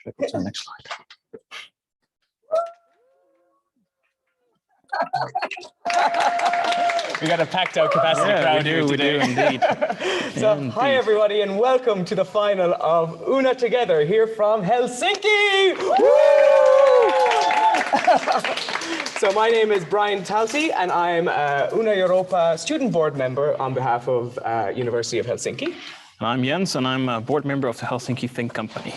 Should I go to the next slide? We got a packed out capacity crowd here today. We do indeed. So, Indeed. hi everybody, and welcome to the final of Una Together here from Helsinki. So my name is Brian Talty, and I'm Una Europa student board member on behalf of University of Helsinki. And I'm Jens, and I'm a board member of the Helsinki Think Company.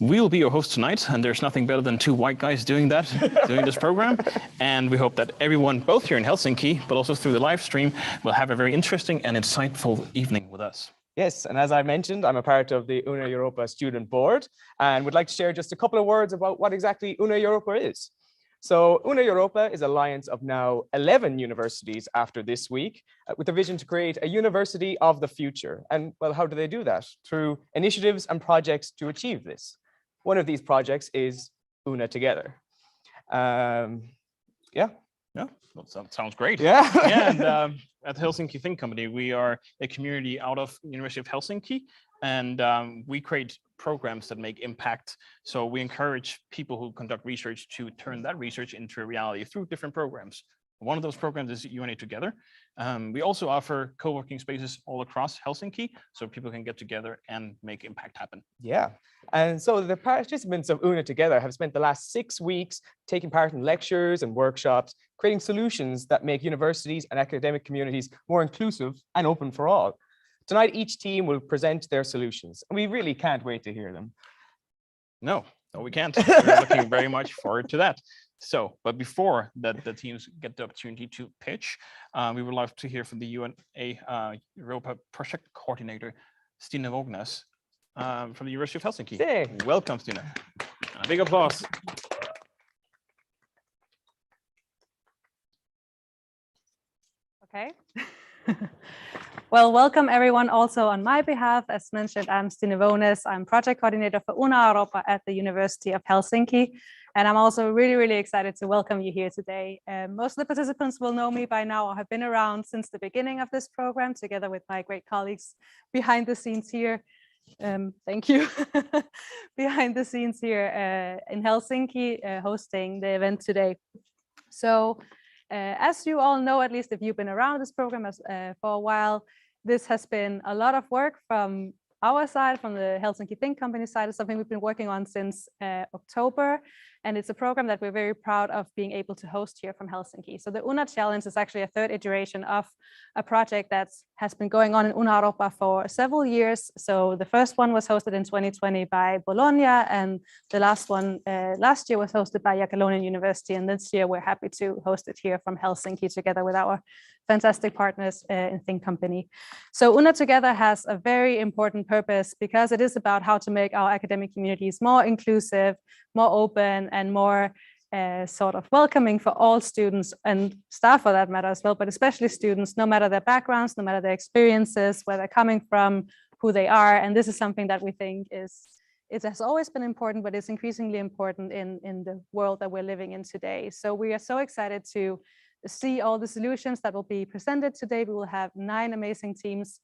We'll be your host tonight, and there's nothing better than two white guys doing this program. And we hope that everyone, both here in Helsinki, but also through the live stream, will have a very interesting and insightful evening with us. Yes, and as I mentioned, I'm a part of the Una Europa student board, and would like to share just a couple of words about what exactly Una Europa is. So Una Europa is an alliance of now 11 universities after this week, with a vision to create a university of the future. And well, how do they do that? Through initiatives and projects to achieve this. One of these projects is Una Together. Yeah, Well, sounds great. Yeah. And at the Helsinki Think Company, we are a community out of University of Helsinki, and we create programs that make impact. So we encourage people who conduct research to turn that research into a reality through different programs. One of those programs is UNA Together. We also offer co-working spaces all across Helsinki, so people can get together and make impact happen. Yeah, and so the participants of Una Together have spent the last 6 weeks taking part in lectures and workshops, creating solutions that make universities and academic communities more inclusive and open for all. Tonight, each team will present their solutions, and we really can't wait to hear them. No, we can't. We're looking very much forward to that. So, but before that, the teams get the opportunity to pitch, we would love to hear from the UNA Europa project coordinator, Stina Vågnes, from the University of Helsinki. Hey. Welcome, Stina. A big applause. Okay. Well, welcome everyone also on my behalf. As mentioned, I'm Stina Vågnes. I'm project coordinator for Una Europa at the University of Helsinki. And I'm also really, really excited to welcome you here today. Most of the participants will know me by now or have been around since the beginning of this program, together with my great colleagues behind the scenes here. Thank you. Behind the scenes here in Helsinki, hosting the event today. So, as you all know, at least if you've been around this program for a while, this has been a lot of work from our side, from the Helsinki Think Company side. It's something we've been working on since October. And it's a program that we're very proud of being able to host here from Helsinki. So the Una Challenge is actually a third iteration of a project that has been going on in Una Europa for several years. So the first one was hosted in 2020 by Bologna, and the last one last year was hosted by Jagiellonian University. And this year we're happy to host it here from Helsinki together with our fantastic partners in Think Company. So Una Together has a very important purpose because it is about how to make our academic communities more inclusive, more open, and more sort of welcoming for all students and staff for that matter as well, but especially students, no matter their backgrounds, no matter their experiences, where they're coming from, who they are. And this is something that we think it has always been important, but it's increasingly important in the world that we're living in today. So we are so excited to see all the solutions that will be presented today. We will have 9 amazing teams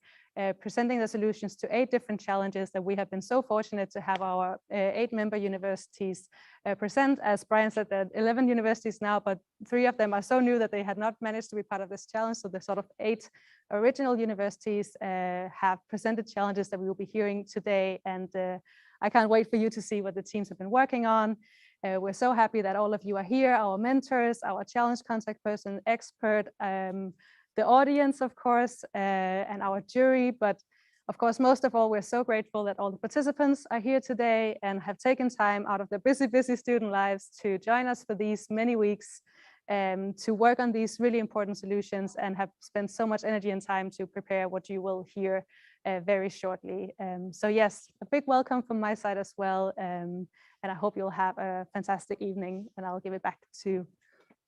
presenting the solutions to 8 different challenges that we have been so fortunate to have our 8 member universities present. As Brian said, there are 11 universities now, but 3 of them are so new that they had not managed to be part of this challenge. So the sort of 8 original universities have presented challenges that we will be hearing today. And I can't wait for you to see what the teams have been working on. We're so happy that all of you are here, our mentors, our challenge contact person, expert, the audience, of course, and our jury. But of course, most of all, we're so grateful that all the participants are here today and have taken time out of their busy student lives to join us for these many weeks to work on these really important solutions and have spent so much energy and time to prepare what you will hear very shortly. So yes, a big welcome from my side as well. And I hope you'll have a fantastic evening, and I'll give it back to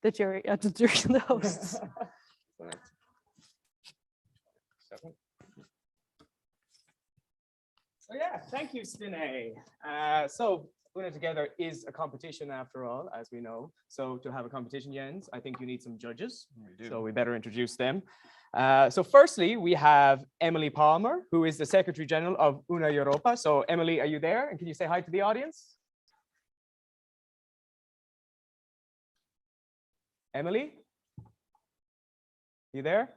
the jury and the hosts. So yeah, thank you, Stine. So Una Together is a competition after all, as we know. So to have a competition, Jens, I think you need some judges. We do. So we better introduce them. So firstly, we have Emily Palmer, who is the Secretary General of Una Europa. So Emily, are you there? And can you say hi to the audience? Emily? You there?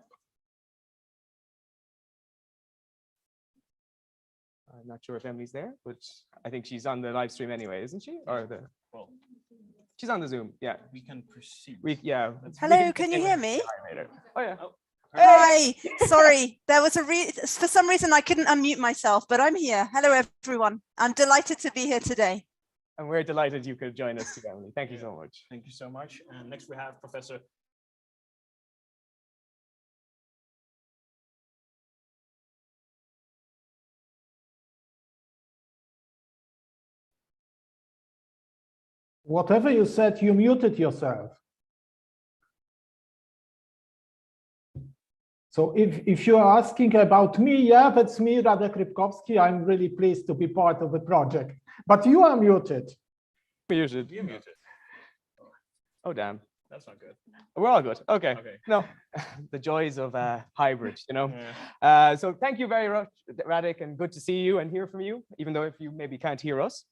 I'm not sure if Emily's there, but I think she's on the live stream anyway, isn't she? Or the Well, she's on the Zoom. Yeah. we can proceed. Yeah. Hello, can you hear me? Oh yeah. Hi, sorry, there was for some reason I couldn't unmute myself, but I'm here. Hello, everyone. I'm delighted to be here today. And we're delighted you could join us today, Emily. Thank you so much. Thank you so much. And next we have Professor. Whatever you said, you muted yourself. So if you're asking about me, yeah, that's me, Radek Rybkowski. I'm really pleased to be part of the project. But you are muted. Muted. You're muted. Oh, damn. That's not good. We're all good. Okay. Okay. No, the joys of hybrid, you know. Yeah. So thank you very much, Radek, and good to see you and hear from you, even though if you maybe can't hear us.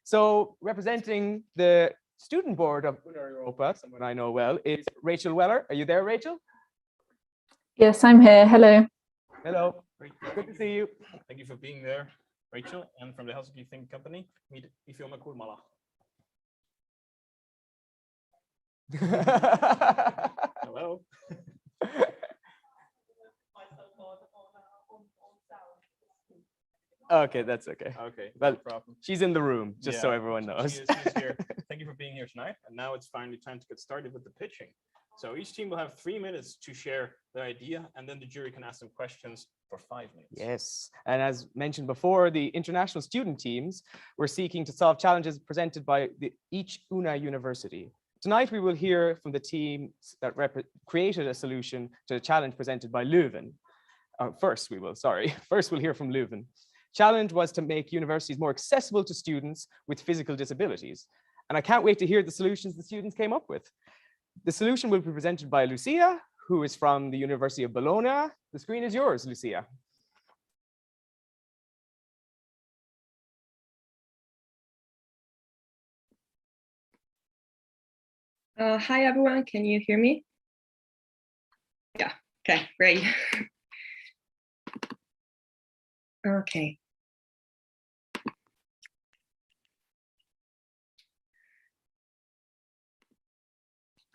So representing the student board of UNA Europa, someone I know well, is Rachel Weller. Are you there, Rachel? Yes, I'm here. Hello. Hello. Great. Good to see you. Thank you for being there, Rachel, and from the Helsinki Think Company, meet Ifioma Kurmala. Hello. Okay, that's okay. Okay, Well, no problem. She's in the room, just so Yeah, everyone knows. She's here. Thank you for being here tonight. And now it's finally time to get started with the pitching. So each team will have 3 minutes to share their idea, and then the jury can ask them questions for 5 minutes. Yes, and as mentioned before, the international student teams were seeking to solve challenges presented by each UNA university. Tonight, we will hear from the team that created a solution to the challenge presented by Leuven. First, we'll hear from Leuven. Challenge was to make universities more accessible to students with physical disabilities. And I can't wait to hear the solutions the students came up with. The solution will be presented by Lucia, who is from the University of Bologna. The screen is yours, Lucia. Hi, everyone. Can you hear me? Yeah. Okay, great. Okay.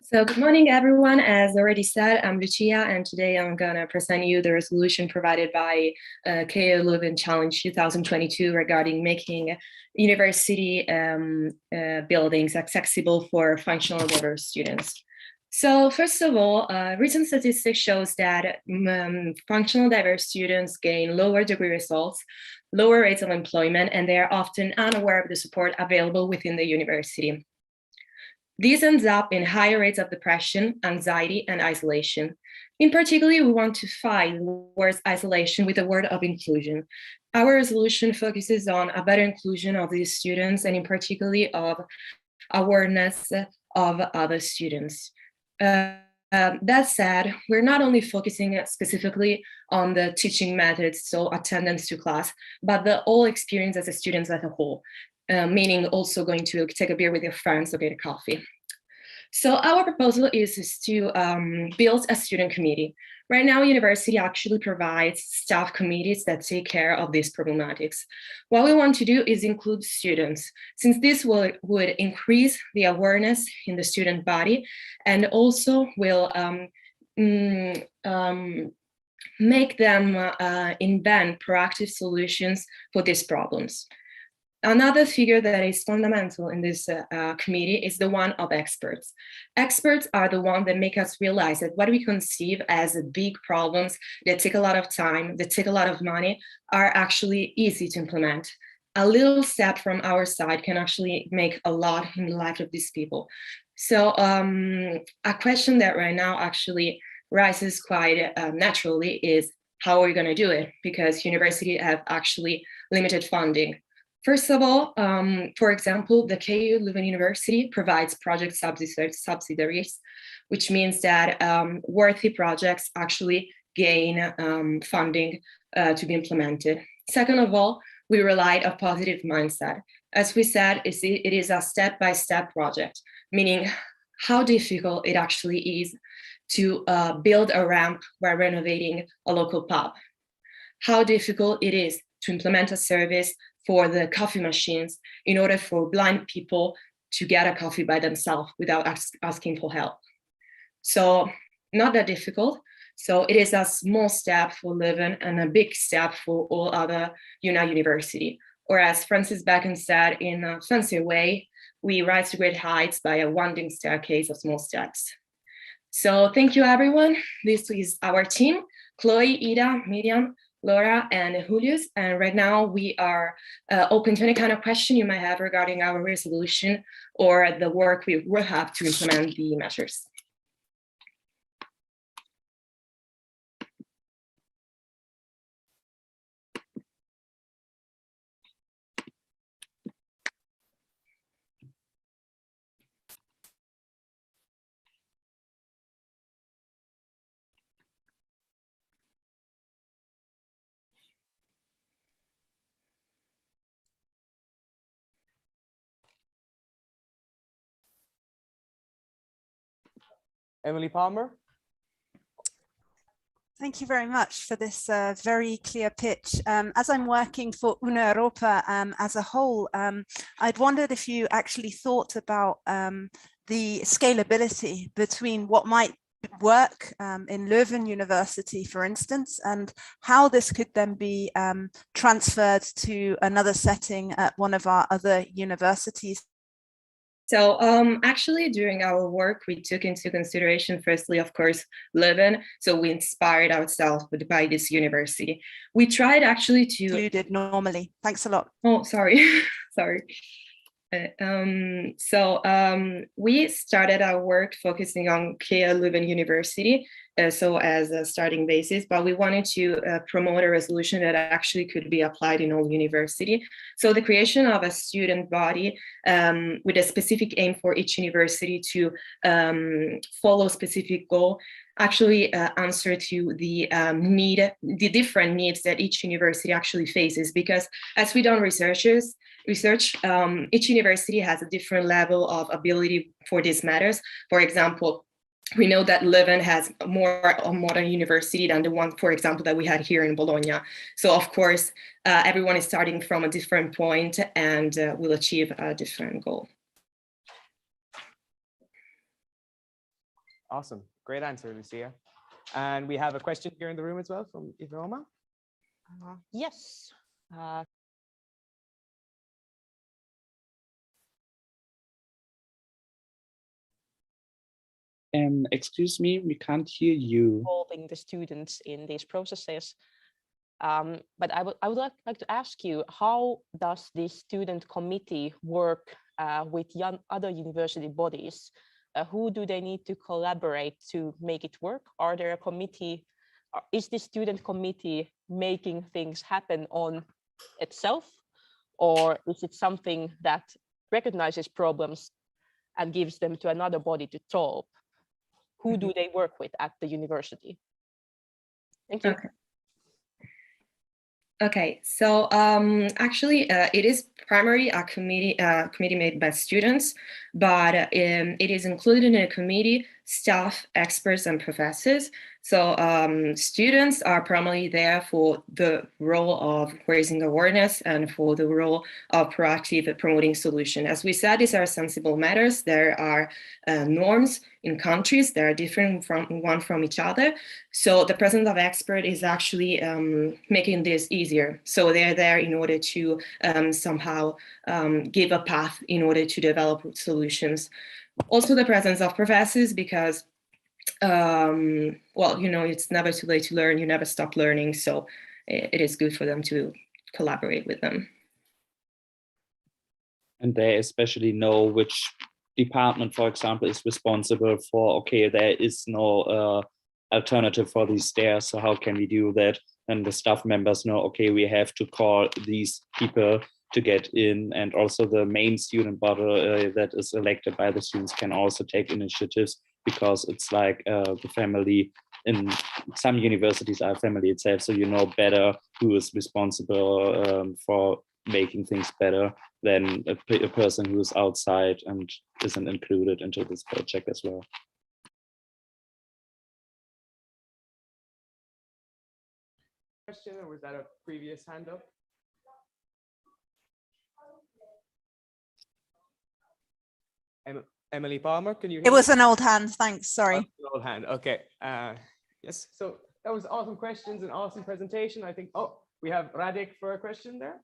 So good morning, everyone. As already said, I'm Lucia, and today I'm gonna present you the resolution provided by KU Leuven Challenge 2022 regarding making university buildings accessible for functional diverse students. So first of all, recent statistics shows that functional diverse students gain lower degree results, lower rates of employment, and they are often unaware of the support available within the university. This ends up in higher rates of depression, anxiety, and isolation. In particular, we want to fight the word isolation with the word of inclusion. Our resolution focuses on a better inclusion of these students, and in particular of awareness of other students. That said, we're not only focusing specifically on the teaching methods, so attendance to class, but the whole experience as a student as a whole. Meaning also going to take a beer with your friends or get a coffee. So our proposal is to build a student committee. Right now, university actually provides staff committees that take care of these problematics. What we want to do is include students, since this would increase the awareness in the student body and also will make them invent proactive solutions for these problems. Another figure that is fundamental in this committee is the one of experts. Experts are the ones that make us realize that what we conceive as big problems that take a lot of time, that take a lot of money, are actually easy to implement. A little step from our side can actually make a lot in the life of these people. So a question that right now actually rises quite naturally is how are we going to do it? Because universities have actually limited funding. First of all, for example, the KU Leuven University provides project subsidiaries, which means that worthy projects actually gain funding to be implemented. Second of all, we relied on positive mindset. As we said, it is a step-by-step project, meaning how difficult it actually is to build a ramp while renovating a local pub, how difficult it is to implement a service for the coffee machines in order for blind people to get a coffee by themselves without asking for help. So not that difficult. So it is a small step for Leuven and a big step for all other UNA University. Or as Francis Bacon said in a fancier way, we rise to great heights by a winding staircase of small steps. So thank you, everyone. This is our team, Chloe, Ida, Miriam, Laura, and Julius. And right now we are open to any kind of question you might have regarding our resolution or the work we will have to implement the measures. Emily Palmer. Thank you very much for this very clear pitch. As I'm working for UNA Europa as a whole, I'd wondered if you actually thought about the scalability between what might work in Leuven University, for instance, and how this could then be transferred to another setting at one of our other universities. So actually during our work, we took into consideration, firstly, of course, Leuven. So we inspired ourselves by this university. We tried actually to— Included normally. Thanks a lot. Oh, sorry, sorry. We started our work focusing on KU Leuven University, so as a starting basis, but we wanted to promote a resolution that actually could be applied in all university. So the creation of a student body with a specific aim for each university to follow specific goal actually answer to the different needs that each university actually faces, because as we done research, each university has a different level of ability for these matters. For example, we know that Leuven has more a modern university than the one, for example, that we had here in Bologna. So of course, everyone is starting from a different point and will achieve a different goal. Awesome. Great answer, Lucia. And we have a question here in the room as well from Ivoma. Yes. Excuse me, we can't hear you. Involving the students in these processes. But I would like to ask you, how does the student committee work with other university bodies? Who do they need to collaborate to make it work? Are there a committee? Is the student committee making things happen on itself? Or is it something that recognizes problems and gives them to another body to solve? Who do they work with at the university? Thank you. Okay, so actually it is primarily a committee made by students, but it is included in a committee, staff, experts, and professors. So students are primarily there for the role of raising awareness and for the role of proactive promoting solution. As we said, these are sensible matters. There are norms in countries that are different from each other. So the presence of expert is actually making this easier. So they're there in order to somehow give a path in order to develop solutions. Also the presence of professors, because well, you know, it's never too late to learn, you never stop learning, so it is good for them to collaborate with them. And they especially know which department, for example, is responsible for, okay, there is no alternative for these stairs, so how can we do that? And the staff members know, okay, we have to call these people to get in, and also the main student body that is elected by the students can also take initiatives, because it's like the family. In some universities are family itself, so you know better who is responsible for making things better than a person who's outside and isn't included into this project as well. Question, or was that a previous hand up? Emily Palmer, can you hear It was me? an old hand, thanks, sorry. An old hand, okay. Yes, so that was awesome questions and awesome presentation. I think, oh, we have Radek for a question there.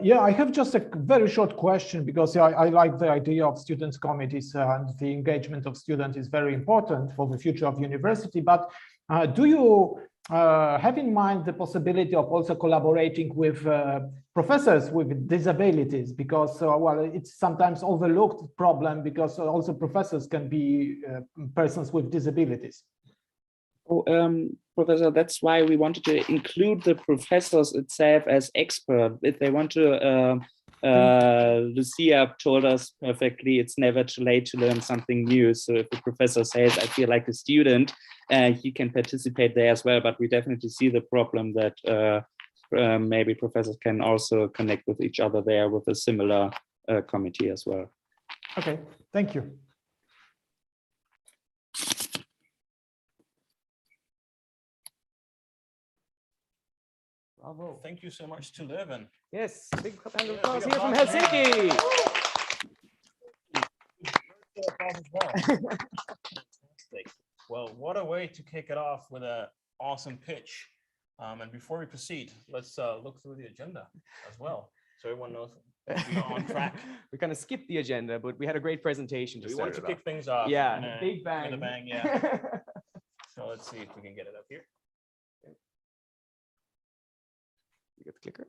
Yeah, I have just a very short question because I like the idea of students' committees and the engagement of students is very important for the future of university. But do you have in mind the possibility of also collaborating with professors with disabilities? Because, well, it's sometimes overlooked problem because also professors can be persons with disabilities. Professor, that's why we wanted to include the professors itself as expert. If they want to, Lucia told us perfectly, it's never too late to learn something new. So if the professor says, I feel like a student, he can participate there as well. But we definitely see the problem that maybe professors can also connect with each other there with a similar committee as well. Okay, thank you. Bravo. Thank you so much to Leuven. Yes, big round of Yeah, applause big here from applause. Helsinki. Well, what a way to kick it off with an awesome pitch. And before we proceed, let's look through the agenda as well, so everyone knows we are on track. We kind of skipped the agenda, but we had a great presentation. We wanted to start it kick things off. Yeah, in a- big bang. with a bang, yeah. So let's see if we can get it up here. You get the clicker.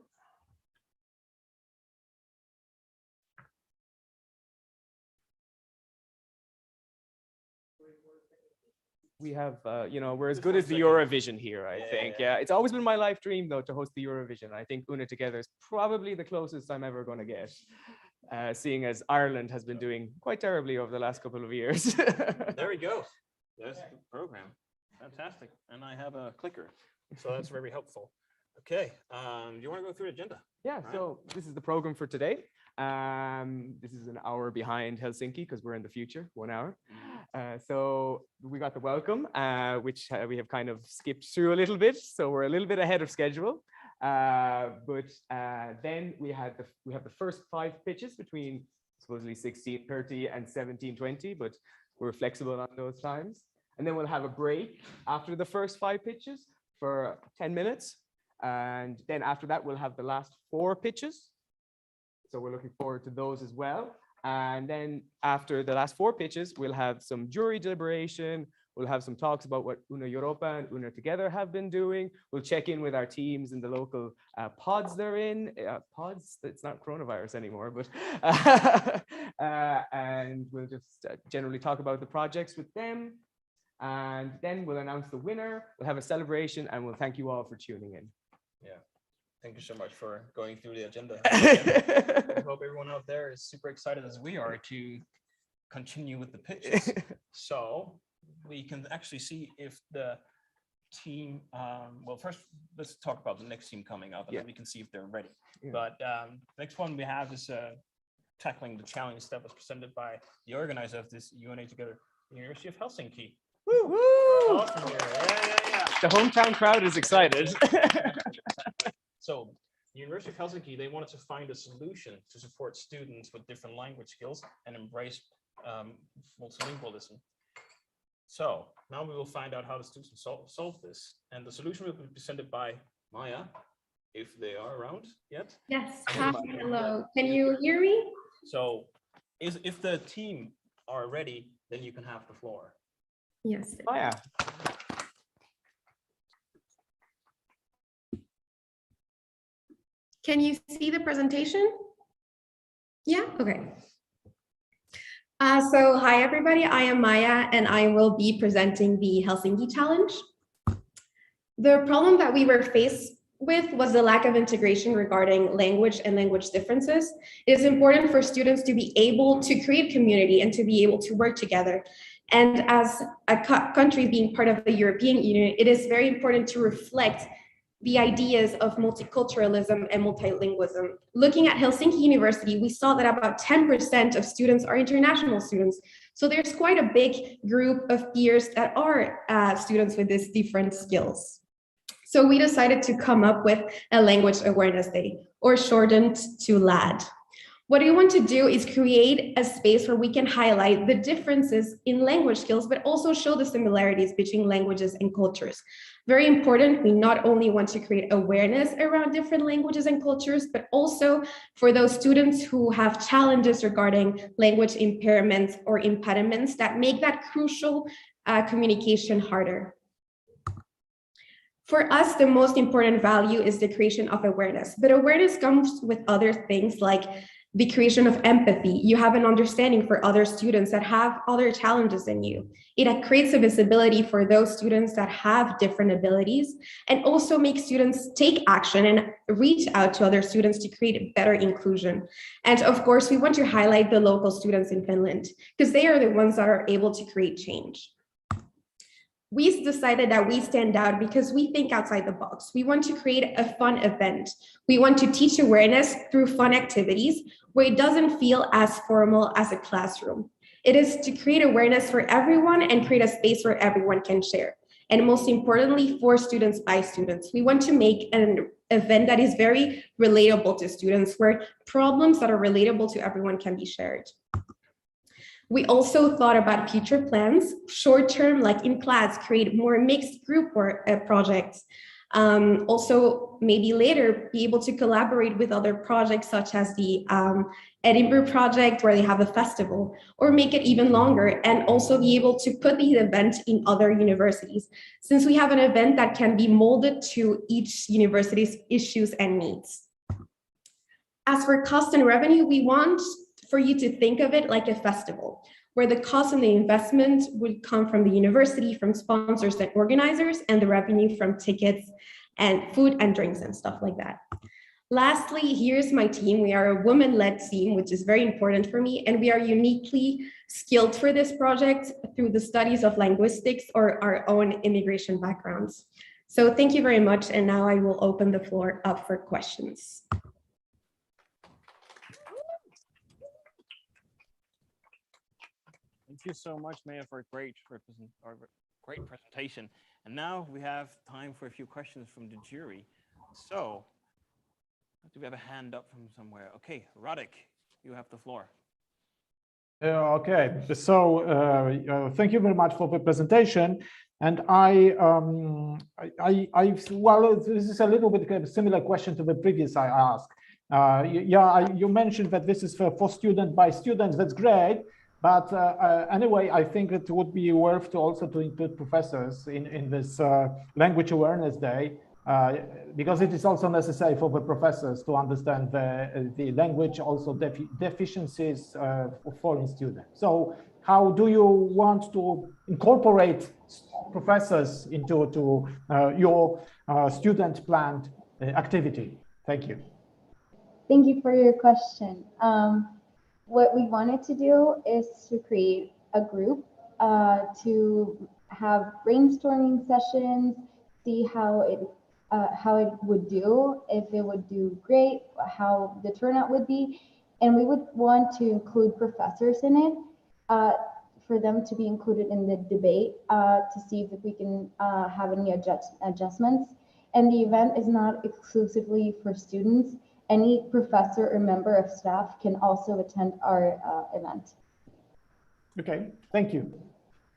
We have, you know, we're as Just good one as the second. Eurovision here, I Yeah, think. yeah. Yeah, it's always been my life dream, though, to host the Eurovision. I think Una Together is probably the closest I'm ever going to get, seeing as Ireland has been doing quite terribly over the last couple of years. There we go. There's the program. Fantastic. And I have a clicker, so that's very helpful. Okay, you want to go through the agenda? Yeah, Right. so this is the program for today. This is an hour behind Helsinki because we're in the future, 1 hour. So we got the welcome, which we have kind of skipped through a little bit. So we're a little bit ahead of schedule. But then we have the first 5 pitches between supposedly 16:30 and 17:20, but we're flexible on those times. And then we'll have a break after the first 5 pitches for 10 minutes. And then after that, we'll have the last 4 pitches. So we're looking forward to those as well. And then after the last 4 pitches, we'll have some jury deliberation. We'll have some talks about what Una Europa and Una Together have been doing. We'll check in with our teams in the local pods they're in. Pods, it's not coronavirus anymore, but and we'll just generally talk about the projects with them. And then we'll announce the winner. We'll have a celebration and we'll thank you all for tuning in. Yeah. Thank you so much for going through the agenda. I hope everyone out there is super excited as we are to continue with the pitches. So we can actually see if the team, well, first, let's talk about the next team coming up and then we can see if they're ready. Yeah. But next one we have is tackling the challenge that was presented by the organizer of this UNA Together, University of Helsinki. Woo, woo. Awesome here. Yeah. The hometown crowd is excited. So the University of Helsinki, they wanted to find a solution to support students with different language skills and embrace multilingualism. So now we will find out how the students solve this. And the solution will be presented by Maya, if they are around yet. Yes, hi, hello. Can you hear me? So if the team are ready, then you can have the floor. Yes. Oh, yeah. Can you see the presentation? Yeah, okay. So hi, everybody. I am Maya, and I will be presenting the Helsinki Challenge. The problem that we were faced with was the lack of integration regarding language and language differences. It is important for students to be able to create community and to be able to work together. And as a country being part of the European Union, it is very important to reflect the ideas of multiculturalism and multilingualism. Looking at Helsinki University, we saw that about 10% of students are international students. So there's quite a big group of peers that are students with these different skills. So we decided to come up with a Language Awareness Day, or shortened to LAD. What we want to do is create a space where we can highlight the differences in language skills, but also show the similarities between languages and cultures. Very important, we not only want to create awareness around different languages and cultures, but also for those students who have challenges regarding language impairments or impediments that make that crucial communication harder. For us, the most important value is the creation of awareness, but awareness comes with other things like the creation of empathy. You have an understanding for other students that have other challenges than you. It creates a visibility for those students that have different abilities, and also makes students take action and reach out to other students to create better inclusion. And of course, we want to highlight the local students in Finland, because they are the ones that are able to create change. We decided that we stand out because we think outside the box. We want to create a fun event. We want to teach awareness through fun activities where it doesn't feel as formal as a classroom. It is to create awareness for everyone and create a space where everyone can share. And most importantly, for students by students. We want to make an event that is very relatable to students, where problems that are relatable to everyone can be shared. We also thought about future plans, short term, like in class, create more mixed group projects. Also, maybe later, be able to collaborate with other projects such as the Edinburgh project, where they have a festival, or make it even longer, and also be able to put the event in other universities, since we have an event that can be molded to each university's issues and needs. As for cost and revenue, we want for you to think of it like a festival, where the cost and the investment would come from the university, from sponsors and organizers, and the revenue from tickets and food and drinks and stuff like that. Lastly, here's my team. We are a woman-led team, which is very important for me, and we are uniquely skilled for this project through the studies of linguistics or our own immigration backgrounds. So thank you very much, and now I will open the floor up for questions. Thank you so much, Maya, for a great presentation. And now we have time for a few questions from the jury. So, do we have a hand up from somewhere? Okay, Radek, you have the floor. Okay, so thank you very much for the presentation. And well, this is a little bit of a similar question to the previous I asked. You mentioned that this is for student by students. That's great. But anyway, I think it would be worth to also to include professors in this Language Awareness Day, because it is also necessary for the professors to understand the language, also deficiencies of foreign students. So how do you want to incorporate professors into your student planned activity? Thank you. Thank you for your question. What we wanted to do is to create a group to have brainstorming sessions, see how it would do, if it would do great, how the turnout would be, and we would want to include professors in it for them to be included in the debate to see if we can have any adjustments. And the event is not exclusively for students. Any professor or member of staff can also attend our event. Okay, thank you.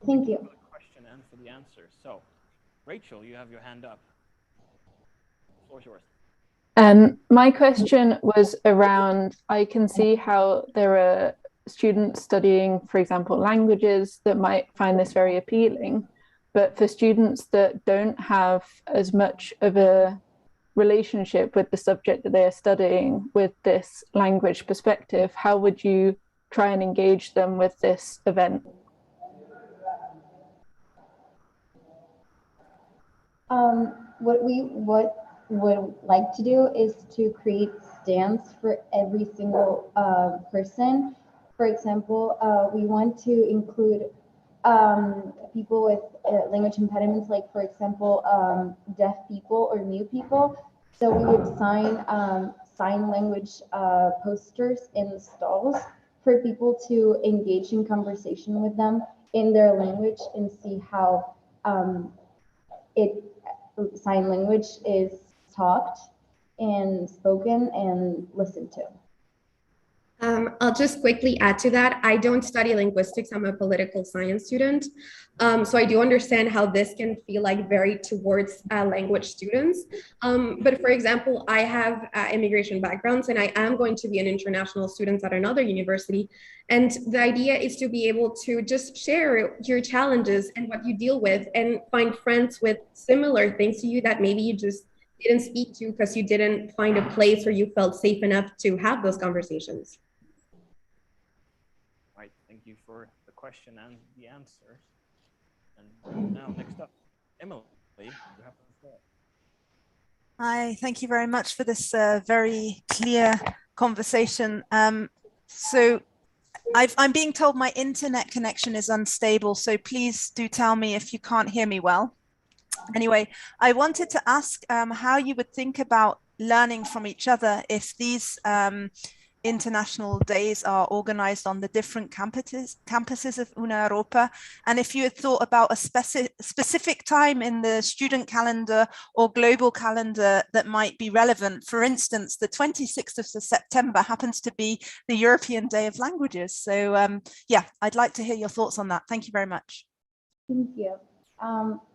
Thank you. For the question and for the answer. So, Rachel, you have your hand up. The floor is yours. My question was around, I can see how there are students studying, for example, languages that might find this very appealing, but for students that don't have as much of a relationship with the subject that they are studying with this language perspective, how would you try and engage them with this event? What we would like to do is to create stands for every single person. For example, we want to include people with language impediments, like for example, deaf people or mute people. So we would sign language posters in the stalls for people to engage in conversation with them in their language and see how sign language is talked and spoken and listened to. I'll just quickly add to that. I don't study linguistics. I'm a political science student. So I do understand how this can feel like very towards language students. But for example, I have immigration backgrounds and I am going to be an international student at another university. And the idea is to be able to just share your challenges and what you deal with and find friends with similar things to you that maybe you just didn't speak to because you didn't find a place where you felt safe enough to have those conversations. Right, thank you for the question and the answer. And now next up, Emily, you have the floor. Hi, thank you very much for this very clear conversation. So I'm being told my internet connection is unstable, so please do tell me if you can't hear me well. Anyway, I wanted to ask how you would think about learning from each other if these international days are organized on the different campuses of Una Europa, and if you had thought about a specific time in the student calendar or global calendar that might be relevant. For instance, the 26th of September happens to be the European Day of Languages. So yeah, I'd like to hear your thoughts on that. Thank you very much. Thank you.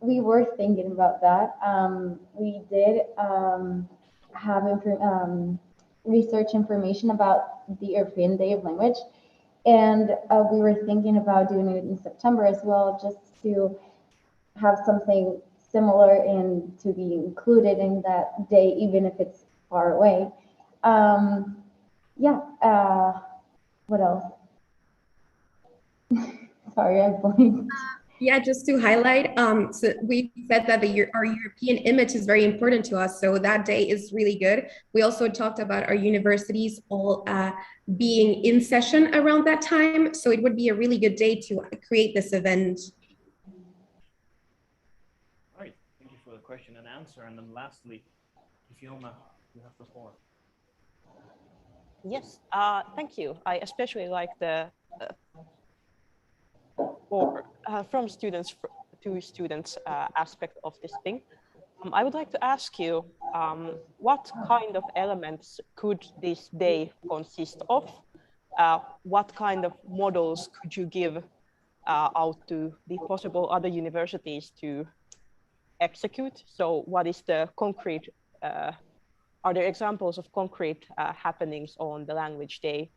We were thinking about that. We did have research information about the European Day of Language, and we were thinking about doing it in September as well, just to have something similar and to be included in that day, even if it's far away. Yeah, what else? Sorry, I blanked. Yeah, just to highlight, so we said that our European image is very important to us, so that day is really good. We also talked about our universities all being in session around that time, so it would be a really good day to create this event. All right, thank you for the question and answer. And then lastly, Fiona, you have the floor. Yes, thank you. I especially like the from students to students aspect of this thing. I would like to ask you, what kind of elements could this day consist of? What kind of models could you give out to the possible other universities to execute? So what is the concrete, are there examples of concrete happenings on the language day?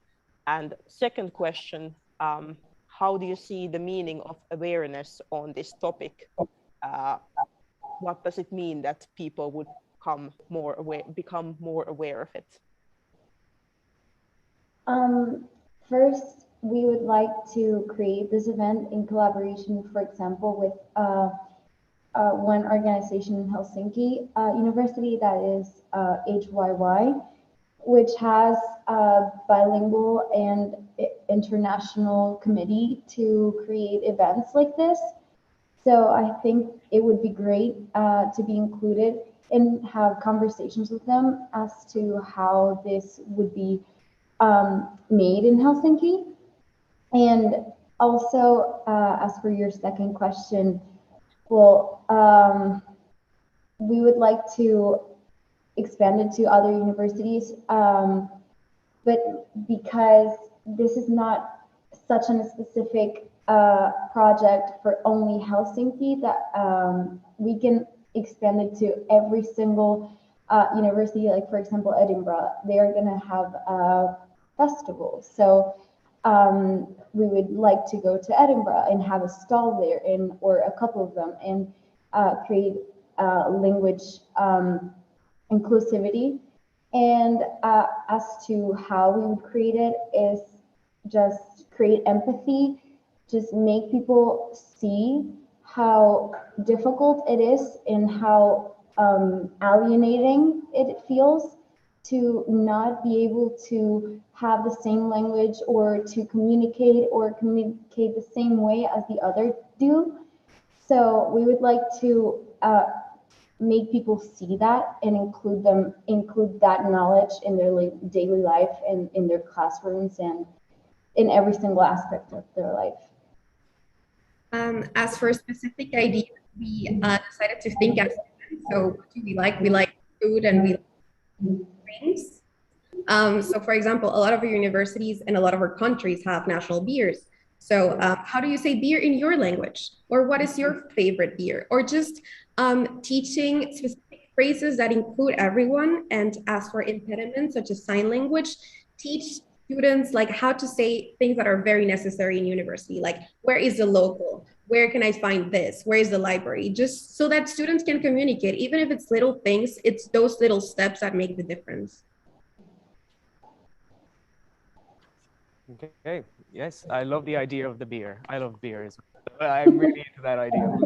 And second question, how do you see the meaning of awareness on this topic? What does it mean that people would become more aware of it? First, we would like to create this event in collaboration, for example, with one organization in Helsinki University, that is HYY, which has a bilingual and international committee to create events like this. So I think it would be great to be included and have conversations with them as to how this would be made in Helsinki. And also, as for your second question, well, we would like to expand it to other universities, but because this is not such a specific project for only Helsinki, that we can expand it to every single university. Like for example, Edinburgh, they are going to have a festival. So we would like to go to Edinburgh and have a stall there, or a couple of them, and create language inclusivity. And as to how we would create it is just create empathy, just make people see how difficult it is and how alienating it feels to not be able to have the same language or to communicate the same way as the others do. So we would like to make people see that and include that knowledge in their daily life and in their classrooms and in every single aspect of their life. As for specific ideas, we decided to think as students. So what do we like? We like food and we like drinks. So for example, a lot of our universities and a lot of our countries have national beers. So how do you say beer in your language? Or what is your favorite beer? Or just teaching specific phrases that include everyone. And as for impediments such as sign language, teach students like how to say things that are very necessary in university, like where is the local? Where can I find this? Where is the library? Just so that students can communicate, even if it's little things, it's those little steps that make the difference. Okay, yes, I love the idea of the beer. I love beers. I'm really into that idea.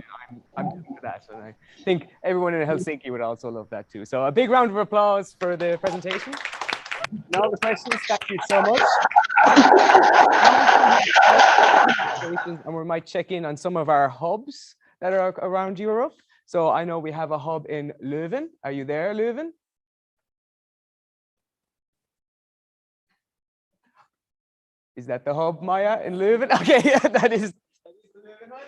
I'm into that. And I think everyone in Helsinki would also love that too. So a big round of applause for the presentation. And all the questions, thank you so much. And we might check in on some of our hubs that are around Europe. So I know we have a hub in Leuven. Are you there, Leuven? Is that the hub, Maya, in Leuven? Okay, yeah, that is the Leuven hub.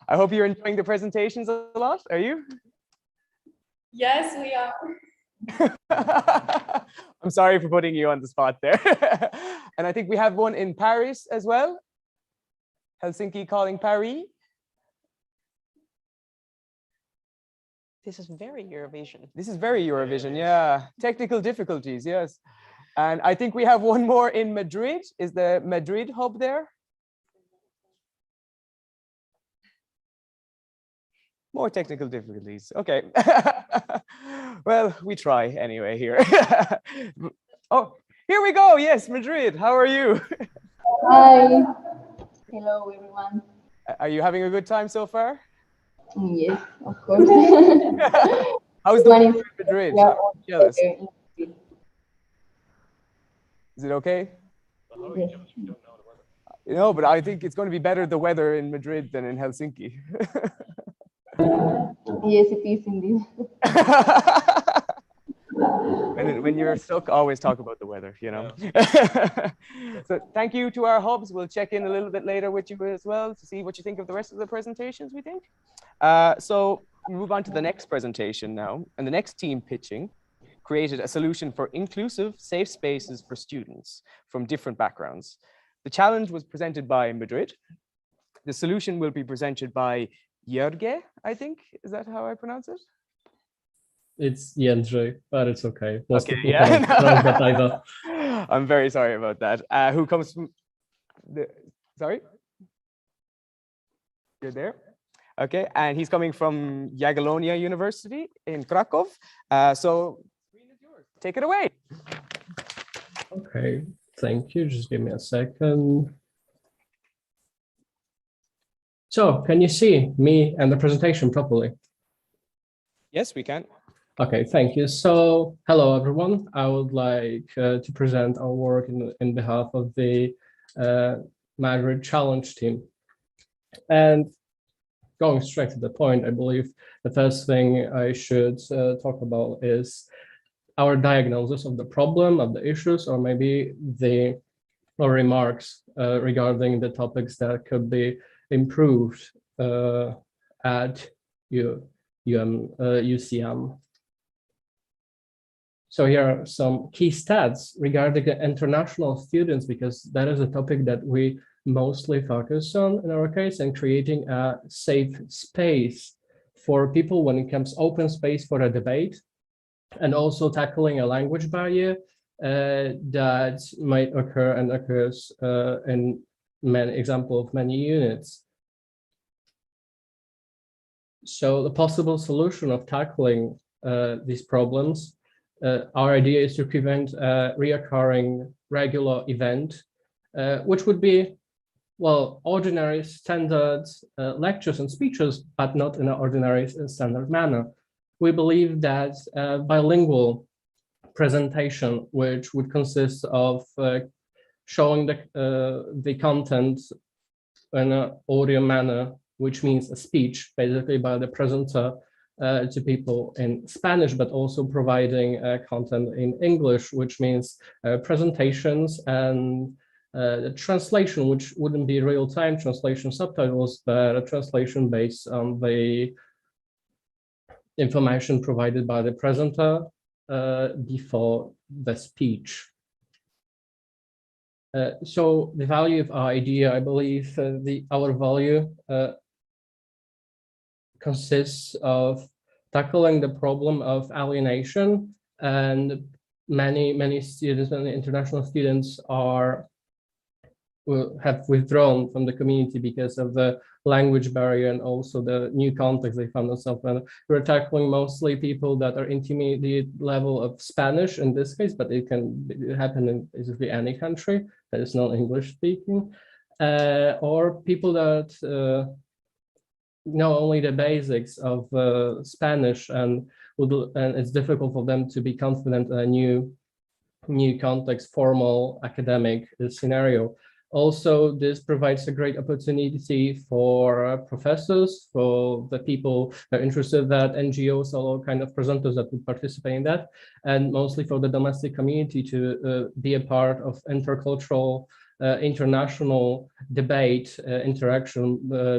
I hope you're enjoying the presentations a lot. Are you? Yes, we are. I'm sorry for putting you on the spot there. And I think we have one in Paris as well. Helsinki calling Paris. This is very Eurovision. This is very Eurovision, yeah. Technical difficulties, yes. And I think we have one more in Madrid. Is the Madrid hub there? More technical difficulties. Okay. Well, we try anyway here. Oh, here we go. Yes, Madrid. How are you? Hi. Hello, everyone. Are you having a good time so far? Yes, of course. How's the weather in Madrid? Yeah, Jealous. Is it okay? Yes. No, but I think it's going to be better the weather in Madrid than in Helsinki. Yes, it is indeed. When you're stuck, always talk about the weather, you know. So thank you to our hubs. We'll check in a little bit later with you as well to see what you think of the rest of the presentations, we think. So we move on to the next presentation now. And the next team pitching created a solution for inclusive, safe spaces for students from different backgrounds. The challenge was presented by Madrid. The solution will be presented by Jörge, I think. Is that how I pronounce it? It's Jędrzej, but it's okay. Most Okay, people yeah. pronounce that either. I'm very sorry about that. Who comes from the, sorry? You're there? Okay, and he's coming from Jagiellonia University in Krakow. So take it away. Okay, thank you. Just give me a second. So can you see me and the presentation properly? Yes, we can. Okay, thank you. So hello, everyone. I would like to present our work in behalf of the Madrid Challenge team. And going straight to the point, I believe the first thing I should talk about is our diagnosis of the problem, of the issues, or maybe the remarks regarding the topics that could be improved at UCM. So here are some key stats regarding the international students, because that is a topic that we mostly focus on in our case, and creating a safe space for people when it comes open space for a debate, and also tackling a language barrier that might occur and occurs in many example of many units. So the possible solution of tackling these problems, our idea is to prevent a reoccurring regular event, which would be, well, ordinary standard lectures and speeches, but not in an ordinary standard manner. We believe that bilingual presentation, which would consist of showing the content in an audio manner, which means a speech basically by the presenter to people in Spanish, but also providing content in English, which means presentations and the translation, which wouldn't be real-time translation subtitles, but a translation based on the information provided by the presenter before the speech. So the value of our idea, I believe our value consists of tackling the problem of alienation, and many students and international students have withdrawn from the community because of the language barrier and also the new context they found themselves in. We're tackling mostly people that are intermediate level of Spanish in this case, but it can happen in basically any country that is not English speaking, or people that know only the basics of Spanish and it's difficult for them to be confident in a new context, formal academic scenario. Also, this provides a great opportunity for professors, for the people that are interested in that, NGOs, all kind of presenters that would participate in that, and mostly for the domestic community to be a part of intercultural, international debate, interaction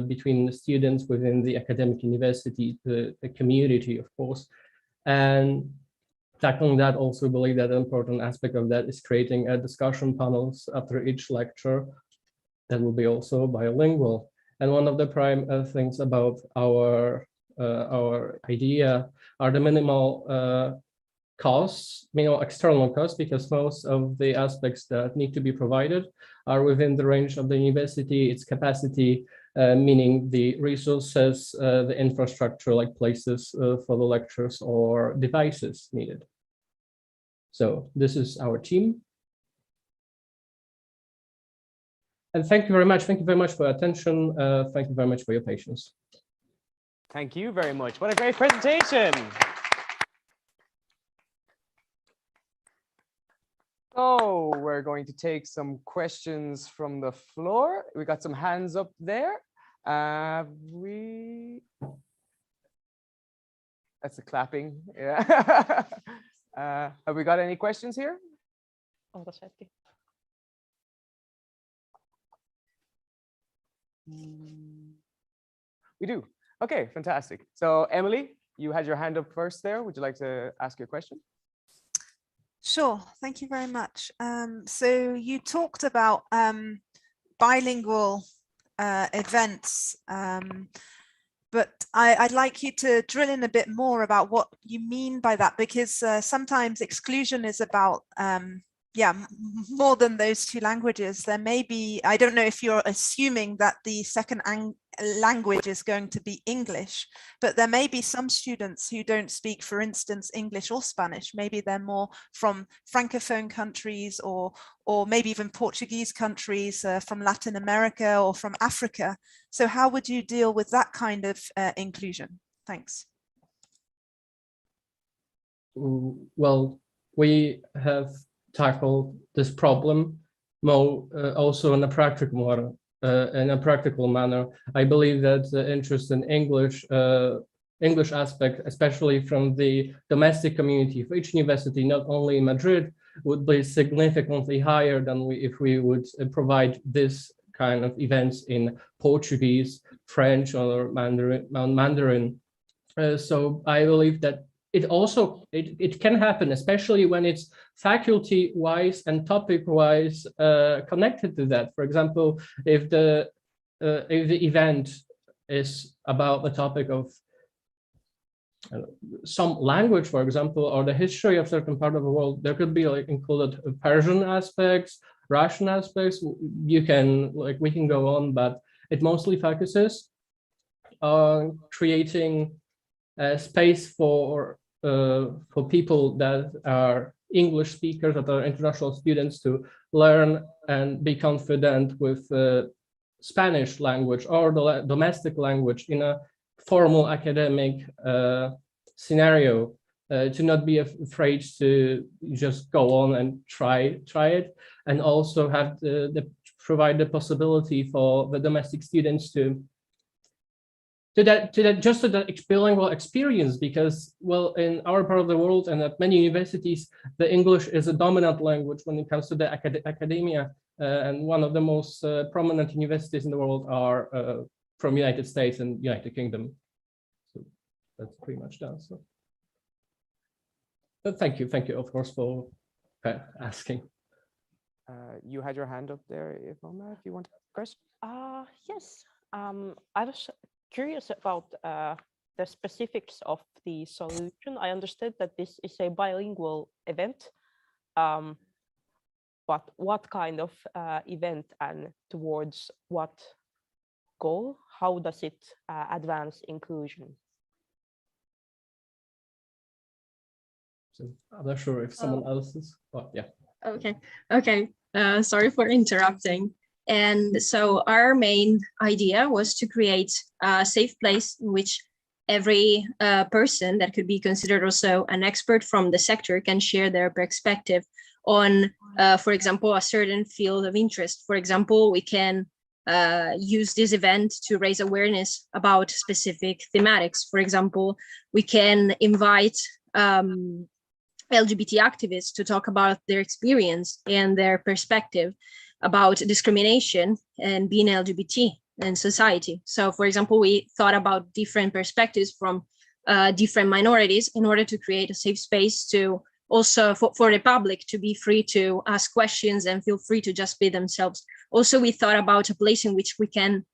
between the students within the academic university, the community, of course. And tackling that, also believe that an important aspect of that is creating discussion panels after each lecture that will be also bilingual. And one of the prime things about our idea are the minimal costs, external costs, because most of the aspects that need to be provided are within the range of the university, its capacity, meaning the resources, the infrastructure, like places for the lectures or devices needed. So this is our team. And thank you very much. Thank you very much for your attention. Thank you very much for your patience. Thank you very much. What a great presentation. So we're going to take some questions from the floor. We got some hands up there. That's the clapping. Yeah. Have we got any questions here? Oh, that's hefty. We do. Okay, fantastic. So Emily, you had your hand up first there. Would you like to ask your question? Sure, thank you very much. So you talked about bilingual events, but I'd like you to drill in a bit more about what you mean by that, because sometimes exclusion is about, more than those two languages. There may be, I don't know if you're assuming that the second language is going to be English, but there may be some students who don't speak, for instance, English or Spanish. Maybe they're more from Francophone countries or maybe even Portuguese countries, from Latin America or from Africa. So how would you deal with that kind of inclusion? Thanks. Well, we have tackled this problem more also in a practical manner. I believe that the interest in English aspect, especially from the domestic community for each university, not only in Madrid, would be significantly higher than if we would provide this kind of events in Portuguese, French, or Mandarin. So I believe that it can happen, especially when it's faculty-wise and topic-wise connected to that. For example, if the event is about the topic of some language, for example, or the history of certain part of the world, there could be included Persian aspects, Russian aspects. We can go on, but it mostly focuses on creating a space for people that are English speakers, that are international students, to learn and be confident with Spanish language or the domestic language in a formal academic scenario. to not be afraid to just go on and try it, and also have provide the possibility for the domestic students to that bilingual experience, because, well, in our part of the world and at many universities, the English is a dominant language when it comes to the academia, and one of the most prominent universities in the world are from United States and United Kingdom. So that's pretty much the answer. But thank you, of course, for asking. You had your hand up there, Ivona, if you want to ask a question. Yes, I was curious about the specifics of the solution. I understood that this is a bilingual event, but what kind of event and towards what goal? How does it advance inclusion? So I'm not sure if someone else is. Oh, yeah. Okay. Sorry for interrupting. And so our main idea was to create a safe place in which every person that could be considered also an expert from the sector can share their perspective on, for example, a certain field of interest. For example, we can use this event to raise awareness about specific thematics. For example, we can invite LGBT activists to talk about their experience and their perspective about discrimination and being LGBT in society. So, for example, we thought about different perspectives from different minorities in order to create a safe space to also for the public to be free to ask questions and feel free to just be themselves. Also, we thought about a place in which we can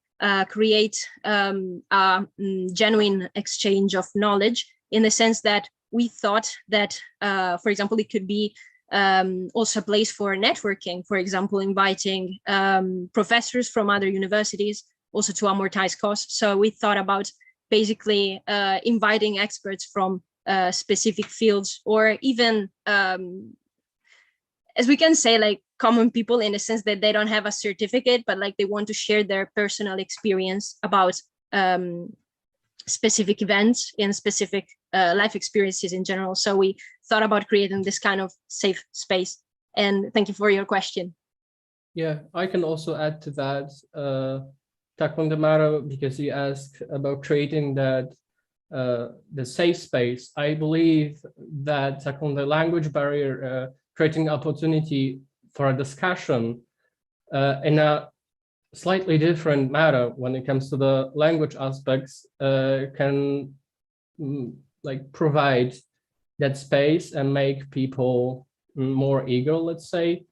create a genuine exchange of knowledge, in the sense that we thought that, for example, it could be also a place for networking, for example, inviting professors from other universities, also to amortize costs. So we thought about basically inviting experts from specific fields, or even, as we can say, like common people, in the sense that they don't have a certificate, but like they want to share their personal experience about specific events and specific life experiences in general. So we thought about creating this kind of safe space. And thank you for your question. Yeah, I can also add to that, tackling the matter, because you asked about creating that the safe space. I believe that tackling the language barrier, creating opportunity for a discussion in a slightly different matter when it comes to the language aspects, can like provide that space and make people more eager, let's say,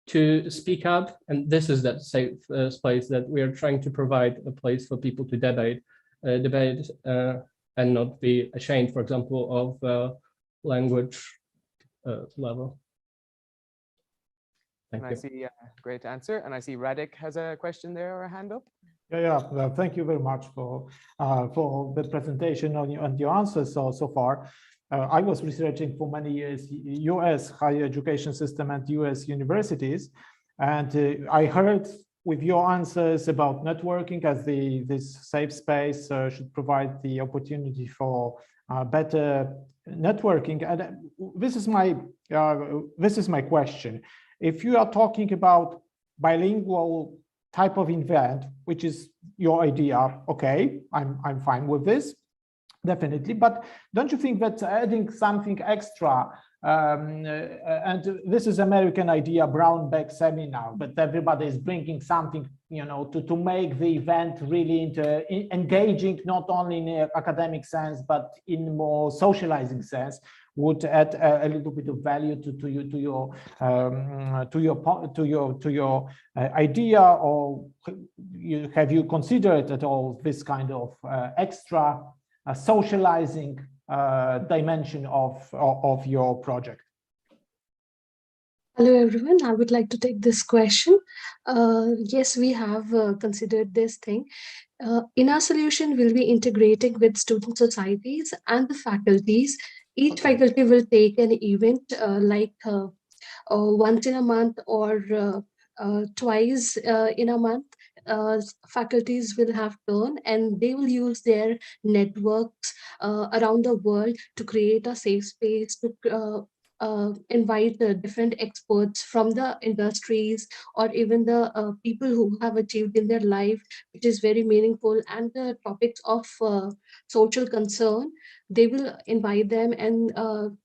to speak up. And this is that safe space that we are trying to provide, a place for people to debate and not be ashamed, for example, of language level. Thank you. I see a great answer, and I see Radek has a question there or a hand up. Yeah. Well, thank you very much for the presentation and your answers so far. I was researching for many years U.S. higher education system and U.S. universities, and I heard with your answers about networking as this safe space should provide the opportunity for better networking. And this is my question. If you are talking about bilingual type of event, which is your idea, okay, I'm fine with this, definitely. But don't you think that adding something extra, and this is American idea, brown bag seminar, but everybody is bringing something, to make the event really engaging, not only in an academic sense, but in more socializing sense, would add a little bit of value to your idea, or have you considered at all this kind of extra socializing dimension of your project? Hello everyone, I would like to take this question. Yes, we have considered this thing. In our solution, we'll be integrating with student societies and the faculties. Each faculty will take an event like once in a month or twice in a month, faculties will have turn, and they will use their networks around the world to create a safe space to invite the different experts from the industries or even the people who have achieved in their life, which is very meaningful, and the topics of social concern. They will invite them, and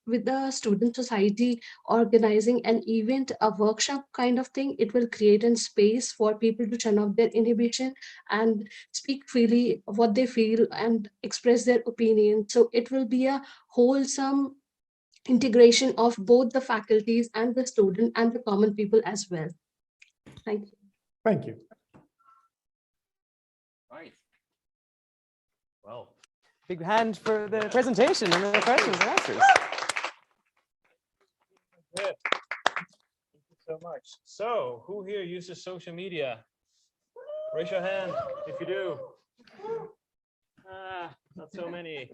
with the student society organizing an event, a workshop kind of thing, it will create a space for people to turn off their inhibition and speak freely of what they feel and express their opinion. So it will be a wholesome integration of both the faculties and the student and the common people as well. Thank you. Thank you. Right. Well, Big hand for the presentation and the questions and answers. good. Thank you so much. So, who here uses social media? Raise your hand if you do. Not so many.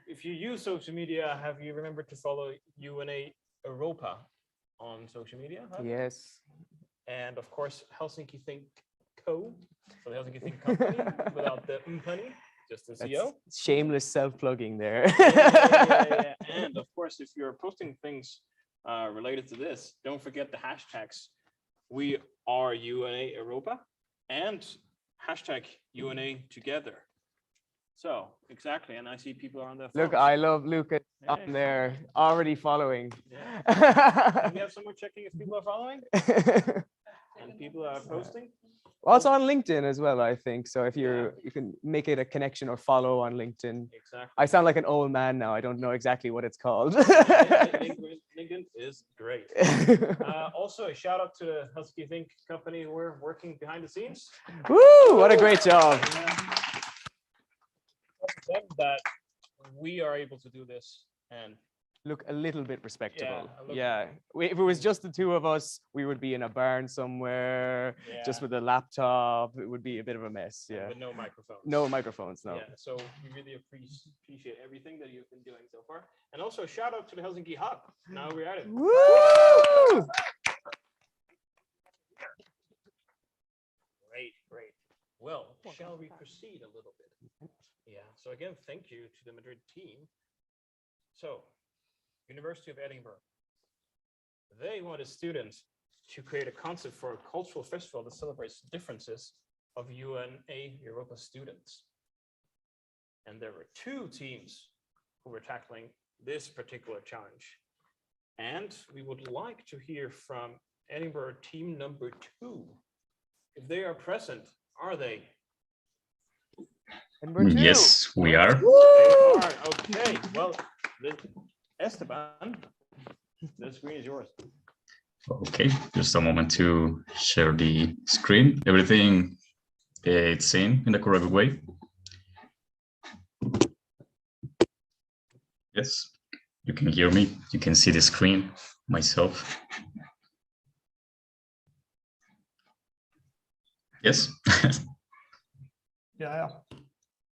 If you use social media, have you remembered to follow UNA Europa on social media? Huh? Yes. And of course, Helsinki Think Co. So the Helsinki Think Company without the company, just the CO. That's shameless self-plugging there. Yeah. And of course, if you're posting things related to this, don't forget the hashtags. We are UNA Europa and hashtag UNA together. So exactly, and I see people are on their phones. Look, I love Lucas on there already following. Yeah. And we have someone checking if people are following and people are posting. Also on LinkedIn as well, I think. So if you can make it a connection or follow on LinkedIn. Exactly. I sound like an old man now. I don't know exactly what it's called. LinkedIn is great. Also, a shout out to the Helsinki Think Company who are working behind the scenes. Woo! What a great job. That we are able to do this and look a little bit respectable. Yeah, If it was just the two of us, we would be in a barn somewhere, just with a laptop. It would be a bit of a mess. Yeah. With no microphones. No microphones, no. Yeah, so we really appreciate everything that you've been doing so far. And also a shout out to the Helsinki Hub. Now we're at it. Woo! Great. Well, shall we proceed a little bit? Yeah, so again, thank you to the Madrid team. So, University of Edinburgh, they wanted students to create a concept for a cultural festival that celebrates differences of UNA Europa students. And there were two teams who were tackling this particular challenge. And we would like to hear from Edinburgh team number 2. If they are present, are they? Yes, we are. Okay, well, Esteban, the screen is yours. Okay, just a moment to share the screen. Everything it's in the correct way. Yes, you can hear me. You can see the screen, myself. Yes. Yeah.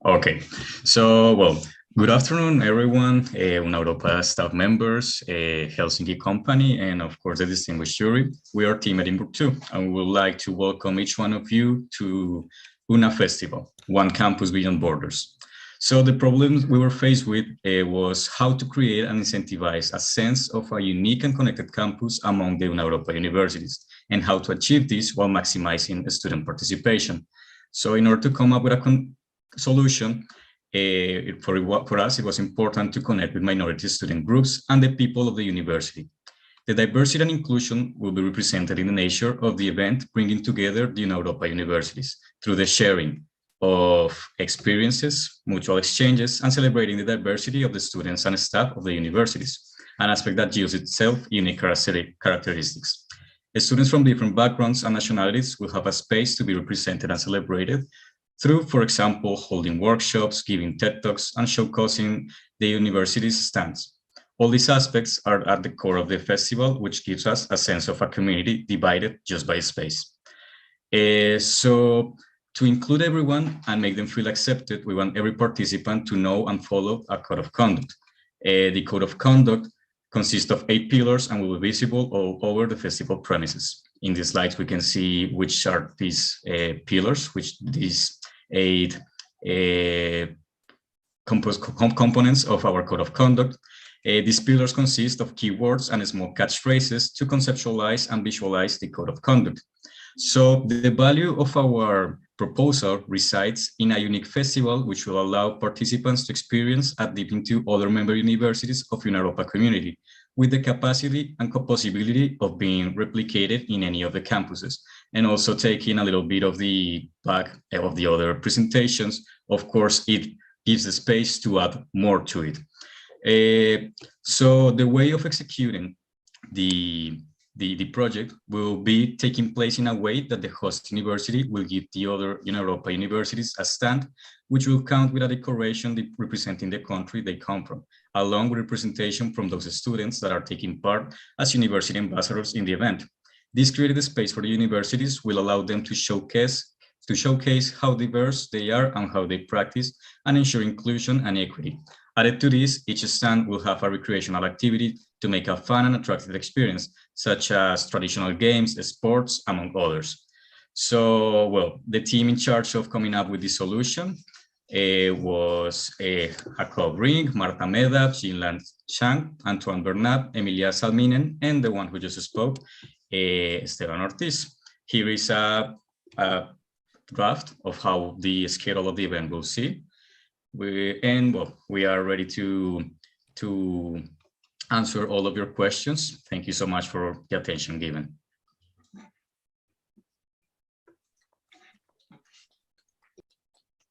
Okay, so, well, good afternoon, everyone, UNA Europa staff members, Helsinki company, and of course, the distinguished jury. We are Team Edinburgh 2, and we would like to welcome each one of you to UNA Festival, One Campus Beyond Borders. So the problem we were faced with was how to create and incentivize a sense of a unique and connected campus among the UNA Europa universities, and how to achieve this while maximizing student participation. So in order to come up with a solution, for us, it was important to connect with minority student groups and the people of the university. The diversity and inclusion will be represented in the nature of the event, bringing together the UNA Europa universities through the sharing of experiences, mutual exchanges, and celebrating the diversity of the students and staff of the universities, an aspect that yields itself unique characteristics. Students from different backgrounds and nationalities will have a space to be represented and celebrated through, for example, holding workshops, giving TED Talks, and showcasing the university's stands. All these aspects are at the core of the festival, which gives us a sense of a community divided just by space. So to include everyone and make them feel accepted, we want every participant to know and follow a code of conduct. The code of conduct consists of 8 pillars and will be visible all over the festival premises. in the slides, we can see which are these pillars, which these 8 components of our code of conduct. These pillars consist of keywords and small catchphrases to conceptualize and visualize the code of conduct. So the value of our proposal resides in a unique festival which will allow participants to experience and dip into other member universities of UNAUROPA community, with the capacity and possibility of being replicated in any of the campuses. And also taking a little bit of the back of the other presentations, of course, it gives the space to add more to it. So the way of executing the project will be taking place in a way that the host university will give the other UNAUROPA universities a stand, which will count with a decoration representing the country they come from, along with representation from those students that are taking part as university ambassadors in the event. This created space for the universities will allow them to showcase how diverse they are and how they practice and ensure inclusion and equity. Added to this, each stand will have a recreational activity to make a fun and attractive experience, such as traditional games, sports, among others. So, well, the team in charge of coming up with this solution was Jacob Ring, Marta Meda, Jinlan Chang, Antoine Bernat, Emilia Salminen, and the one who just spoke, Esteban Ortiz. Here is a draft of how the schedule of the event will see. We are ready to answer all of your questions. Thank you so much for the attention given.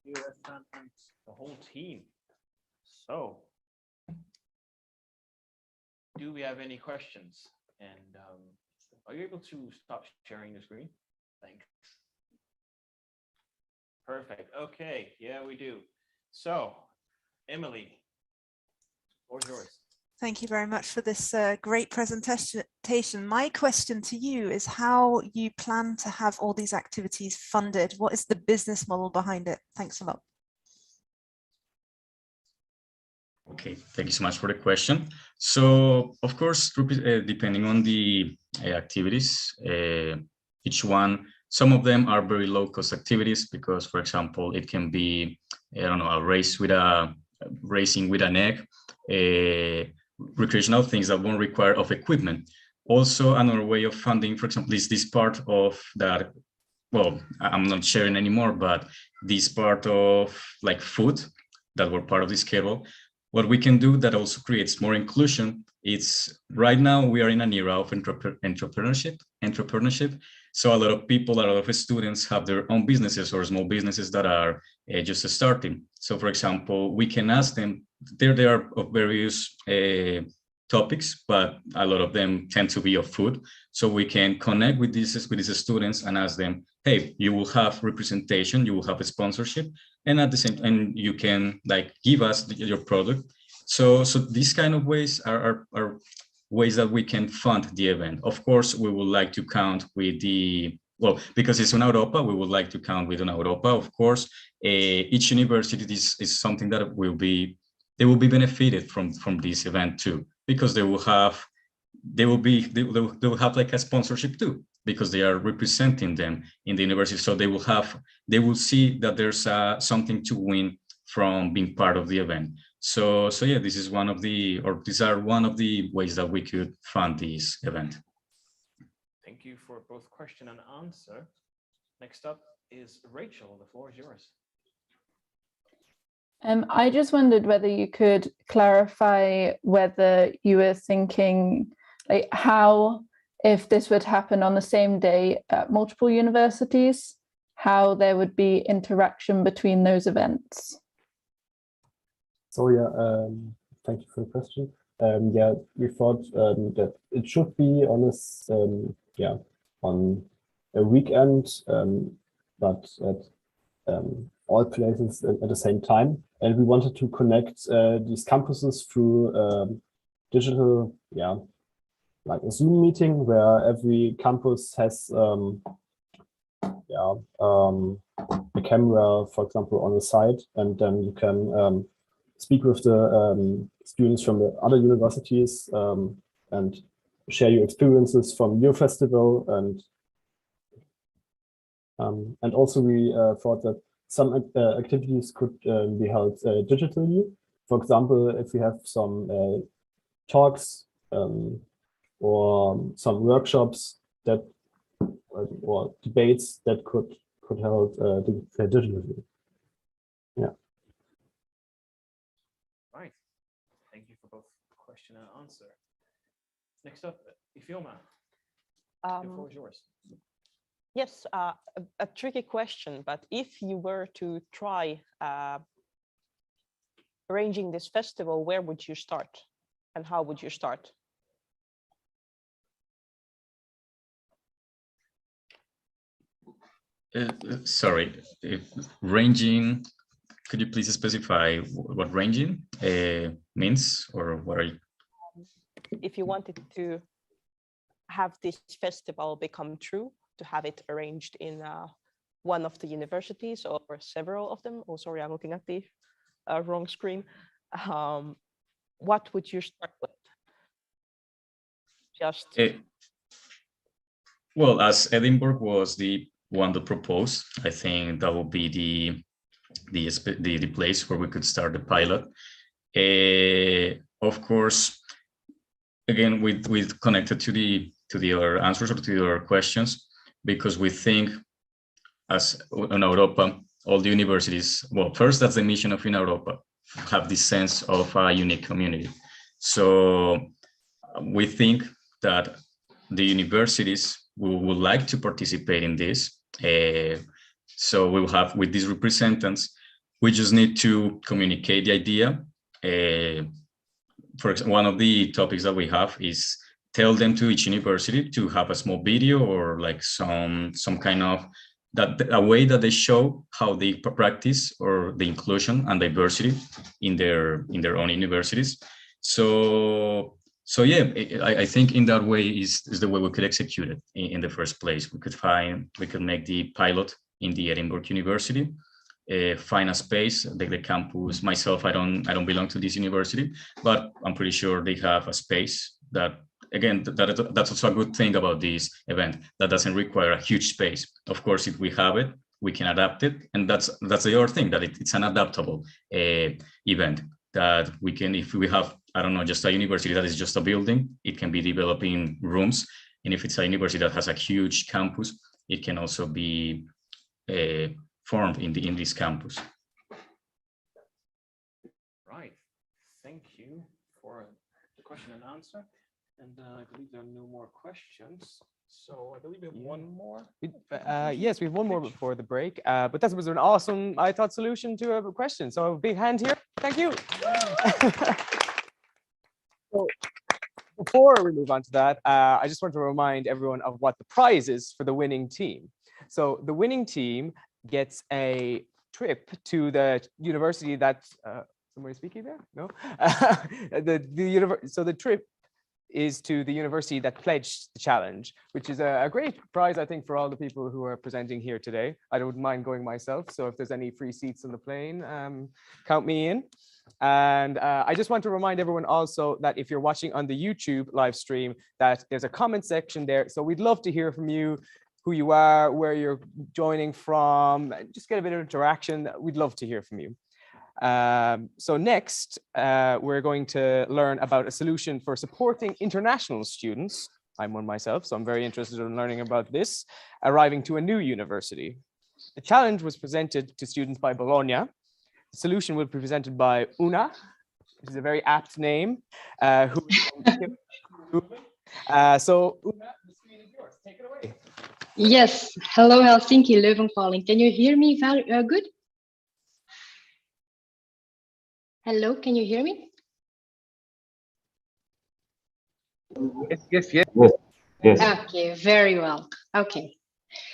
The whole team. So, do we have any questions? And are you able to stop sharing the screen? Thanks. Perfect. Okay. Yeah, we do. So, Emily, what's yours? Thank you very much for this great presentation. My question to you is how you plan to have all these activities funded. What is the business model behind it? Thanks a lot. Okay, thank you so much for the question. So, of course, depending on the activities, each one, some of them are very low-cost activities because, for example, it can be, I don't know, a race with racing with an egg, recreational things that won't require of equipment. Also, another way of funding, for example, is this part of that, well, I'm not sharing anymore, but this part of like food that were part of this schedule. What we can do that also creates more inclusion, it's right now we are in an era of entrepreneurship. So a lot of people, a lot of students have their own businesses or small businesses that are just starting. So for example, we can ask them, they are of various topics, but a lot of them tend to be of food. So we can connect with these students and ask them, hey, you will have representation, you will have a sponsorship, and at the same time, you can like give us your product. So these kind of ways are ways that we can fund the event. Of course, we would like to count with because it's UNAUROPA, we would like to count with UNAUROPA. Of course, each university is something that they will be benefited from this event too, because they will have like a sponsorship too, because they are representing them in the university. So they will see that there's something to win from being part of the event. So yeah, these are one of the ways that we could fund this event. Thank you for both question and answer. Next up is Rachel. The floor is yours. I just wondered whether you could clarify whether you were thinking like how, if this would happen on the same day at multiple universities, how there would be interaction between those events. So yeah, thank you for the question. Yeah, we thought that it should be on on a weekend, but at all places at the same time. And we wanted to connect these campuses through digital, like a Zoom meeting where every campus has a camera, for example, on the side, and then you can speak with the students from the other universities and share your experiences from your festival and And also we thought that some activities could be held digitally. For example, if we have some talks or some workshops that or debates that could held digitally. Yeah. Right. Thank you for both question and answer. Next up, Ifioma. The floor is yours. Yes, a tricky question, but if you were to try arranging this festival, where would you start and how would you start? Sorry, ranging, could you please specify what ranging means, or what are you? If you wanted to have this festival become true, to have it arranged in one of the universities or several of them. Oh, sorry, I'm looking at the wrong screen. What would you start with? Just well, as Edinburgh was the one to propose, I think that would be the place where we could start the pilot. Of course, again, with connected to the other answers or to the other questions, because we think as UNA-Europa, all the universities, well, first, that's the mission of UNA-Europa, have this sense of a unique community. So we think that the universities would like to participate in this. So we will have, with these representatives, we just need to communicate the idea. For example, one of the topics that we have is tell them to each university to have a small video or like some kind of a way that they show how they practice or the inclusion and diversity in their own universities. So yeah, I think in that way is the way we could execute it in the first place. We could make the pilot in the Edinburgh University, find a space, the campus. Myself, I don't belong to this university, but I'm pretty sure they have a space that, again, that's also a good thing about this event, that doesn't require a huge space. Of course, if we have it, we can adapt it. And that's the other thing, that it's an adaptable event, that we can, if we have, I don't know, just a university that is just a building, it can be developing rooms. And if it's a university that has a huge campus, it can also be formed in this campus. Right. Thank you for the question and answer. And I believe there are no more questions. So I believe we have one more. Yes, we have one more before the break. But that was an awesome, I thought, solution to a question. So a big hand here. Thank you. So before we move on to that, I just want to remind everyone of what the prize is for the winning team. So the winning team gets a trip to the university that somebody speaking there? No. So the trip is to the university that pledged the challenge, which is a great prize, I think, for all the people who are presenting here today. I don't mind going myself, so if there's any free seats on the plane, count me in. And I just want to remind everyone also that if you're watching on the YouTube live stream, that there's a comment section there. So we'd love to hear from you, who you are, where you're joining from, just get a bit of interaction. We'd love to hear from you. So next, we're going to learn about a solution for supporting international students. I'm one myself, so I'm very interested in learning about this, arriving to a new university. The challenge was presented to students by Bologna. The solution will be presented by Una, which is a very apt name. So Una, the screen is yours. Take it away. Yes. Hello, Helsinki, Leuven calling. Can you hear me very good? Hello, can you hear me? Yes. Okay, very well. Okay.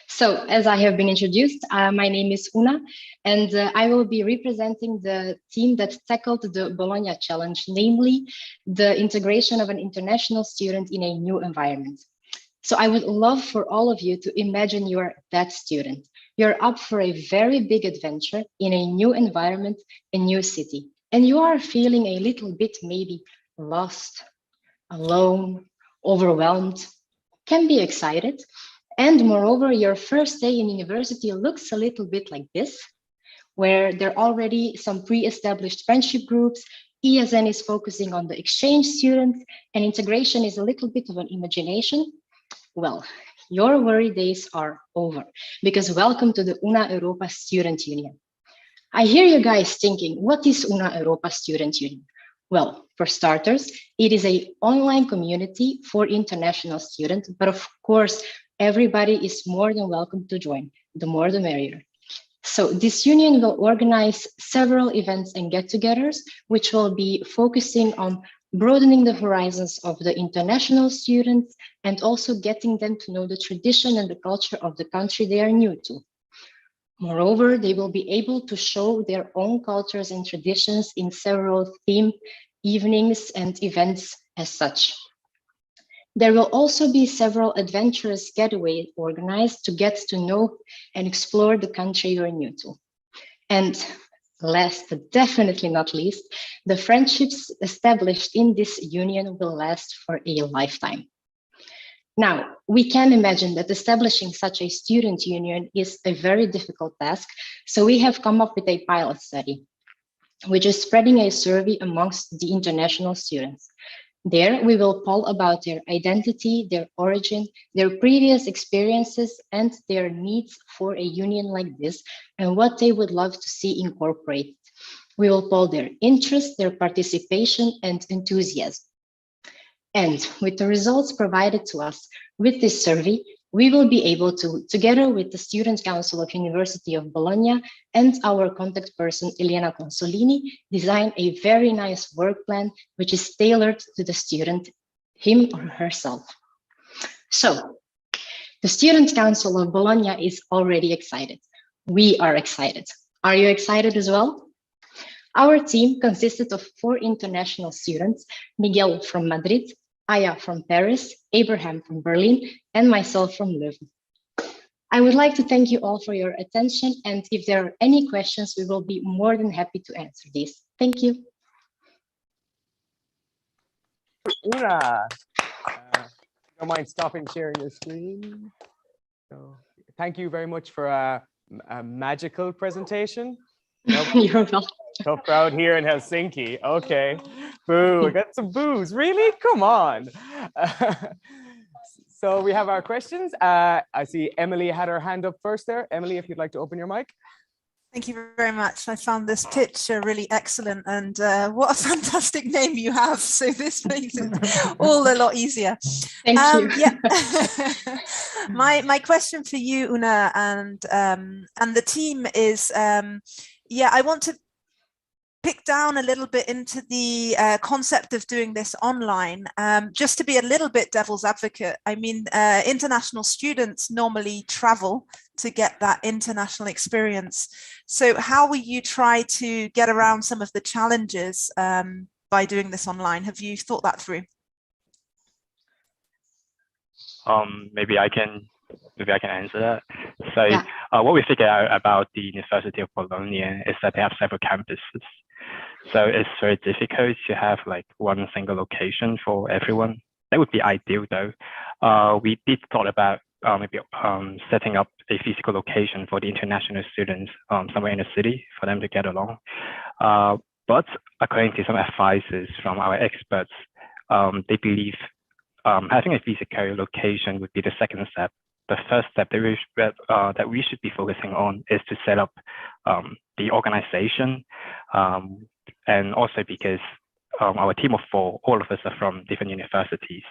So, as I have been introduced, my name is Una, and I will be representing the team that tackled the Bologna Challenge, namely the integration of an international student in a new environment. So I would love for all of you to imagine you are that student. You're up for a very big adventure in a new environment, a new city, and you are feeling a little bit maybe lost, alone, overwhelmed, can be excited. And moreover, your first day in university looks a little bit like this, where there are already some pre-established friendship groups. ESN is focusing on the exchange students, and integration is a little bit of an imagination. Well, your worry days are over, because welcome to the Una Europa Student Union. I hear you guys thinking, what is Una Europa Student Union? Well, for starters, it is an online community for international students, but of course, everybody is more than welcome to join. The more the merrier. So this union will organize several events and get-togethers, which will be focusing on broadening the horizons of the international students and also getting them to know the tradition and the culture of the country they are new to. Moreover, they will be able to show their own cultures and traditions in several themed evenings and events as such. There will also be several adventurous getaways organized to get to know and explore the country you're new to. And last but definitely not least, the friendships established in this union will last for a lifetime. Now, we can imagine that establishing such a student union is a very difficult task, so we have come up with a pilot study, which is spreading a survey amongst the international students. There, we will poll about their identity, their origin, their previous experiences, and their needs for a union like this, and what they would love to see incorporated. We will poll their interest, their participation, and enthusiasm. And with the results provided to us with this survey, we will be able to, together with the Student Council of University of Bologna and our contact person, Elena Consolini, design a very nice work plan, which is tailored to the student, him or herself. So, the Student Council of Bologna is already excited. We are excited. Are you excited as well? Our team consisted of 4 international students, Miguel from Madrid, Aya from Paris, Abraham from Berlin, and myself from Leuven. I would like to thank you all for your attention, and if there are any questions, we will be more than happy to answer these. Thank you. Una, don't mind stopping sharing your screen. So, thank you very much for a magical presentation. You're welcome. Tough crowd here in Helsinki. Okay. Boo, I got some boos. Really? Come on. So we have our questions. I see Emily had her hand up first there. Emily, if you'd like to open your mic. Thank you very much. I found this pitch really excellent, and what a fantastic name you have. So this makes it all a lot easier. Thank you. Yeah. my question for you, Una, and the team is, yeah, I want to pick down a little bit into the concept of doing this online, just to be a little bit devil's advocate. I mean, international students normally travel to get that international experience. So how will you try to get around some of the challenges by doing this online? Have you thought that through? Maybe I can answer that. So yeah. What we figured out about the University of Bologna is that they have several campuses. So it's very difficult to have like one single location for everyone. That would be ideal though. We did thought about maybe setting up a physical location for the international students somewhere in the city for them to get along. But according to some advices from our experts, they believe having a physical location would be the second step. The first step that we should be focusing on is to set up the organization, and also because our team of 4, all of us are from different universities.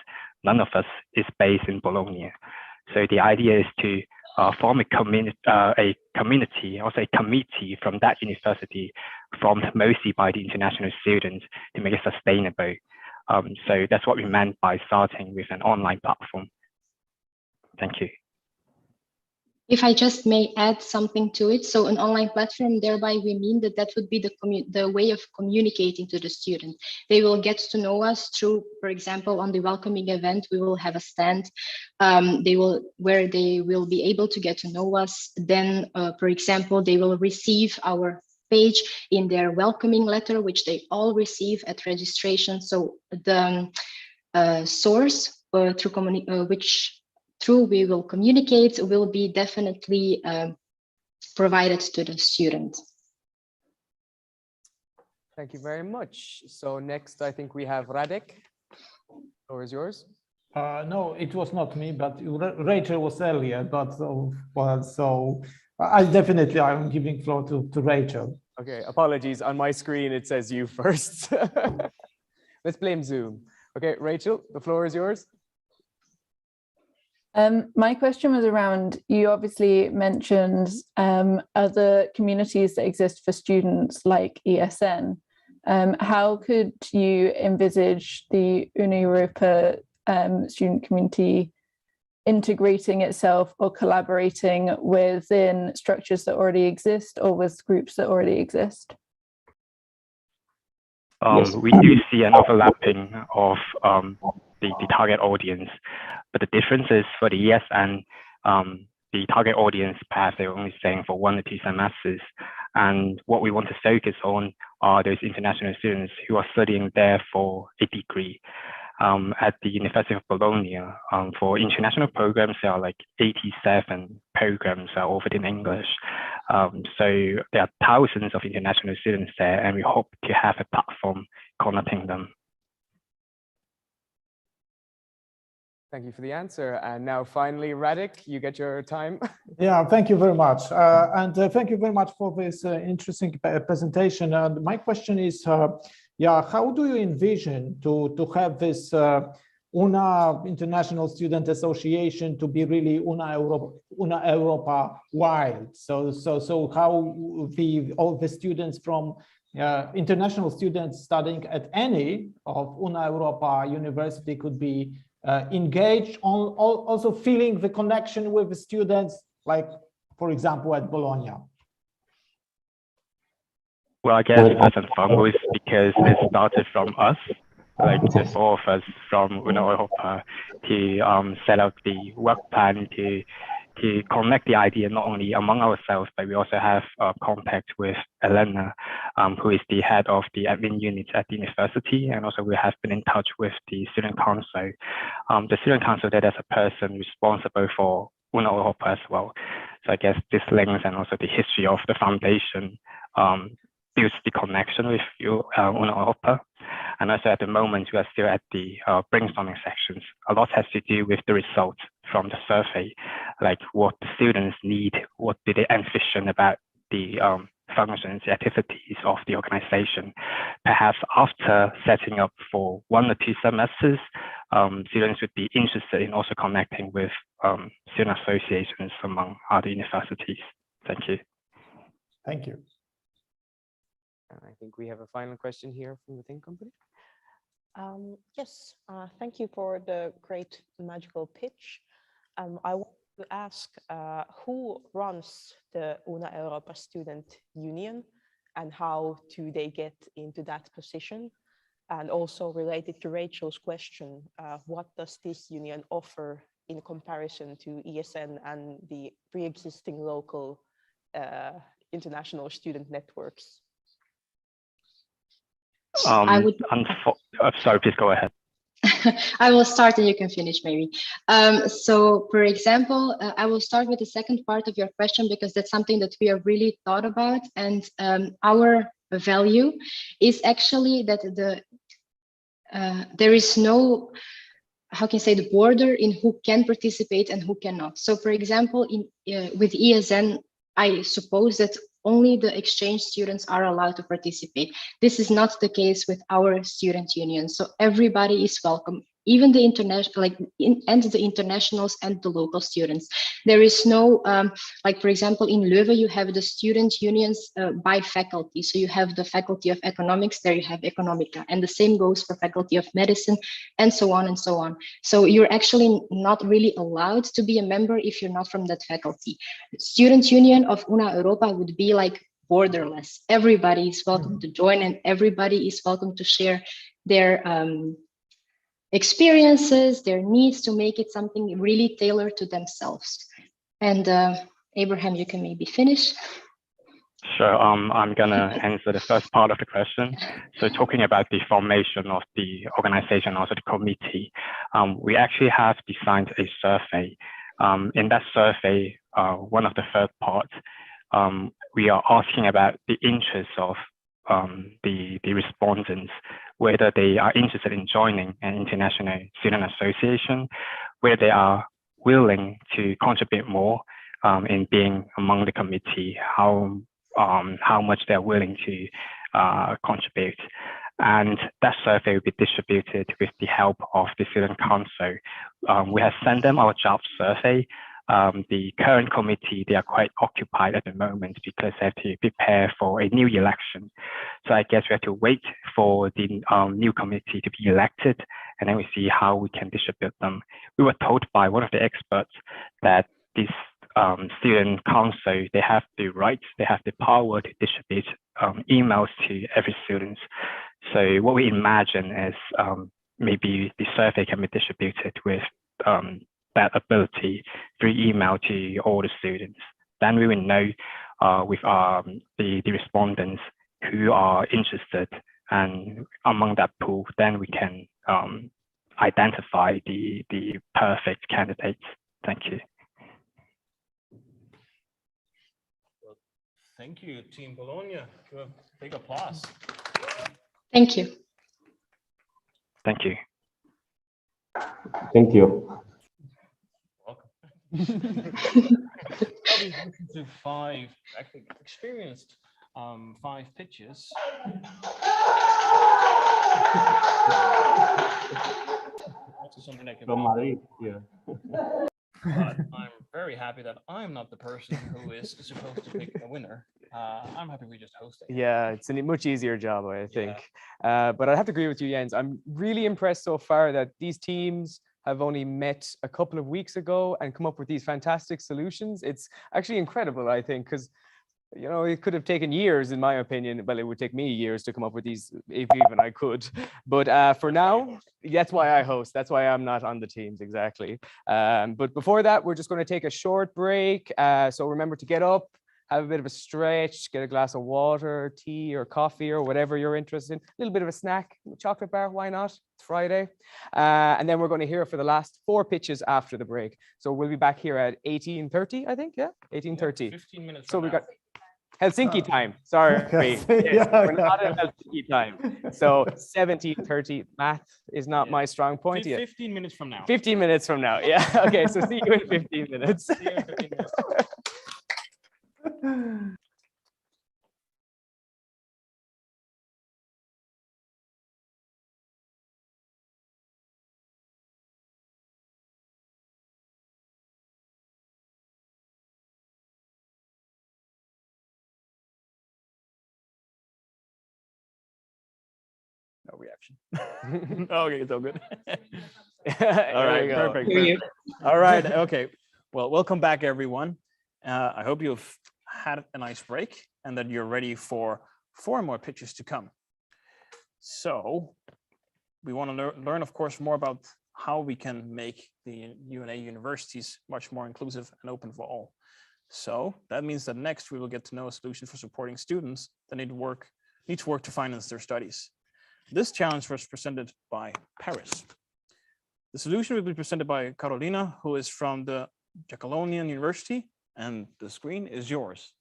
None of us is based in Bologna. So the idea is to form a community, also a committee from that university, formed mostly by the international students to make it sustainable. So that's what we meant by starting with an online platform. Thank you. If I just may add something to it, so an online platform, thereby we mean that would be the way of communicating to the student. They will get to know us through, for example, on the welcoming event, we will have a stand where they will be able to get to know us. Then, for example, they will receive our page in their welcoming letter, which they all receive at registration. So the source through we will communicate will be definitely provided to the student. Thank you very much. So next, I think we have Radek. The floor is yours. No, it was not me, but Rachel was earlier. But so I'm giving floor to Rachel. Okay, apologies. On my screen, it says you first. Let's blame Zoom. Okay, Rachel, the floor is yours. My question was around, you obviously mentioned other communities that exist for students like ESN. How could you envisage the Una Europa student community integrating itself or collaborating within structures that already exist or with groups that already exist? We do see an overlapping of the target audience, but the difference is for the ESN, the target audience perhaps they're only staying for 1 or 2 semesters, and what we want to focus on are those international students who are studying there for a degree. At the University of Bologna, for international programs, there are like 87 programs offered in English. So there are thousands of international students there, and we hope to have a platform connecting them. Thank you for the answer. And now finally, Radek, you get your time. Yeah, thank you very much. And thank you very much for this interesting presentation. And my question is, how do you envision to have this UNA International Student Association to be really UNA Europa wide? So how all the students from international students studying at any of UNA Europa university could be engaged on also feeling the connection with the students, like, for example, at Bologna? Well, I guess first and foremost, because it started from us, like the 4 of us from UNA Europa, to set out the work plan to connect the idea not only among ourselves, but we also have contact with Elena, who is the head of the admin unit at the university, and also we have been in touch with the student council. The student council, that is a person responsible for UNA Europa as well. So I guess this links and also the history of the foundation builds the connection with UNA Europa. And also at the moment, we are still at the brainstorming sections. A lot has to do with the results from the survey, like what the students need, what do they envision about the functions, the activities of the organization. Perhaps after setting up for 1 or 2 semesters, students would be interested in also connecting with student associations among other universities. Thank you. Thank you. I think we have a final question here from the Think Company. Yes, thank you for the great magical pitch. I want to ask who runs the UNA Europa Student Union and how do they get into that position? And also related to Rachel's question, what does this union offer in comparison to ESN and the pre-existing local international student networks? Sorry, please go ahead. I will start and you can finish maybe. So for example, I will start with the second part of your question because that's something that we have really thought about, and our value is actually that there is no, how can I say, the border in who can participate and who cannot. So for example, with ESN, I suppose that only the exchange students are allowed to participate. This is not the case with our student union. So everybody is welcome, even the international, and the internationals and the local students. There is no, like for example, in Leuven, you have the student unions by faculty. So you have the faculty of economics, there you have Economica, and the same goes for faculty of medicine, and so on and so on. So you're actually not really allowed to be a member if you're not from that faculty. Student union of UNA Europa would be like borderless. Everybody is welcome to join, and everybody is welcome to share their experiences, their needs, to make it something really tailored to themselves. And Abraham, you can maybe finish. Sure, I'm gonna answer the first part of the question. So talking about the formation of the organization, also the committee, we actually have designed a survey In that survey, one of the third part, we are asking about the interests of the respondents, whether they are interested in joining an international student association, whether they are willing to contribute more in being among the committee, how much they're willing to contribute. And that survey will be distributed with the help of the Student Council. We have sent them our job survey. The current committee, they are quite occupied at the moment because they have to prepare for a new election. So I guess we have to wait for the new committee to be elected, and then we see how we can distribute them. We were told by one of the experts that this Student Council, they have the rights, they have the power to distribute emails to every student. So what we imagine is maybe the survey can be distributed with that ability through email to all the students. Then we will know with the respondents who are interested, and among that pool, then we can identify the perfect candidates. Thank you. Well, thank you, Team Bologna. Give a big applause. Thank you. Thank you. Thank you. To 5 actually experienced 5 pitches. Also something that can but I'm very happy that I'm not the person who is supposed to pick a winner. I'm happy we just hosted. Yeah, it's a much easier job, I think. But I have to agree with you, Jens. I'm really impressed so far that these teams have only met a couple of weeks ago and come up with these fantastic solutions. It's actually incredible, I think, because you know, it could have taken years, in my opinion. Well, it would take me years to come up with these, if even I could. But for now, that's why I host. That's why I'm not on the teams, exactly. But before that, we're just going to take a short break. So remember to get up, have a bit of a stretch, get a glass of water, tea or coffee or whatever you're interested in. A little bit of a snack, chocolate bar, why not? It's Friday. And then we're going to hear for the last 4 pitches after the break. So we'll be back here at 18:30, I think, yeah? 18:30. 15 minutes So from we now. got Helsinki time. Sorry, Yeah, we're not at Helsinki time. So 17:30. Math is not my strong point yet. 15 minutes from now. 15 minutes from now. Yeah. Okay. So see you in 15 minutes. See you in 15 minutes. No reaction. Okay, it's all good. All There right, we go. perfect. Hear you. Perfect. All right, okay. Well, welcome back, everyone. I hope you've had a nice break and that you're ready for 4 more pitches to come. So we want to learn, of course, more about how we can make the UNA universities much more inclusive and open for all. So that means that next we will get to know a solution for supporting students that need to work to finance their studies. This challenge was presented by Paris. The solution will be presented by Carolina, who is from the Jagiellonian University, and the screen is yours.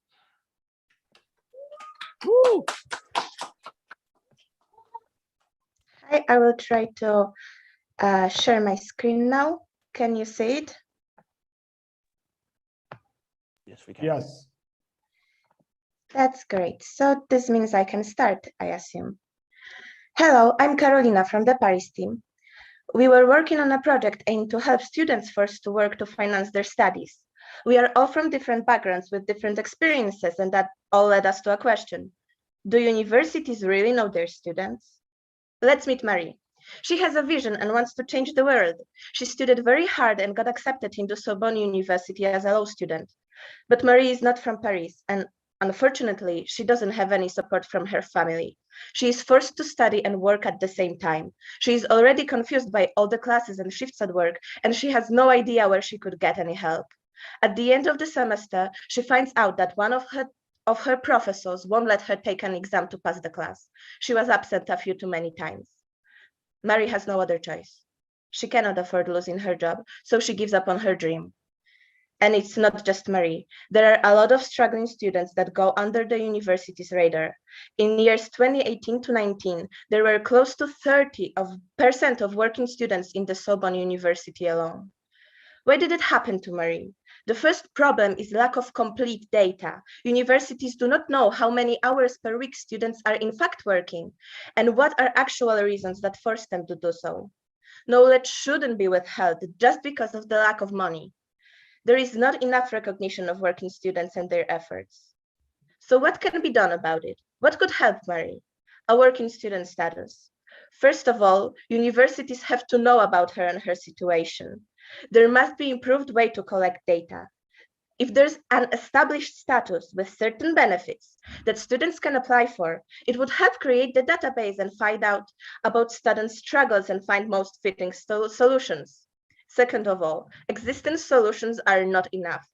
Woo! Hi, I will try to share my screen now. Can you see it? Yes, we can. Yes. That's great. So this means I can start, I assume. Hello, I'm Carolina from the Paris team. We were working on a project aimed to help students forced to work to finance their studies. We are all from different backgrounds with different experiences, and that all led us to a question. Do universities really know their students? Let's meet Marie. She has a vision and wants to change the world. She studied very hard and got accepted into Sorbonne University as a law student. But Marie is not from Paris, and unfortunately, she doesn't have any support from her family. She is forced to study and work at the same time. She is already confused by all the classes and shifts at work, and she has no idea where she could get any help. At the end of the semester, she finds out that one of her professors won't let her take an exam to pass the class. She was absent a few too many times. Marie has no other choice. She cannot afford losing her job, so she gives up on her dream. And it's not just Marie. There are a lot of struggling students that go under the university's radar. In years 2018 to 19, there were close to 30% of working students in the Sorbonne University alone. Why did it happen to Marie? The first problem is lack of complete data. Universities do not know how many hours per week students are in fact working, and what are actual reasons that force them to do so. Knowledge shouldn't be withheld just because of the lack of money. There is not enough recognition of working students and their efforts. So what can be done about it? What could help Marie? A working student status. First of all, universities have to know about her and her situation. There must be improved way to collect data. If there's an established status with certain benefits that students can apply for, it would help create the database and find out about students' struggles and find most fitting solutions. Second of all, existing solutions are not enough.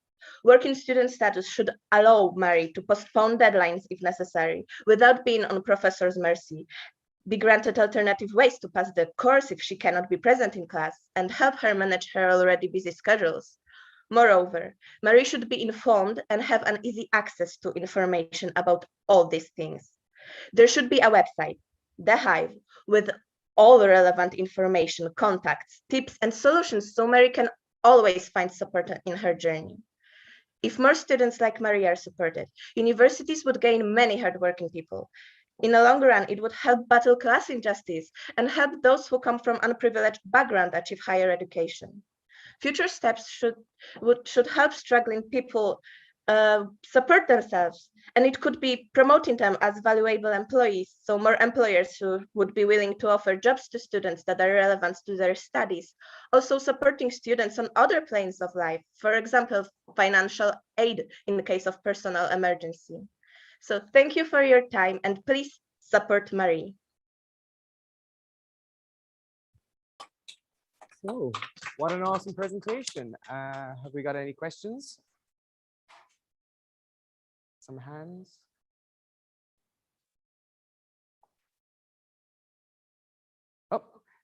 Working student status should allow Marie to postpone deadlines if necessary, without being on professor's mercy, be granted alternative ways to pass the course if she cannot be present in class, and help her manage her already busy schedules. Moreover, Marie should be informed and have an easy access to information about all these things. There should be a website, The Hive, with all the relevant information, contacts, tips, and solutions so Marie can always find support in her journey. If more students like Marie are supported, universities would gain many hardworking people. In the long run, it would help battle class injustice and help those who come from unprivileged backgrounds achieve higher education. Future steps should help struggling people support themselves, and it could be promoting them as valuable employees, so more employers who would be willing to offer jobs to students that are relevant to their studies. Also supporting students on other planes of life, for example, financial aid in the case of personal emergency. So thank you for your time, and please support Marie. So, what an awesome presentation. Have we got any questions? Some hands? Oh,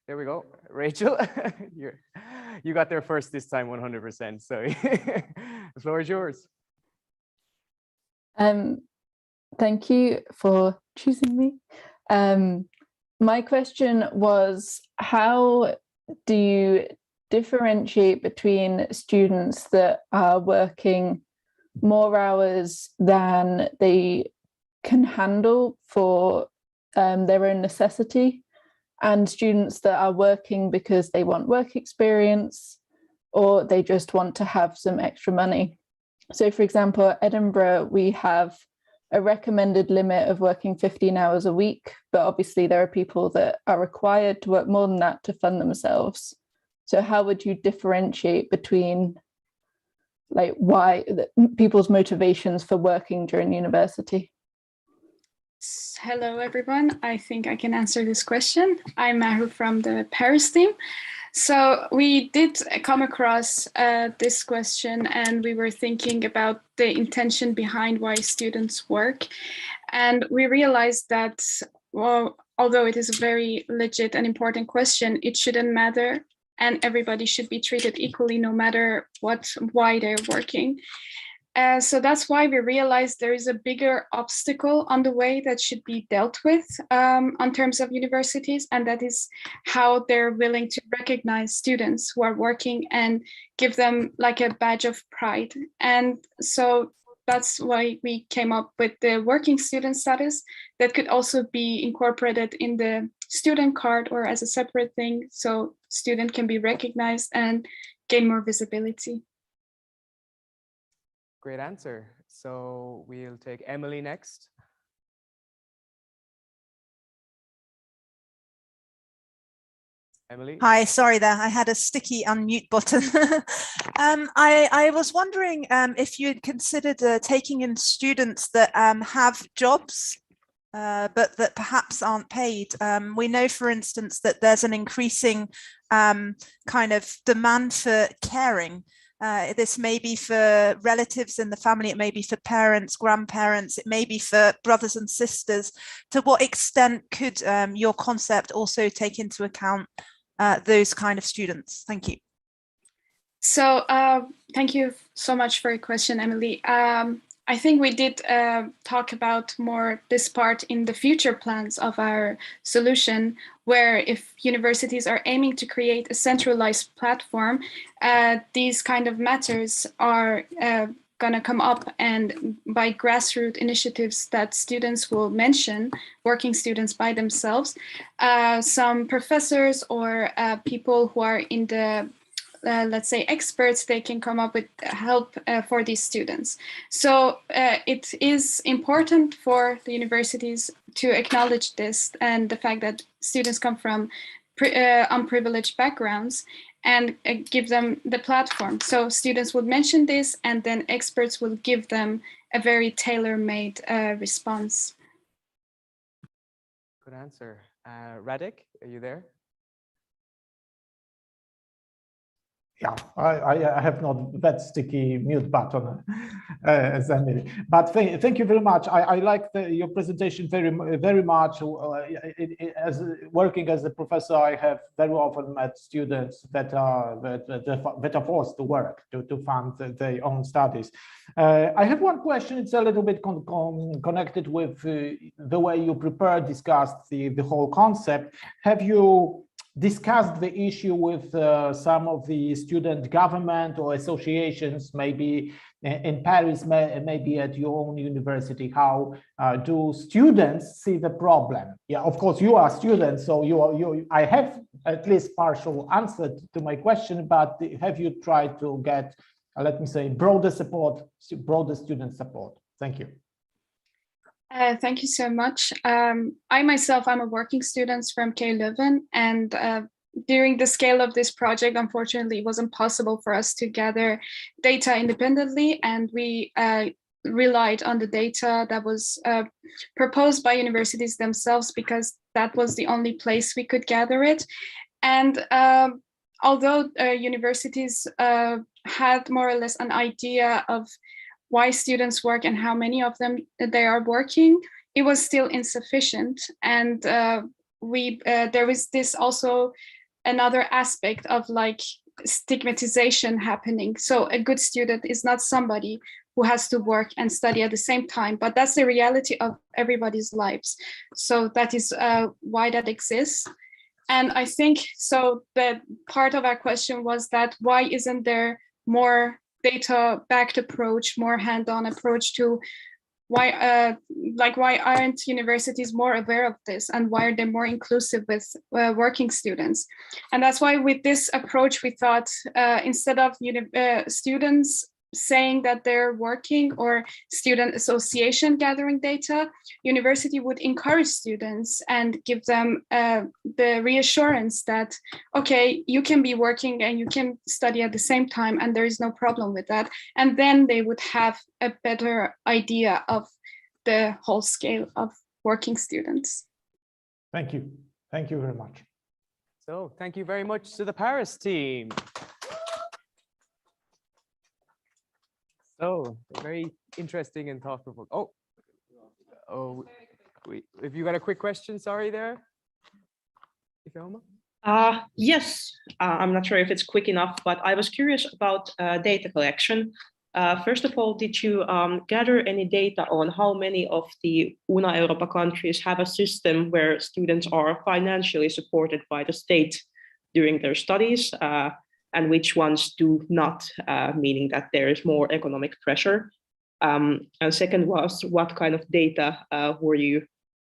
there we go. Rachel, you got there first this time, 100%. So the floor is yours. Thank you for choosing me. My question was, how do you differentiate between students that are working more hours than they can handle for their own necessity, and students that are working because they want work experience or they just want to have some extra money? So for example, at Edinburgh, we have a recommended limit of working 15 hours a week, but obviously there are people that are required to work more than that to fund themselves. So how would you differentiate between like why people's motivations for working during university? Hello, everyone. I think I can answer this question. I'm Mahu from the Paris team. So we did come across this question, and we were thinking about the intention behind why students work. And we realized that, well, although it is a very legit and important question, it shouldn't matter, and everybody should be treated equally no matter why they're working. So that's why we realized there is a bigger obstacle on the way that should be dealt with on terms of universities, and that is how they're willing to recognize students who are working and give them like a badge of pride. And so that's why we came up with the working student status that could also be incorporated in the student card or as a separate thing, so student can be recognized and gain more visibility. Great answer. So we'll take Emily next. Emily? Hi, sorry there, I had a sticky unmute button. I was wondering if you'd considered taking in students that have jobs, but that perhaps aren't paid. We know, for instance, that there's an increasing kind of demand for caring. This may be for relatives in the family, it may be for parents, grandparents, it may be for brothers and sisters. To what extent could your concept also take into account those kind of students? Thank you. So thank you so much for your question, Emily. I think we did talk about more this part in the future plans of our solution, where if universities are aiming to create a centralized platform, these kind of matters are going to come up, and by grassroots initiatives that students will mention, working students by themselves, some professors or people who are in the let's say experts, they can come up with help for these students. So it is important for the universities to acknowledge this and the fact that students come from unprivileged backgrounds and give them the platform. So students would mention this and then experts will give them a very tailor-made response. Good answer. Radek, are you there? Yeah, I have not that sticky mute button as Emily, but thank you very much. I like your presentation very much. As working as a professor, I have very often met students that are forced to work to fund their own studies. I have one question. It's a little bit connected with the way you discussed the whole concept. Have you discussed the issue with some of the student government or associations, maybe in Paris, maybe at your own university? How do students see the problem? Yeah, of course, you are students, so I have at least partial answer to my question, but have you tried to get, let me say, broader student support? Thank you. Thank you so much. I myself, I'm a working student from KU Leuven, and during the scale of this project, unfortunately, it wasn't possible for us to gather data independently, and we relied on the data that was proposed by universities themselves, because that was the only place we could gather it. And although universities had more or less an idea of why students work and how many of them they are working, it was still insufficient. And there was this also another aspect of like stigmatization happening. So a good student is not somebody who has to work and study at the same time, but that's the reality of everybody's lives. So that is why that exists. And I think, so the part of our question was that why isn't there more data-backed approach, more hand-on approach to why aren't universities more aware of this, and why are they more inclusive with working students? And that's why with this approach, we thought instead of students saying that they're working or student association gathering data, university would encourage students and give them the reassurance that, okay, you can be working and you can study at the same time, and there is no problem with that. And then they would have a better idea of the whole scale of working students. Thank you. Thank you very much. So thank you very much to the Paris team. So very interesting and thought-provoking. If you got a quick question, sorry there. Yes, I'm not sure if it's quick enough, but I was curious about data collection. First of all, did you gather any data on how many of the Una Europa countries have a system where students are financially supported by the state during their studies? And which ones do not, meaning that there is more economic pressure? And second was, what kind of data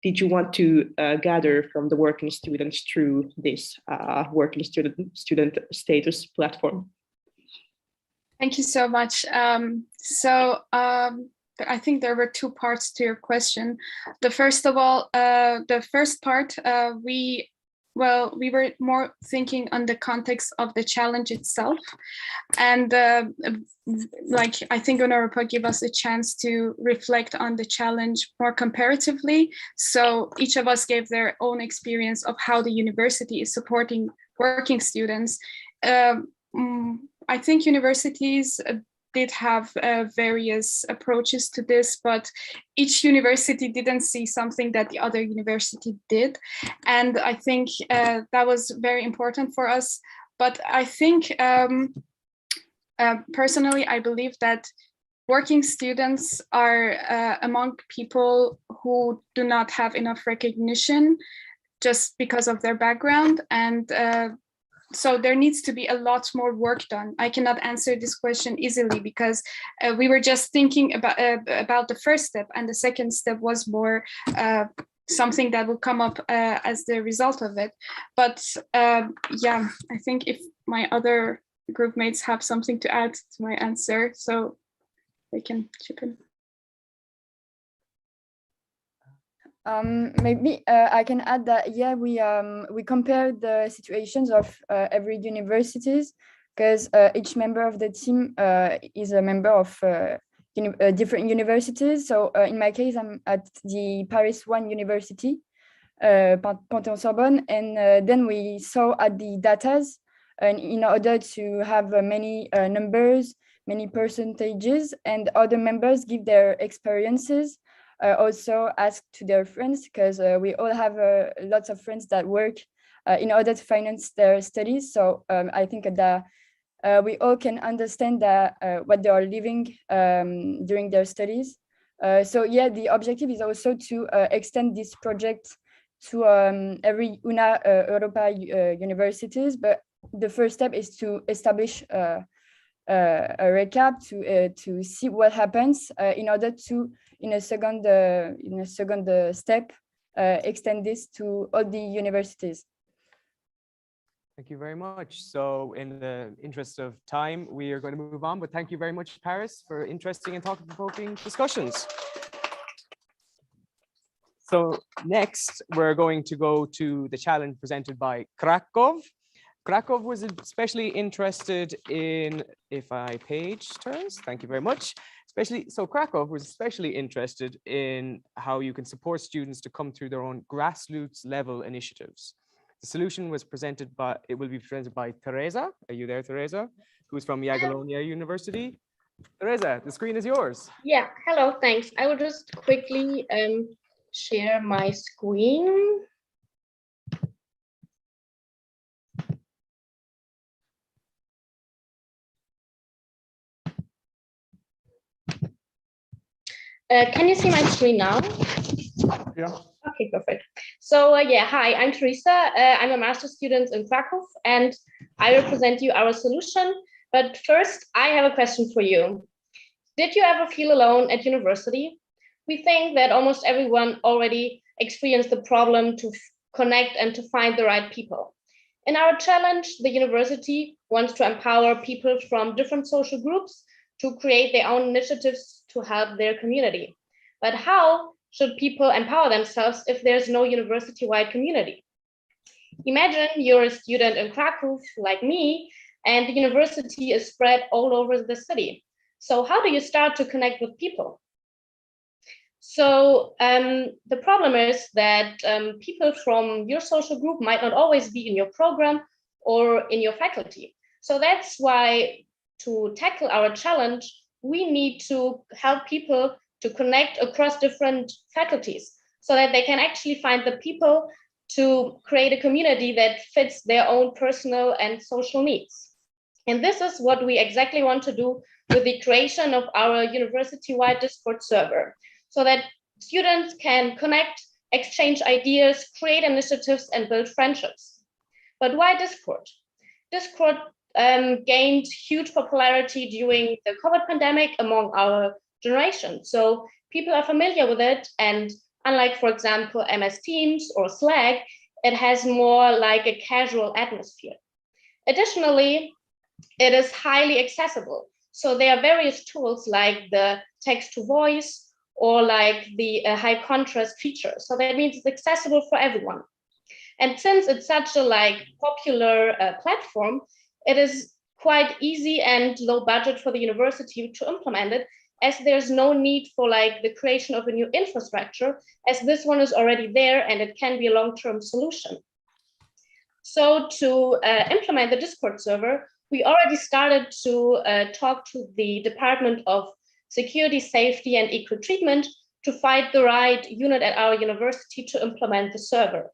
did you want to gather from the working students through this working student status platform? Thank you so much. I think there were two parts to your question. The first part, we were more thinking on the context of the challenge itself. And I think Una Europa gave us a chance to reflect on the challenge more comparatively. So each of us gave their own experience of how the university is supporting working students. I think universities did have various approaches to this, but each university didn't see something that the other university did. And I think that was very important for us. But I think personally, I believe that working students are among people who do not have enough recognition just because of their background. And so there needs to be a lot more work done. I cannot answer this question easily because we were just thinking about the first step, and the second step was more something that will come up as the result of it. But yeah, I think if my other group mates have something to add to my answer, so they can chip in. Maybe I can add that, yeah, we compare the situations of every universities, because each member of the team is a member of different universities. So in my case, I'm at the Paris 1 University, Panthéon-Sorbonne, and then we saw at the datas, and in order to have many numbers, many percentages, and other members give their experiences. Also ask to their friends, because we all have lots of friends that work in order to finance their studies. So I think that we all can understand that what they are living during their studies. So yeah, the objective is also to extend this project to every Una Europa universities. But the first step is to establish a recap to see what happens in order to, in a second step, extend this to all the universities. Thank you very much. So in the interest of time, we are going to move on, but thank you very much, Paris, for interesting and thought-provoking discussions. So next, we're going to go to the challenge presented by Krakow. Krakow was especially interested in, if I page turns, thank you very much. So Krakow was especially interested in how you can support students to come through their own grassroots level initiatives. The solution was presented by, it will be presented by Teresa. Are you there, Teresa? Who's from Jagiellonia University. Teresa, the screen is yours. Yeah, hello, thanks. I will just quickly share my screen. Can you see my screen now? Yeah. Okay, perfect. So yeah, hi, I'm Teresa. I'm a master's student in Krakow, and I will present you our solution. But first, I have a question for you. Did you ever feel alone at university? We think that almost everyone already experienced the problem to connect and to find the right people. In our challenge, the university wants to empower people from different social groups to create their own initiatives to help their community. But how should people empower themselves if there's no university-wide community? Imagine you're a student in Krakow, like me, and the university is spread all over the city. So how do you start to connect with people? So the problem is that people from your social group might not always be in your program or in your faculty. So that's why, to tackle our challenge, we need to help people to connect across different faculties so that they can actually find the people to create a community that fits their own personal and social needs. And this is what we exactly want to do with the creation of our university-wide Discord server, so that students can connect, exchange ideas, create initiatives, and build friendships. But why Discord? Discord gained huge popularity during the COVID pandemic among our generation. So people are familiar with it, and unlike, for example, MS Teams or Slack, it has more like a casual atmosphere. Additionally, it is highly accessible. So there are various tools like the text to voice or like the high contrast feature. So that means it's accessible for everyone. And since it's such a popular platform, it is quite easy and low budget for the university to implement it, as there's no need for the creation of a new infrastructure, as this one is already there and it can be a long-term solution. So to implement the Discord server, we already started to talk to the Department of Security, Safety, and Equal Treatment to find the right unit at our university to implement the server.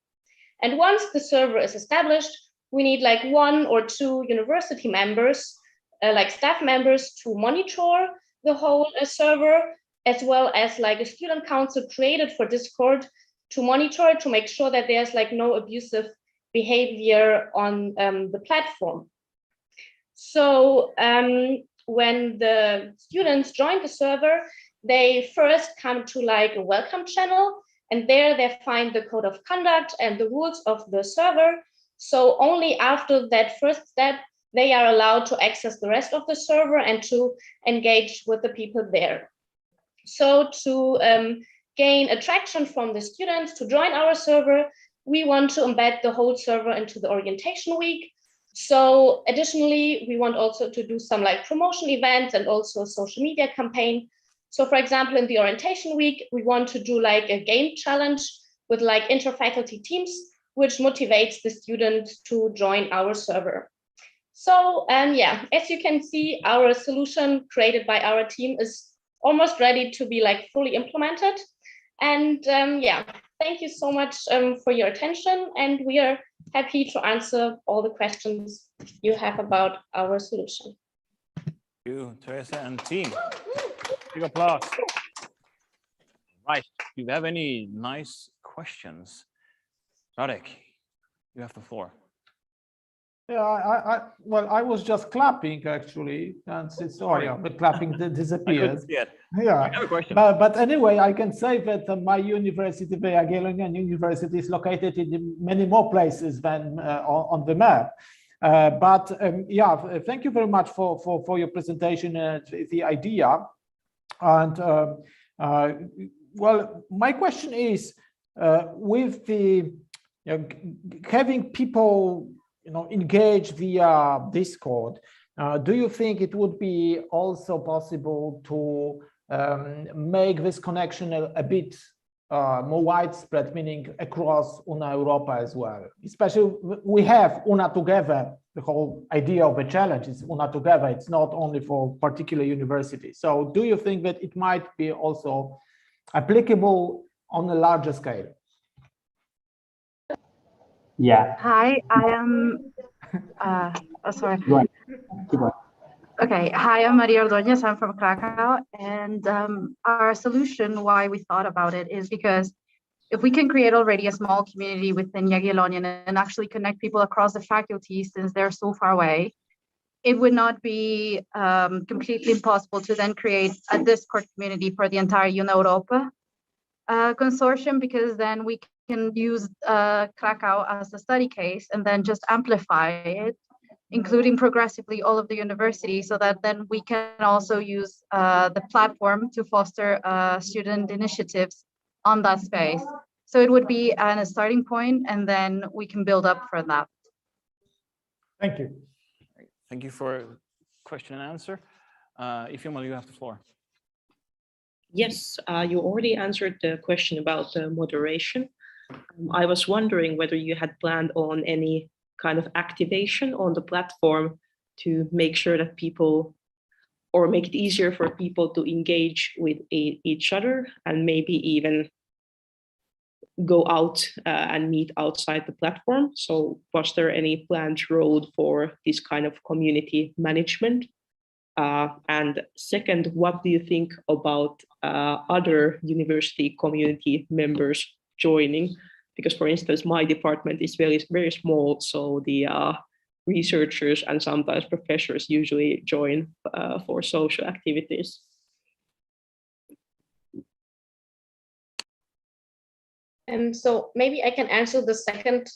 And once the server is established, we need 1 or 2 university members like staff members to monitor the whole server, as well as like a student council created for Discord to monitor, to make sure that there's like no abusive behavior on the platform. So when the students join the server, they first come to like a welcome channel, and there they find the code of conduct and the rules of the server. So only after that first step, they are allowed to access the rest of the server and to engage with the people there. So to gain attraction from the students to join our server, we want to embed the whole server into the orientation week. So additionally, we want also to do some like promotion events and also social media campaign. So for example, in the orientation week, we want to do like a game challenge with like inter-faculty teams, which motivates the students to join our server. So yeah, as you can see, our solution created by our team is almost ready to be like fully implemented. And yeah, thank you so much for your attention, and we are happy to answer all the questions you have about our solution. Thank you, Teresa and team. Big applause. Right, do you have any nice questions? Radek, you have the floor. Yeah, well, I was just clapping actually, and sorry, yeah, but clapping disappeared. Yeah, I have a question. But anyway, I can say that my university, the Jagiellonian University, is located in many more places than on the map. Yeah, thank you very much for your presentation and the idea. And well, my question is, with the having people engage via Discord, do you think it would be also possible to make this connection a bit more widespread, meaning across Una Europa as well? Especially, we have Una Together. The whole idea of a challenge is Una Together. It's not only for particular universities. So do you think that it might be also applicable on a larger scale? Yeah. Hi, I am. Sorry. Go on. Keep on. Okay. Hi, I'm Maria Ordóñez. I'm from Krakow, and our solution, why we thought about it, is because if we can create already a small community within Jagiellonian and actually connect people across the faculty, since they're so far away, it would not be completely impossible to then create a Discord community for the entire Una Europa consortium, because then we can use Krakow as a study case and then just amplify it, including progressively all of the universities, so that then we can also use the platform to foster student initiatives on that space. So it would be a starting point, and then we can build up from that. Thank you. Thank you for question and answer. Ifeoma, you have the floor. Yes, you already answered the question about moderation. I was wondering whether you had planned on any kind of activation on the platform to make sure that people, or make it easier for people to engage with each other, and maybe even go out and meet outside the platform. So was there any planned road for this kind of community management? And second, what do you think about other university community members joining? Because, for instance, my department is very, very small, so the researchers and sometimes professors usually join for social activities. So maybe I can answer the second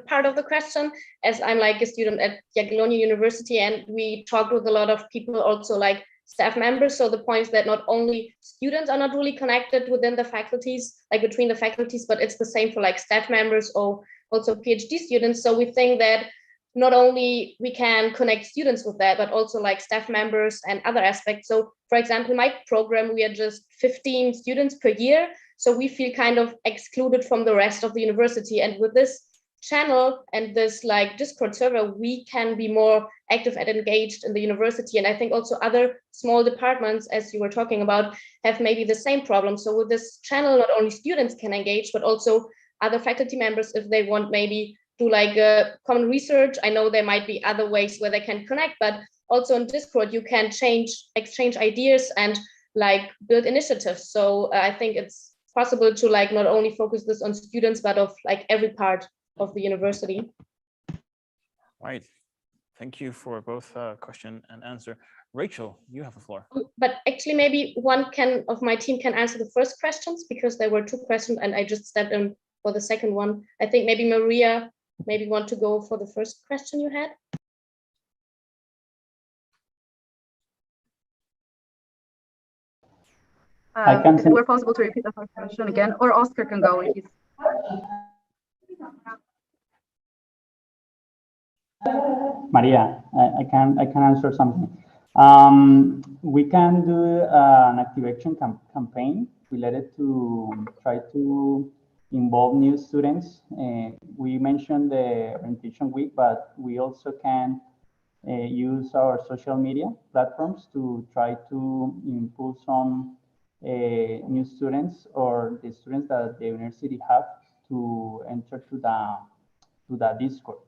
part of the question, as I'm like a student at Jagiellonian University, and we talked with a lot of people, also like staff members. So the point is that not only students are not really connected within the faculties, like between the faculties, but it's the same for like staff members or also PhD students. So we think that not only we can connect students with that, but also like staff members and other aspects. So for example, in my program, we are just 15 students per year. So we feel kind of excluded from the rest of the university. And with this channel and this like Discord server, we can be more active and engaged in the university. And I think also other small departments, as you were talking about, have maybe the same problem. So with this channel, not only students can engage, but also other faculty members, if they want maybe do like a common research. I know there might be other ways where they can connect, but also in Discord, you can exchange ideas and like build initiatives. So I think it's possible to like not only focus this on students, but of like every part of the university. Right. Thank you for both question and answer. Rachel, you have the floor. But actually, maybe one of my team can answer the first questions, because there were 2 questions and I just stepped in for the second one. I think maybe Maria want to go for the first question you had. Is it possible to repeat the first question again, or Oscar can go if he's... Maria, I can answer something. We can do an activation campaign related to try to involve new students. We mentioned the orientation week, but we also can use our social media platforms to try to impulse some new students or the students that the university have to enter to the Discord.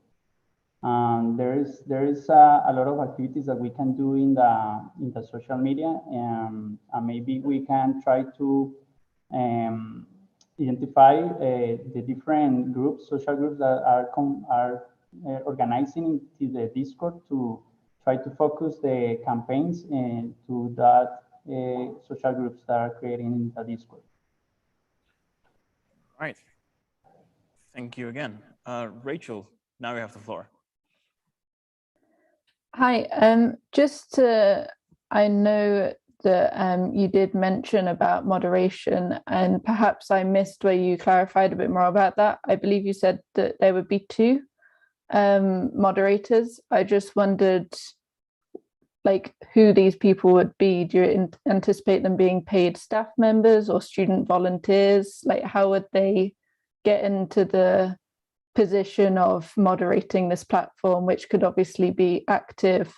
There is a lot of activities that we can do in the social media, and maybe we can try to identify the different groups, social groups that are organizing into the Discord to try to focus the campaigns to that social groups that are creating in the Discord. Right. Thank you again. Rachel, now you have the floor. Hi, I know that you did mention about moderation, and perhaps I missed where you clarified a bit more about that. I believe you said that there would be 2 moderators. I just wondered like who these people would be. Do you anticipate them being paid staff members or student volunteers? Like how would they get into the position of moderating this platform, which could obviously be active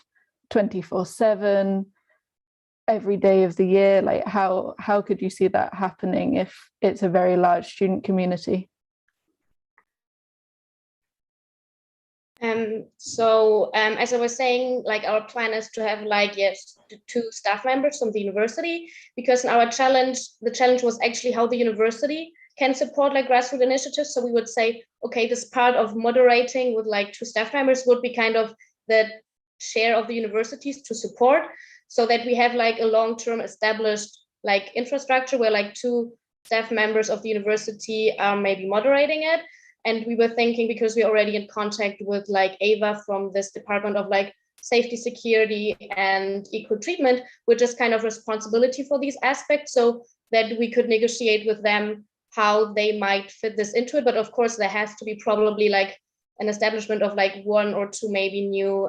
24/7 every day of the year? Like how could you see that happening if it's a very large student community? As I was saying, like our plan is to have like 2 staff members from the university, because in our challenge, the challenge was actually how the university can support like grassroots initiatives. So we would say, okay, this part of moderating with like 2 staff members would be kind of the share of the universities to support, so that we have like a long-term established like infrastructure where like 2 staff members of the university are maybe moderating it. And we were thinking, because we're already in contact with like Ava from this department of like safety, security, and equal treatment, which is kind of responsibility for these aspects, so that we could negotiate with them how they might fit this into it. But of course, there has to be probably like an establishment of like 1 or 2 maybe new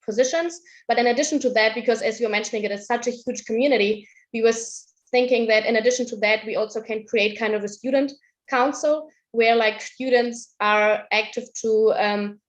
positions. But in addition to that, because as you're mentioning, it is such a huge community, we were thinking that in addition to that, we also can create kind of a student council where like students are active to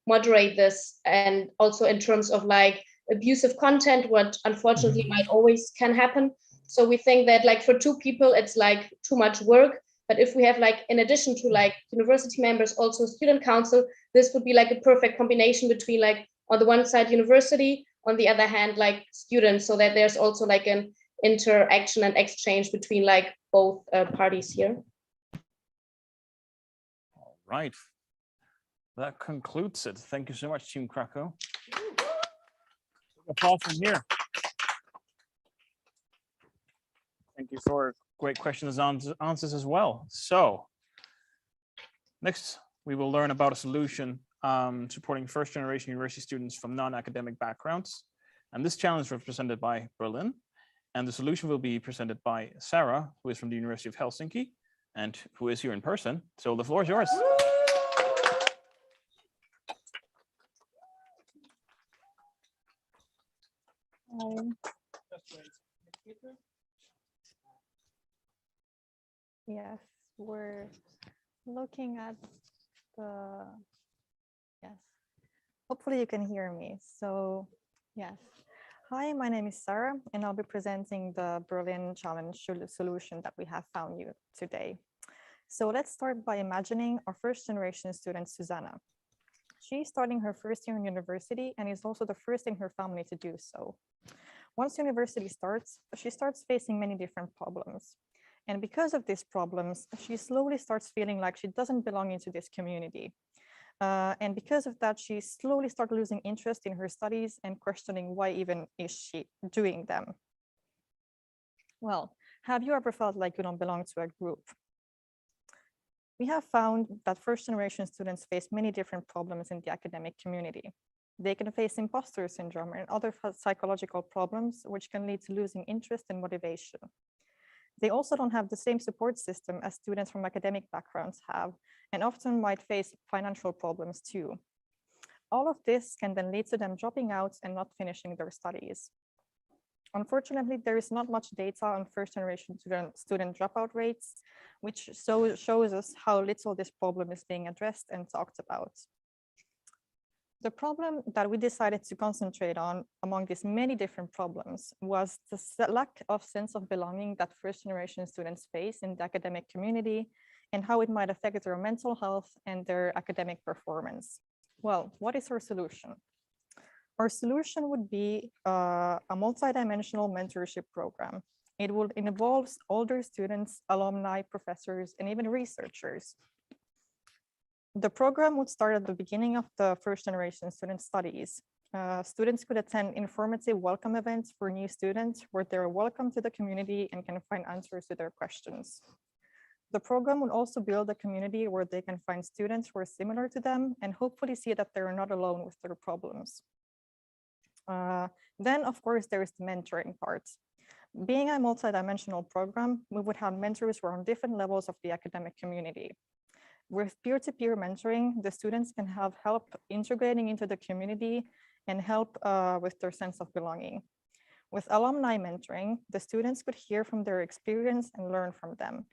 moderate this, and also in terms of like abusive content, what unfortunately might always can happen. So we think that like for 2 people, it's like too much work. But if we have like, in addition to like university members, also student council, this would be like a perfect combination between like on the one side university, on the other hand like students, so that there's also like an interaction and exchange between like both parties here. All right. That concludes it. Thank you so much, Team Krakow. Applause from here. Thank you for great questions and answers as well. So next, we will learn about a solution supporting first-generation university students from non-academic backgrounds. And this challenge was presented by Berlin. And the solution will be presented by Sarah, who is from the University of Helsinki and who is here in person. So the floor is yours. Yes, we're looking at the, yes, hopefully you can hear me. So yes, hi, my name is Sarah, and I'll be presenting the Berlin Challenge solution that we have found you today. So let's start by imagining our first generation student, Susanna. She's starting her first year in university and is also the first in her family to do so. Once university starts, she starts facing many different problems. And because of these problems, she slowly starts feeling like she doesn't belong into this community. And because of that, she slowly starts losing interest in her studies and questioning why even is she doing them. Well, have you ever felt like you don't belong to a group? We have found that first generation students face many different problems in the academic community. They can face imposter syndrome and other psychological problems, which can lead to losing interest and motivation. They also don't have the same support system as students from academic backgrounds have, and often might face financial problems too. All of this can then lead to them dropping out and not finishing their studies. Unfortunately, there is not much data on first generation student dropout rates, which shows us how little this problem is being addressed and talked about. The problem that we decided to concentrate on among these many different problems was the lack of sense of belonging that first generation students face in the academic community and how it might affect their mental health and their academic performance. Well, what is our solution? Our solution would be a multidimensional mentorship program. It involves older students, alumni, professors, and even researchers. The program would start at the beginning of the first generation student studies. Students could attend informative welcome events for new students where they're welcome to the community and can find answers to their questions. The program would also build a community where they can find students who are similar to them and hopefully see that they're not alone with their problems. Then, of course, there is the mentoring part. Being a multidimensional program, we would have mentors who are on different levels of the academic community. With peer-to-peer mentoring, the students can have help integrating into the community and help with their sense of belonging. With alumni mentoring, the students could hear from their experience and learn from them.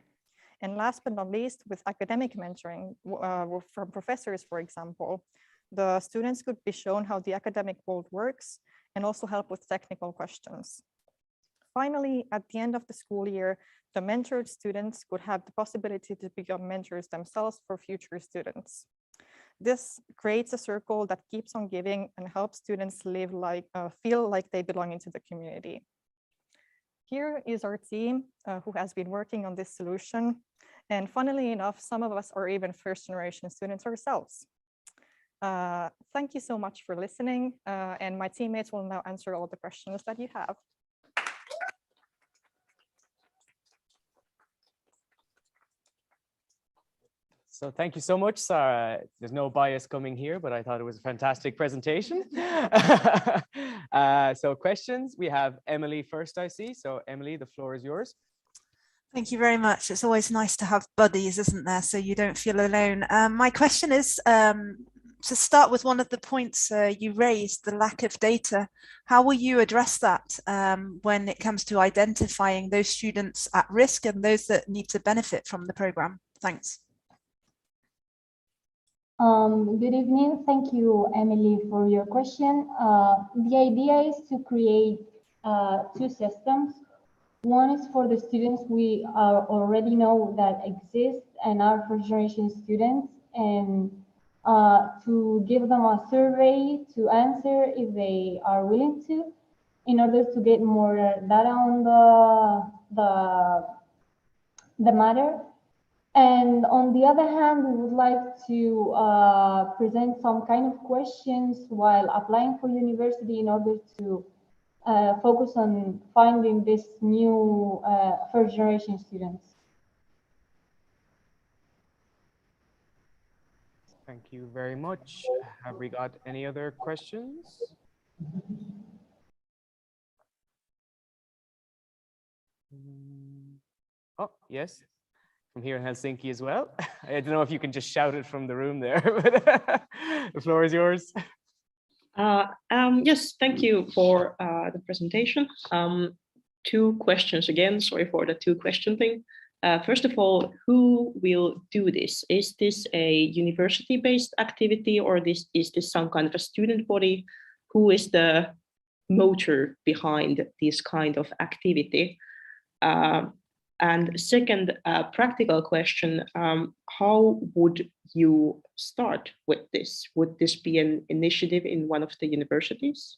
And last but not least, with academic mentoring from professors, for example, the students could be shown how the academic world works and also help with technical questions. Finally, at the end of the school year, the mentored students could have the possibility to become mentors themselves for future students. This creates a circle that keeps on giving and helps students live feel like they belong into the community. Here is our team who has been working on this solution. And funnily enough, some of us are even first generation students ourselves. Thank you so much for listening. And my teammates will now answer all the questions that you have. So thank you so much, Sarah. There's no bias coming here, but I thought it was a fantastic presentation. So questions, we have Emily first, I see. So Emily, the floor is yours. Thank you very much. It's always nice to have buddies, isn't there? So you don't feel alone. My question is, to start with one of the points you raised, the lack of data. How will you address that when it comes to identifying those students at risk and those that need to benefit from the program? Thanks. Good evening. Thank you, Emily, for your question. The idea is to create two systems. One is for the students we already know that exist and are first generation students, and to give them a survey to answer if they are willing to, in order to get more data on the matter. And on the other hand, we would like to present some kind of questions while applying for university in order to focus on finding this new first generation students. Thank you very much. Have we got any other questions? Oh, yes. From here in Helsinki as well. I don't know if you can just shout it from the room there, but the floor is yours. Yes, thank you for the presentation. Two questions again, sorry for the two-question thing. First of all, who will do this? Is this a university-based activity, or is this some kind of a student body? Who is the motor behind this kind of activity? And second, practical question, how would you start with this? Would this be an initiative in one of the universities?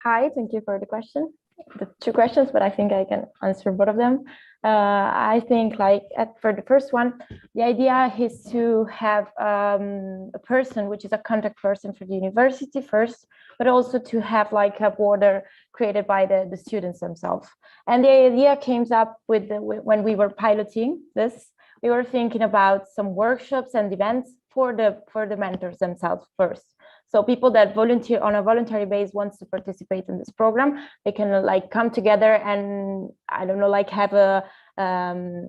Hi, thank you for the question. The two questions, but I think I can answer both of them. I think for the first one, the idea is to have a person which is a contact person for the university first, but also to have like a border created by the students themselves. And the idea came up with when we were piloting this. We were thinking about some workshops and events for the mentors themselves first. So people that volunteer on a voluntary base wants to participate in this program, they can like come together and I don't know, like have a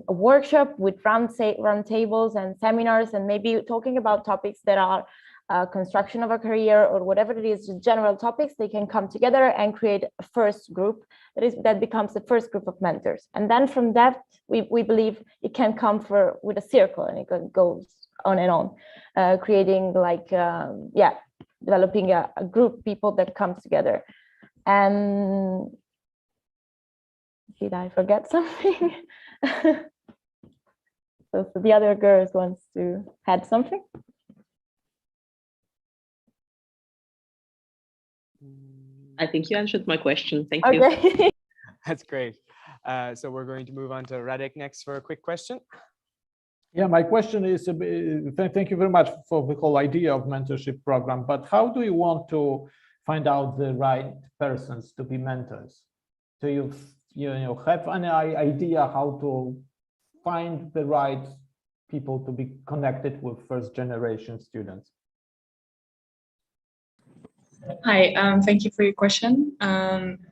workshop with round tables and seminars, and maybe talking about topics that are construction of a career or whatever it is, general topics. They can come together and create a first group that becomes the first group of mentors. And then from that, we believe it can come with a circle, and it goes on and on, creating like developing a group of people that comes together. And did I forget something? So the other girls wants to add something. I think you answered my question. Thank you. Okay. That's great. So we're going to move on to Radek next for a quick question. Yeah, my question is, thank you very much for the whole idea of mentorship program, but how do you want to find out the right persons to be mentors? Do you have any idea how to find the right people to be connected with first generation students? Hi, thank you for your question.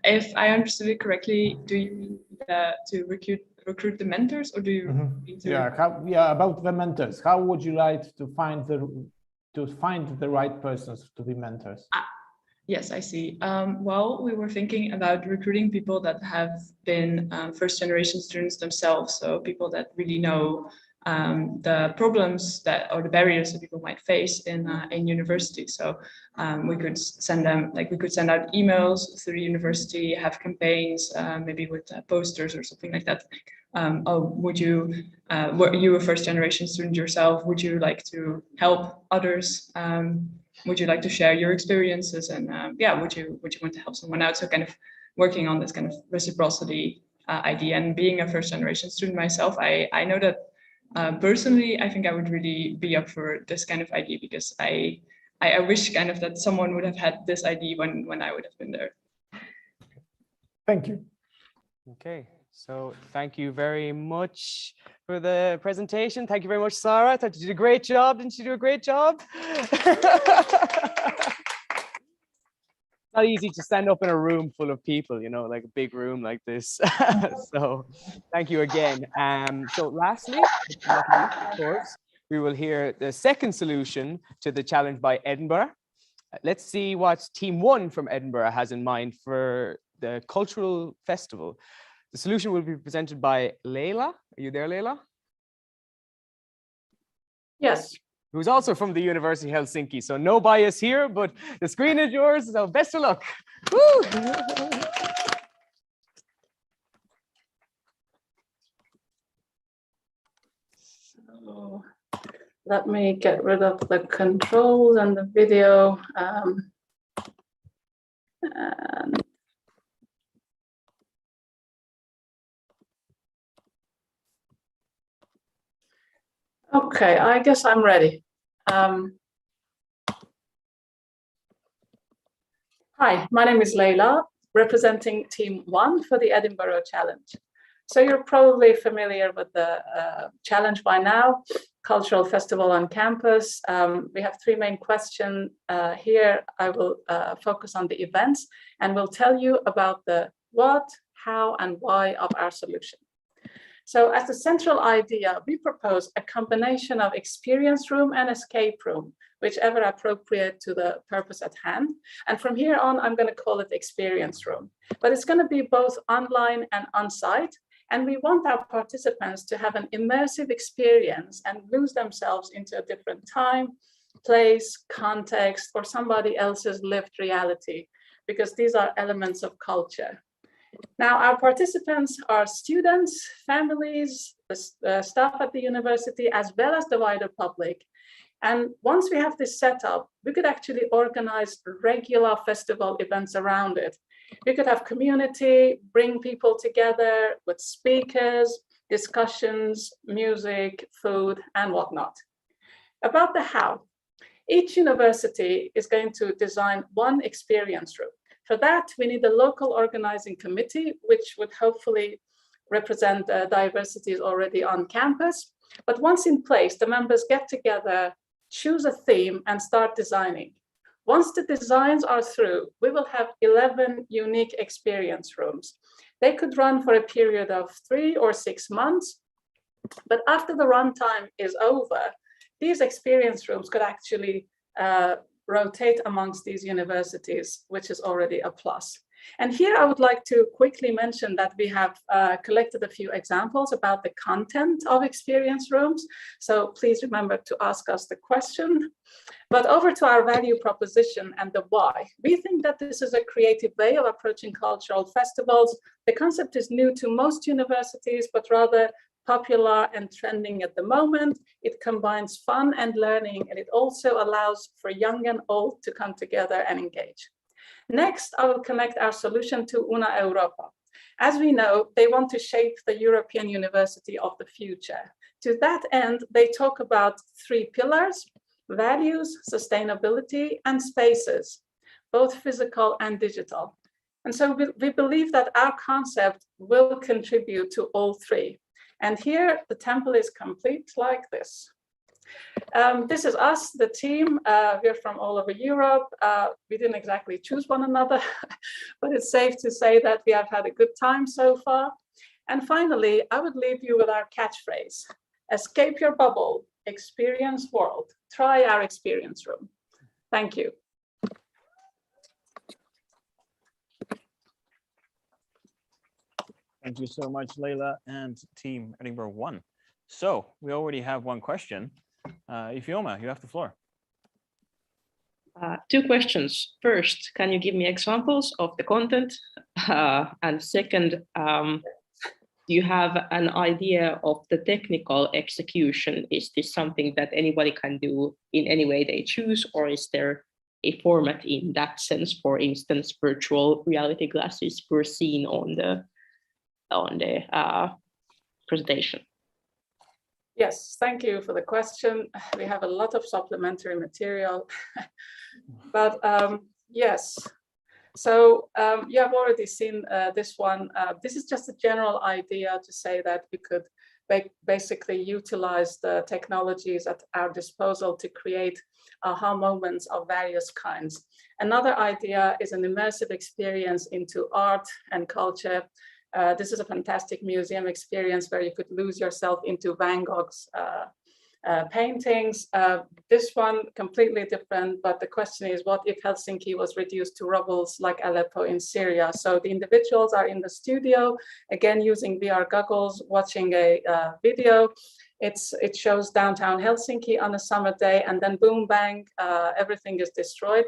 If I understood it correctly, do you mean to recruit the mentors, or do you need to... about the mentors? How would you like to find the right persons to be mentors? Yes, I see. Well, we were thinking about recruiting people that have been first generation students themselves, so people that really know the problems or the barriers that people might face in university. So we could send them, we could send out emails through the university, have campaigns, maybe with posters or something like that. Were you a first generation student yourself? Would you like to help others? Would you like to share your experiences? And would you want to help someone out? So kind of working on this kind of reciprocity idea. And being a first generation student myself, I know that personally, I think I would really be up for this kind of idea, because I wish kind of that someone would have had this idea when I would have been there. Thank you. Okay, so thank you very much for the presentation. Thank you very much, Sarah. I thought you did a great job. Didn't you do a great job? Not easy to stand up in a room full of people, like a big room like this. So thank you again. So lastly, of course, we will hear the second solution to the challenge by Edinburgh. Let's see what Team 1 from Edinburgh has in mind for the cultural festival. The solution will be presented by Leila. Are you there, Leila? Yes. Who's also from the University of Helsinki. So no bias here, but the screen is yours. So best of luck. Woo! So let me get rid of the controls and the video. Okay, I guess I'm ready. Hi, my name is Leila, representing Team 1 for the Edinburgh Challenge. So you're probably familiar with the challenge by now, cultural festival on campus. We have 3 main questions here. I will focus on the events, and will tell you about the what, how, and why of our solution. So as the central idea, we propose a combination of experience room and escape room, whichever appropriate to the purpose at hand. And from here on, I'm going to call it experience room. But it's going to be both online and on-site. And we want our participants to have an immersive experience and lose themselves into a different time, place, context, or somebody else's lived reality, because these are elements of culture. Now, our participants are students, families, staff at the university, as well as the wider public. And once we have this set up, we could actually organize regular festival events around it. We could have community, bring people together with speakers, discussions, music, food, and whatnot. About the how, each university is going to design one experience room. For that, we need a local organizing committee, which would hopefully represent diversities already on campus. But once in place, the members get together, choose a theme, and start designing. Once the designs are through, we will have 11 unique experience rooms. They could run for a period of 3 or 6 months, but after the runtime is over, these experience rooms could actually rotate amongst these universities, which is already a plus. And here I would like to quickly mention that we have collected a few examples about the content of experience rooms. So please remember to ask us the question. But over to our value proposition and the why. We think that this is a creative way of approaching cultural festivals. The concept is new to most universities, but rather popular and trending at the moment. It combines fun and learning, and it also allows for young and old to come together and engage. Next, I will connect our solution to Una Europa. As we know, they want to shape the European university of the future. To that end, they talk about 3 pillars: values, sustainability, and spaces, both physical and digital. And so we believe that our concept will contribute to all 3. And here the temple is complete like this. This is us, the team. We're from all over Europe. We didn't exactly choose one another, but it's safe to say that we have had a good time so far. And finally, I would leave you with our catchphrase: escape your bubble, experience world. Try our experience room. Thank you. Thank you so much, Leila and Team Edinburgh 1. So we already have one question. Ifioma, you have the floor. 2 questions. First, can you give me examples of the content? And second, do you have an idea of the technical execution? Is this something that anybody can do in any way they choose, or is there a format in that sense? For instance, virtual reality glasses were seen on the presentation. Yes, thank you for the question. We have a lot of supplementary material, but yes. So you have already seen this one. This is just a general idea to say that we could basically utilize the technologies at our disposal to create aha moments of various kinds. Another idea is an immersive experience into art and culture. This is a fantastic museum experience where you could lose yourself into Van Gogh's paintings. This one completely different, but the question is, what if Helsinki was reduced to rubbles like Aleppo in Syria? So the individuals are in the studio, again using VR goggles, watching a video. It shows downtown Helsinki on a summer day, and then boom, bang, everything is destroyed.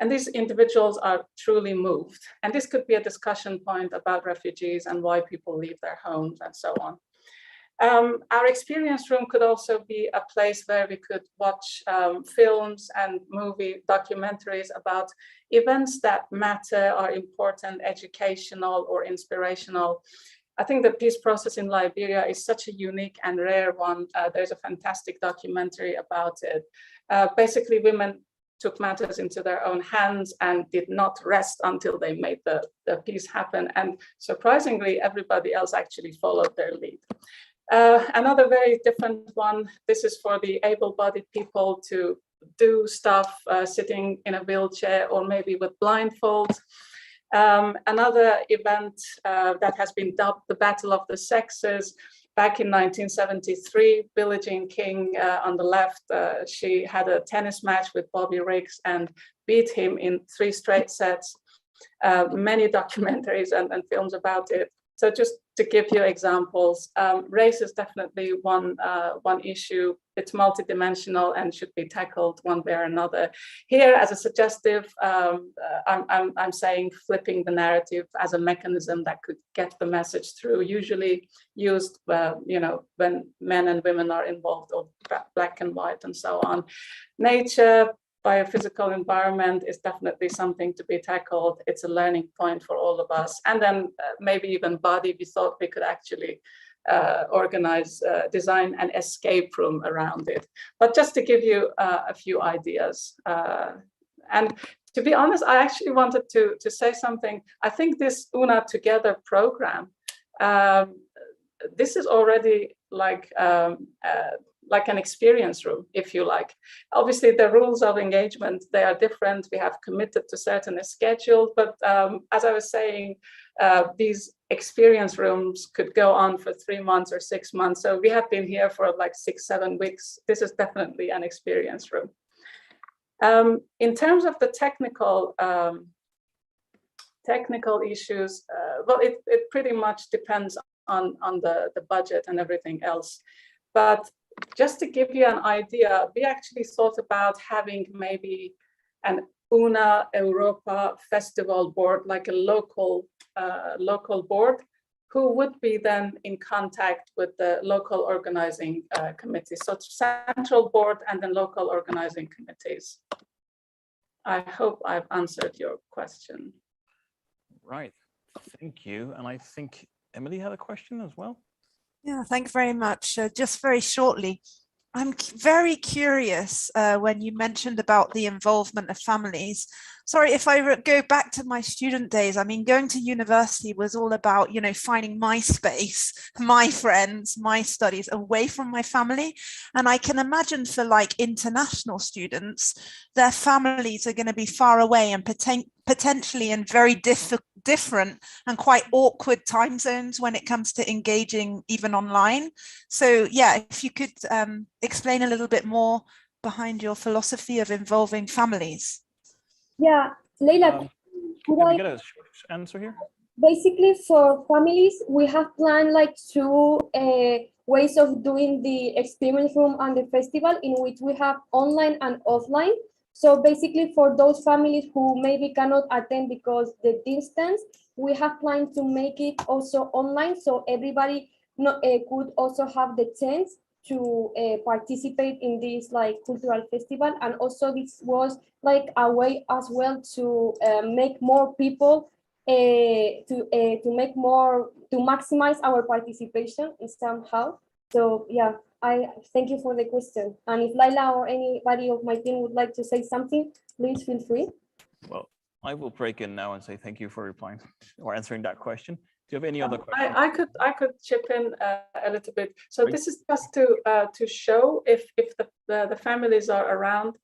And these individuals are truly moved. And this could be a discussion point about refugees and why people leave their homes and so on. Our experience room could also be a place where we could watch films and movie documentaries about events that matter, are important, educational or inspirational. I think the peace process in Liberia is such a unique and rare one. There's a fantastic documentary about it. Basically, women took matters into their own hands and did not rest until they made the peace happen. And surprisingly, everybody else actually followed their lead. Another very different one, this is for the able-bodied people to do stuff sitting in a wheelchair or maybe with blindfolds. Another event that has been dubbed the Battle of the Sexes. Back in 1973, Billie Jean King on the left, she had a tennis match with Bobby Riggs and beat him in 3 straight sets. Many documentaries and films about it. So just to give you examples, race is definitely one issue. It's multidimensional and should be tackled one way or another. Here, as a suggestive, I'm saying flipping the narrative as a mechanism that could get the message through. Usually used, when men and women are involved, or black and white, and so on. Nature, biophysical environment is definitely something to be tackled. It's a learning point for all of us. And then maybe even body, we thought we could actually organize, design an escape room around it. But just to give you a few ideas. And to be honest, I actually wanted to say something. I think this UNA Together program, this is already like an experience room, if you like. Obviously, the rules of engagement, they are different. We have committed to certain schedules, but as I was saying, these experience rooms could go on for 3 months or 6 months. So we have been here for like 6-7 weeks. This is definitely an experience room. In terms of the technical issues, well, it pretty much depends on the budget and everything else. But just to give you an idea, we actually thought about having maybe an UNA Europa festival board, like a local board, who would be then in contact with the local organizing committees. So central board and then local organizing committees. I hope I've answered your question. Right, thank you. And I think Emily had a question as well. Yeah, thank you very much. Just very shortly, I'm very curious when you mentioned about the involvement of families. Sorry, if I go back to my student days, I mean, going to university was all about, finding my space, my friends, my studies away from my family. And I can imagine for like international students, their families are going to be far away and potentially in very different and quite awkward time zones when it comes to engaging even online. So yeah, if you could explain a little bit more behind your philosophy of involving families. Yeah, Leila, can I get a short answer here? Basically, for families, we have planned like 2 ways of doing the experience room and the festival, in which we have online and offline. So basically, for those families who maybe cannot attend because the distance, we have planned to make it also online, so everybody could also have the chance to participate in this like cultural festival. And also this was like a way as well to make more people to maximize our participation in somehow. So yeah, I thank you for the question. And if Laila or anybody of my team would like to say something, please feel free. Well, I will break in now and say thank you for replying or answering that question. Do you have any other questions? I could chip in a little bit. So this is just to show if the families are around.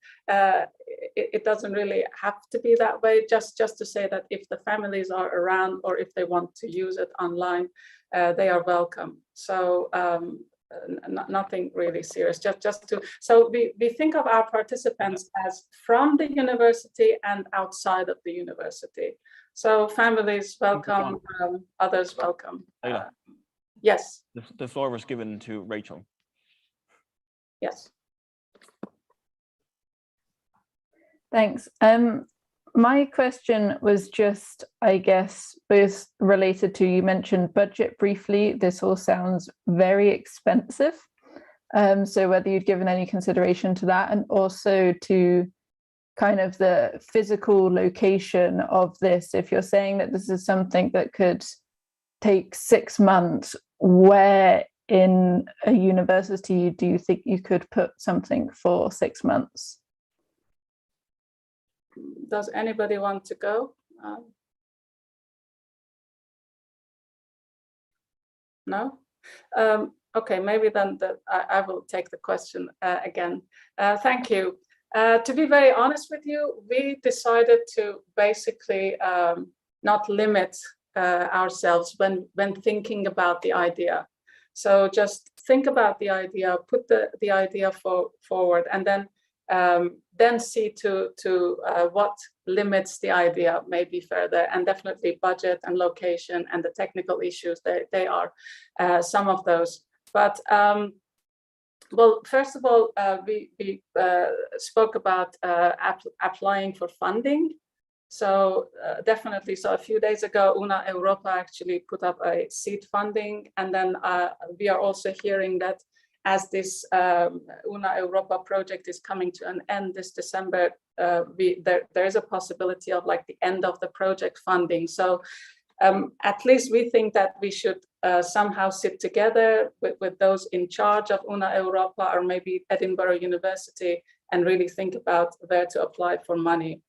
It doesn't really have to be that way. Just to say that if the families are around or if they want to use it online, they are welcome. So nothing really serious. Just to we think of our participants as from the university and outside of the university. So families welcome, others welcome. Yes. The floor was given to Rachel. Yes. Thanks. My question was just, I guess, both related to, you mentioned budget briefly. This all sounds very expensive. So whether you'd given any consideration to that, and also to kind of the physical location of this. If you're saying that this is something that could take 6 months, where in a university do you think you could put something for 6 months? Does anybody want to go? No? Okay, maybe then I will take the question again. Thank you. To be very honest with you, we decided to basically not limit ourselves when thinking about the idea. So just think about the idea, put the idea forward, and then then see to what limits the idea maybe further, and definitely budget and location and the technical issues, they are some of those. But well, first of all, we spoke about applying for funding. So definitely, so a few days ago, Una Europa actually put up a seed funding, and then we are also hearing that as this Una Europa project is coming to an end this December, there is a possibility of like the end of the project funding. So at least we think that we should somehow sit together with those in charge of Una Europa or maybe Edinburgh University and really think about where to apply for money.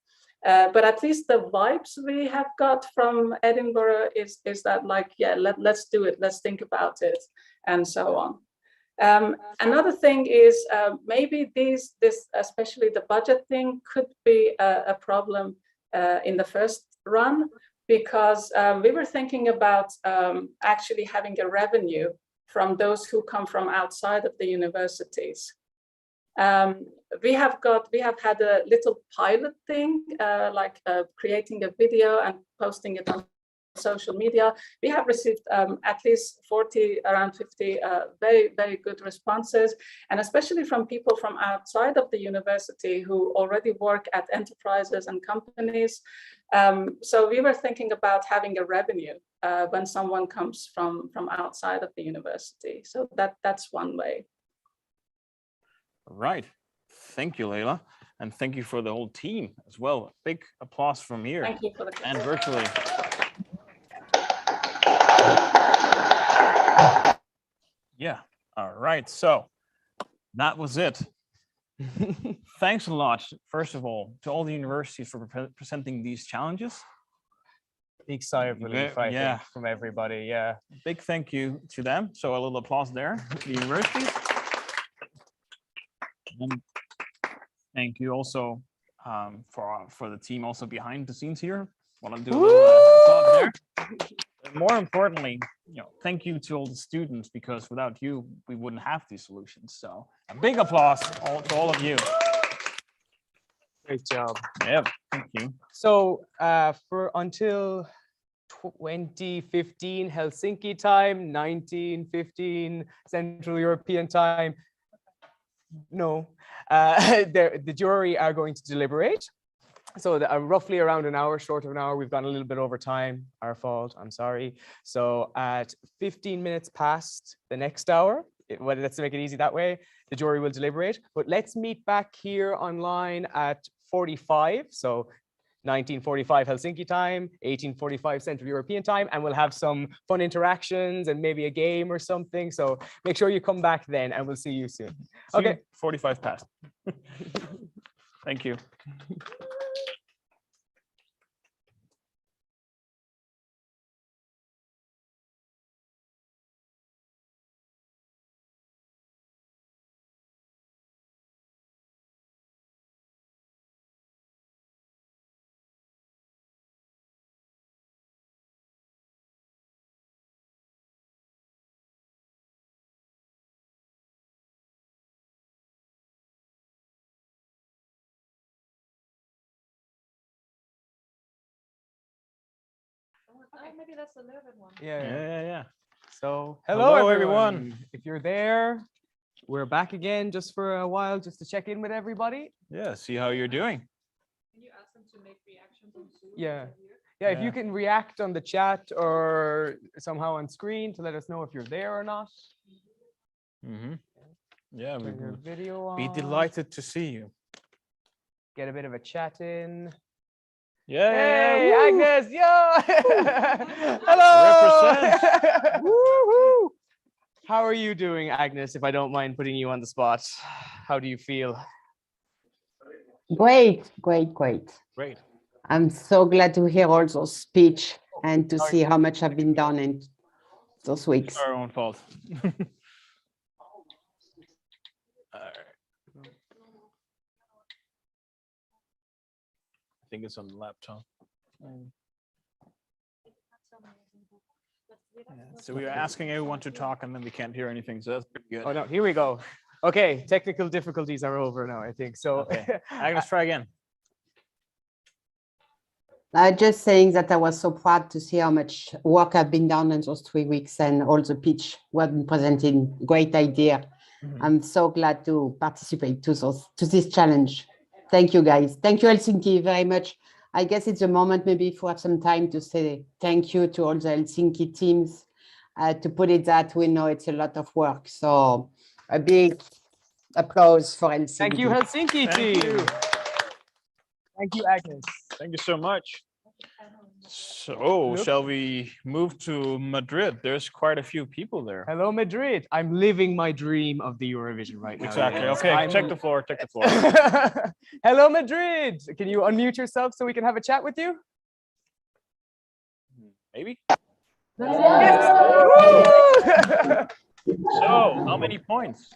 But at least the vibes we have got from Edinburgh is that like, yeah, let's do it, let's think about it, and so on. Another thing is maybe this, especially the budget thing, could be a problem in the first run, because we were thinking about actually having a revenue from those who come from outside of the universities. We have had a little pilot thing, like creating a video and posting it on social media. We have received at least around 50 very, very good responses, and especially from people from outside of the university who already work at enterprises and companies. So we were thinking about having a revenue when someone comes from outside of the university. So that's one way. Right. Thank you, Leila. And thank you for the whole team as well. Big applause from here. Thank you for the and virtually. Yeah. All right. So that was it. Thanks a lot, first of all, to all the universities for presenting these challenges. Big sigh of relief, I Yeah. think, from everybody. Yeah. Big thank you to them. So a little applause there to the universities. And thank you also for the team also behind the scenes here. Want to do a little applause there. And more importantly, thank you to all the students, because without you, we wouldn't have these solutions. So a big applause to all of you. Great job. Yeah, thank you. So until 2015 Helsinki time, 1915 Central European time, no, the jury are going to deliberate. So roughly around an hour, short of an hour, we've gone a little bit over time. Our fault, I'm sorry. So at 15 minutes past the next hour, let's make it easy that way, the jury will deliberate. But let's meet back here online at 45. So 1945 Helsinki time, 1845 Central European time, and we'll have some fun interactions and maybe a game or something. So make sure you come back then, and we'll see you soon. Okay. 45 past. Thank you. Maybe that's the Leuven one. Yeah. So Hello, everyone. If you're there, we're back again just for a while, just to check in with everybody. Yeah, see how you're doing. Can you ask them to make reactions on Zoom? Yeah. Yeah, if you can react on the chat or somehow on screen to let us know if you're there or not. Mm-hmm. Yeah, we Turn your would video be on. delighted to see you. Get a bit of a chat in. Yeah. Hey, Agnes, yo! Hello! Represent. Woohoo! How are you doing, Agnes, if I don't mind putting you on the spot? How do you feel? Great. Great. I'm so glad to hear all those speech and to see how much have been done in those weeks. Our own fault. I think it's on the laptop. Yeah. So we were asking everyone to talk, and then we can't hear anything. So that's pretty good. Oh no, here we go. Okay, technical difficulties are over now, I think. So Okay. Agnes, try again. Just saying that I was so proud to see how much work have been done in those 3 weeks and all the pitch what been presented. Great idea. I'm so glad to participate to this challenge. Thank you, guys. Thank you, Helsinki, very much. I guess it's a moment maybe if we have some time to say thank you to all the Helsinki teams. To put it that we know it's a lot of work. So a big applause for Helsinki. thank you, Helsinki team. Thank you, Agnes. Thank you so much. So, shall we move to Madrid? There's quite a few people there. Hello, Madrid. I'm living my dream of the Eurovision right now. Exactly. yes. Okay, check the floor, check the floor. Hello, Madrid. Can you unmute yourself so we can have a chat with you? Maybe? Yes. So, how many points?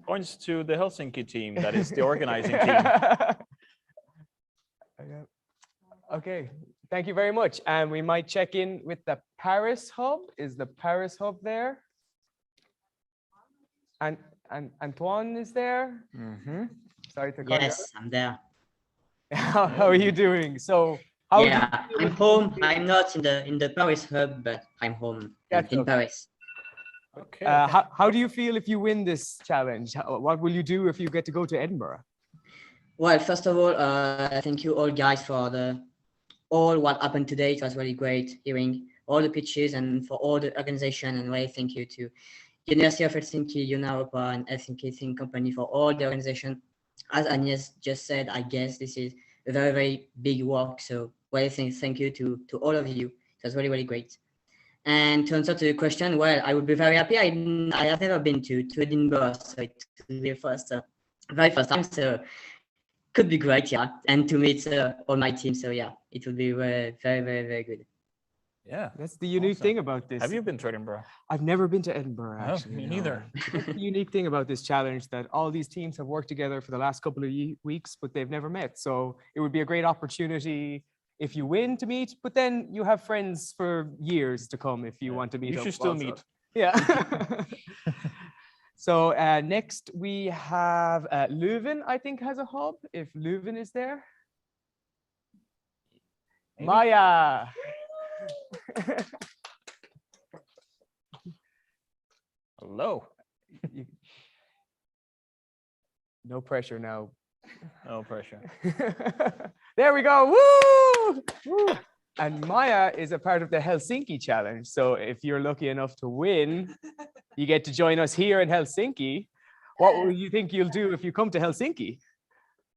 Points to the Helsinki team, that is the organizing team. Okay, thank you very much. And we might check in with the Paris hub. Is the Paris hub there? And Antoine is there? Sorry to cut you Yes, I'm there. off. How are you doing? So how Yeah, I'm home. I'm not in the Paris hub, but I'm home in Paris. Okay. How do you feel if you win this challenge? What will you do if you get to go to Edinburgh? Well, first of all, thank you all guys for all what happened today. It was really great hearing all the pitches and for all the organization, and really thank you to University of Helsinki, UNA-Europa and Helsinki Think Company for all the organization. As Agnes just said, I guess this is a very, very big work. So really thank you to all of you. It was really, really great. And to answer to the question, well, I would be very happy. I have never been to Edinburgh, so it will be very first time. So could be great, yeah. And to meet all my team, so yeah, it would be very, very, very good. Yeah, that's the unique thing about this. Have you been to Edinburgh? I've never been to Edinburgh, No, actually. me neither. That's the unique thing about this challenge, that all these teams have worked together for the last couple of weeks, but they've never met. So it would be a great opportunity if you win to meet, but then you have friends for years to come if you want to meet. You up should still also. meet. Yeah. So next we have Leuven, I think, has a hub. If Leuven is there. Maybe. Maya. Hello. No pressure now. No pressure. There we go. Woo! Woo! And Maya is a part of the Helsinki challenge. So if you're lucky enough to win, you get to join us here in Helsinki. What will you think you'll do if you come to Helsinki?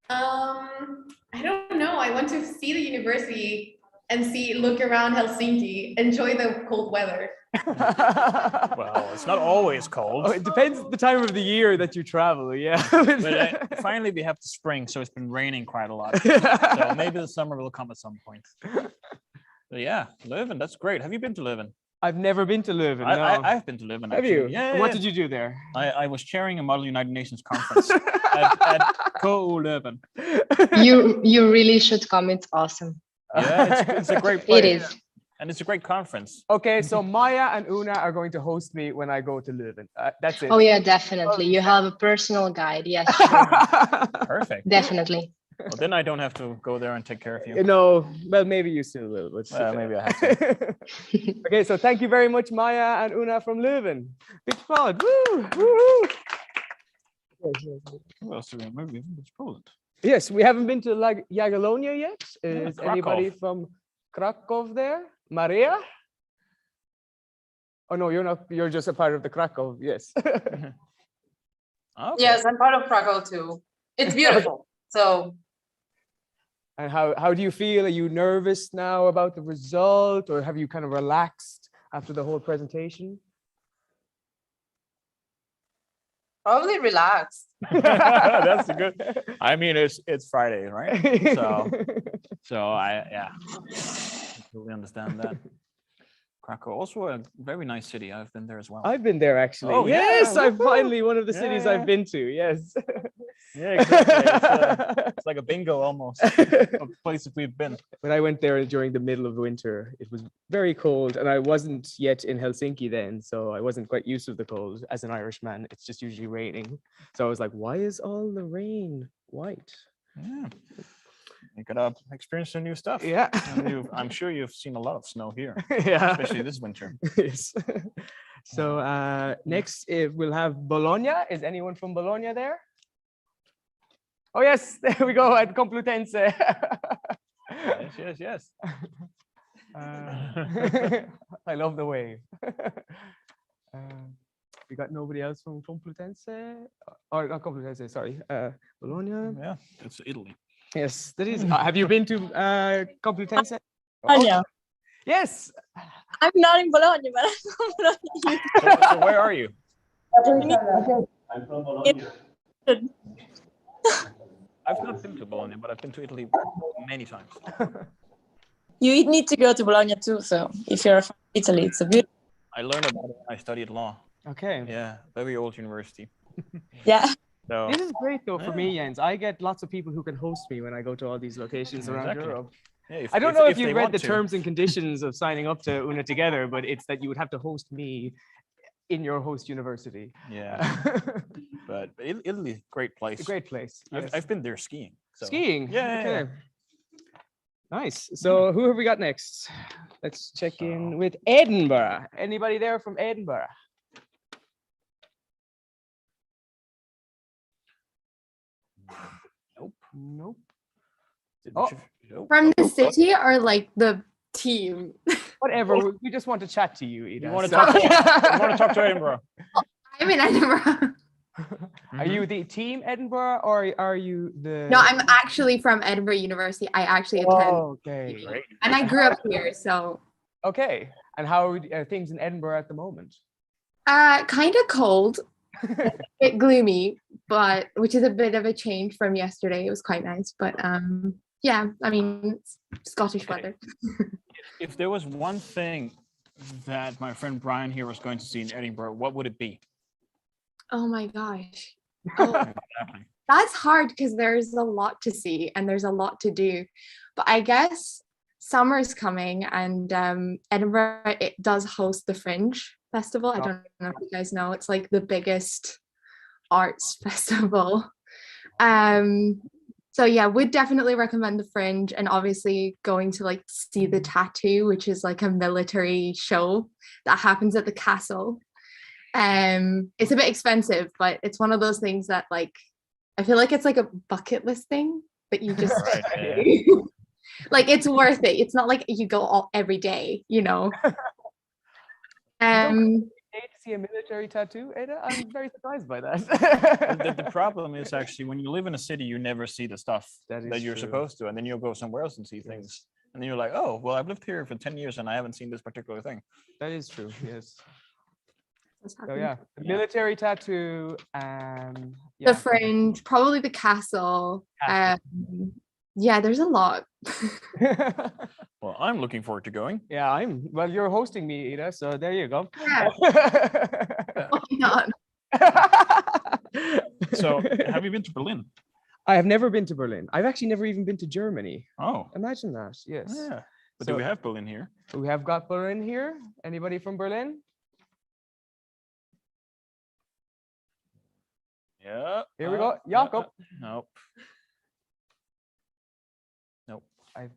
I don't know. I want to see the university and look around Helsinki, enjoy the cold weather. Well, it's not always cold. Oh, it depends the time of the year that you travel, yeah. But finally we have the spring, so it's been raining quite a lot. So maybe the summer will come at some point. But yeah, Leuven, that's great. Have you been to Leuven? I've never been to Leuven. No. I've been to Leuven. Have you? Yeah. What did you do there? I was chairing a Model United Nations conference at KU Leuven. You really should come. It's awesome. Yeah, it's a great place. It is. And it's a great conference. Okay, so Maya and Una are going to host me when I go to Leuven. That's it. Oh yeah, definitely. You have a personal guide. Yes, sure. Perfect. Definitely. Well, then I don't have to go there and take care of you. No, well, maybe you still will. But Well, maybe I have to. Okay, so thank you very much, Maya and Una from Leuven. Big applaud. Woo! Woo! Who else do we have? Maybe we've been to Poland. Yes, we haven't been to Jagiellonia yet. Yeah, Is anybody Krakow. from Krakow there? Maria? Oh no, you're not. You're just a part of the Krakow. Yes. Okay. Yes, I'm part of Krakow too. It's beautiful. So And how do you feel? Are you nervous now about the result, or have you kind of relaxed after the whole presentation? probably relaxed. That's a good. I mean, it's Friday, right? So I totally understand that. Krakow, also a very nice city. I've been there as well. I've been there actually. Oh, yes, yeah. I'm Woohoo. finally one of the Yeah, cities yeah. I've been to. Yes. Yeah, exactly. It's like a bingo almost of places we've been. When I went there during the middle of winter, it was very cold, and I wasn't yet in Helsinki then, so I wasn't quite used to the cold. As an Irishman, it's just usually raining. So I was like, why is all the rain white? Yeah. You gotta experience some new stuff. Yeah. And I'm sure you've seen a lot of snow here. Yeah. Especially this winter. Yes. So next we'll have Bologna. Is anyone from Bologna there? Oh yes, there we go at Complutense. Yes. I love the wave. We got nobody else from Complutense, or not Complutense, sorry, Bologna. Yeah, it's Italy. Yes, that is. Have you been to Complutense? Bologna. Yes. I'm not in Bologna, but I'm from Bologna. So where are you? I'm from Bologna. I've not been to Bologna, but I've been to Italy many times. You need to go to Bologna too. So if you're from Italy, it's a beautiful. I learned about it when I studied law. Okay. Yeah, very old university. Yeah. So this is great though for me, Jens. I get lots of people who can host me when I go to all these locations around Exactly. Europe. Yeah, I don't know if they you read want the to. terms and conditions of signing up to Una Together, but it's that you would have to host me in your host university. Yeah, but Italy, great place. A great place. Yes. I've been there skiing. So. Skiing. Yeah. Okay. Nice. So who have we got next? Let's check in with Edinburgh. Anybody there from Edinburgh? Nope. Nope. Oh. From the city or like the team? Whatever. We just want to chat to you, Ida. You want to talk? You want to talk to Edinburgh? I'm in Edinburgh. Are you the team Edinburgh or are you the? No, I'm actually from Edinburgh University. I actually attend. Oh, okay. Great. And I grew up here, so. Okay. And how are things in Edinburgh at the moment? Kind of cold, a bit gloomy, but which is a bit of a change from yesterday. It was quite nice, but yeah, I mean, it's Scottish weather. If there was one thing that my friend Brian here was going to see in Edinburgh, what would it be? Oh my gosh. Oh, that's hard because there's a lot to see and there's a lot to do. But I guess summer's coming and Edinburgh, it does host the Fringe Festival. I don't know if you guys know. It's like the biggest arts festival. So yeah, would definitely recommend the Fringe and obviously going to like see the Tattoo, which is like a military show that happens at the castle. It's a bit expensive, but it's one of those things that like I feel like it's like a bucket list thing, but you just like it's worth it. It's not like you go every day, you know. To see a military tattoo, Ada? I'm very surprised by that. The problem is actually when you live in a city, you never see the stuff that you're supposed to, and then you'll go somewhere else and see things, and then you're like, oh, well, I've lived here for 10 years and I haven't seen this particular thing. That is true. Yes. So yeah, the military tattoo, the Fringe, probably the castle. Yeah, there's a lot. Well, I'm looking forward to going. Yeah, well, you're hosting me, Ida, so there you go. Yeah. Why not? So have you been to Berlin? I have never been to Berlin. I've actually never even been to Germany. Oh. Imagine that, yes. Yeah. But So- do we have Berlin here? We have got Berlin here. Anybody from Berlin? Yeah. Here we go. Jakob. Nope. I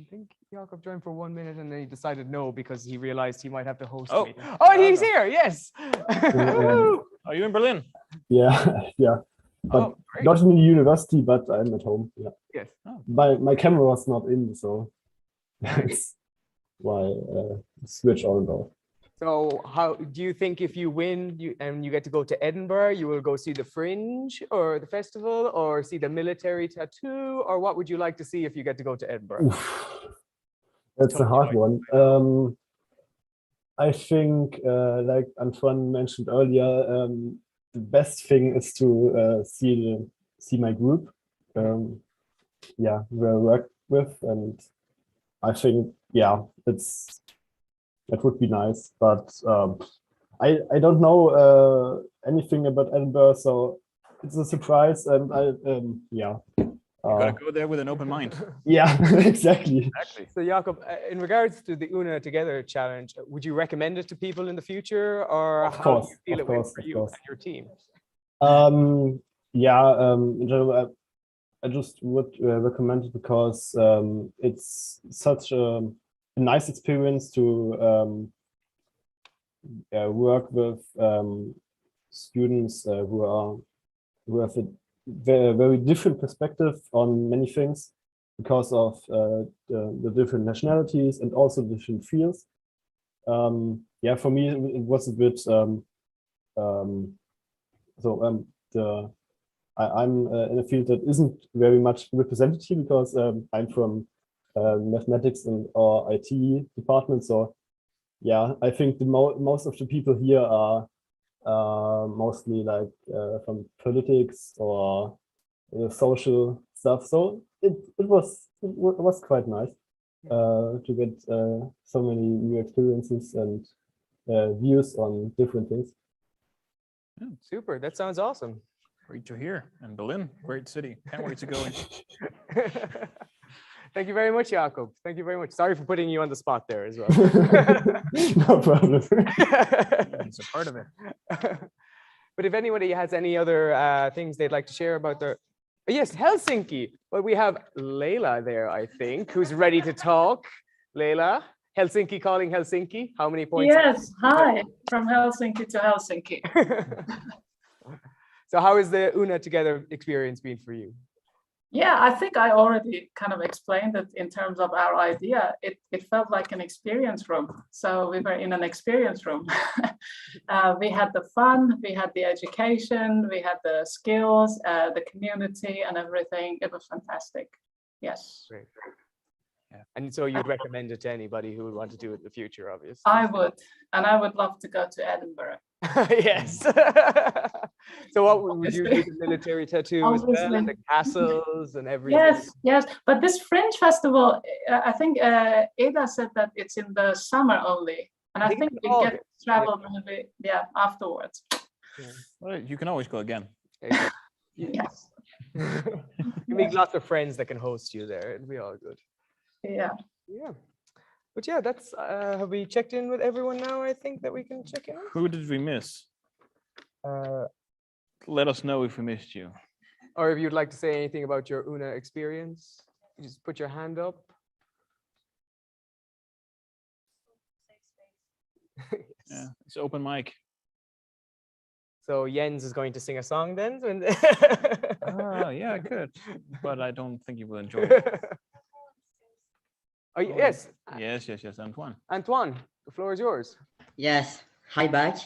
think Jakob joined for 1 minute and then he decided no because he realized he might have to host Oh. me. Oh, he's here. Yes. Are you in Berlin? Yeah, yeah. But not in the university, but I'm at home. Yeah. Yes. My camera was not in, so that's why switch on and off. So how do you think if you win and you get to go to Edinburgh, you will go see the Fringe or the festival or see the military tattoo, or what would you like to see if you get to go to Edinburgh? That's a hard one. I think, like Antoine mentioned earlier, the best thing is to see my group. Yeah, who I work with, and I think that would be nice. But I don't know anything about Edinburgh, so it's a surprise, and yeah. You gotta go there with an open mind. Yeah, exactly. So Jakob, in regards to the Una Together challenge, would you recommend it to people in the future, or how do you feel it went for you and your team? Yeah, in general, I just would recommend it because it's such a nice experience to work with students who have a very different perspective on many things because of the different nationalities and also different fields. Yeah, for me it was a bit I'm in a field that isn't very much representative because I'm from mathematics or IT department. So yeah, I think most of the people here are mostly like from politics or social stuff. So it was quite nice to get so many new experiences and views on different things. Super, that sounds awesome. Great to hear. And Berlin, great city. Can't wait to go in. Thank you very much, Jakob. Thank you very much. Sorry for putting you on the spot there as well. No problem. It's a part of it. But if anybody has any other things they'd like to share about their... Yes, Helsinki. Well, we have Leila there, I think, who's ready to talk. Leila, Helsinki calling Helsinki. How many points? Yes, hi, from Helsinki to Helsinki. So how has the Una Together experience been for you? Yeah, I think I already kind of explained it in terms of our idea. It felt like an experience room. So we were in an experience room. We had the fun, we had the education, we had the skills, the community and everything. It was fantastic. Yes. Great. Yeah. And so you'd recommend it to anybody who would want to do it in the future, obviously. I would, and I would love to go to Edinburgh. Yes. So what would you do? The military tattoo as well, and the castles and everything? Yes, yes. But this Fringe Festival, I think Ada said that it's in the summer only. And I think we get to travel maybe, afterwards. Yeah. Well, you can always go again. Yes. You make lots of friends that can host you there. It'll be all good. Yeah. Yeah. But yeah, that's have we checked in with everyone now? I think that we can check in. Who did we miss? Let us know if we missed you. Or if you'd like to say anything about your Una experience, just put your hand up. Yeah, it's open mic. So Jens is going to sing a song then? Yeah, I could, but I don't think you will enjoy it. Oh, yes. Yes, Antoine. Antoine, the floor is yours. Yes, hi back.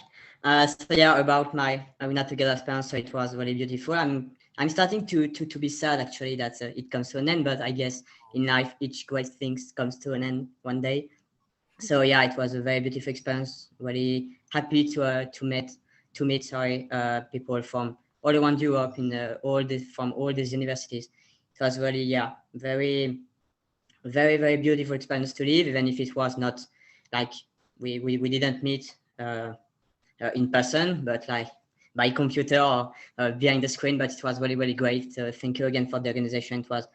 So yeah, about my Una Together experience, so it was really beautiful. I'm starting to be sad actually that it comes to an end, but I guess in life each great thing comes to an end one day. So yeah, it was a very beautiful experience. Really happy to meet people from all around Europe from all these universities. It was really very very beautiful experience to live, even if it was not like we didn't meet in person, but like by computer or behind the screen. But it was really great. Thank you again for the organization. It was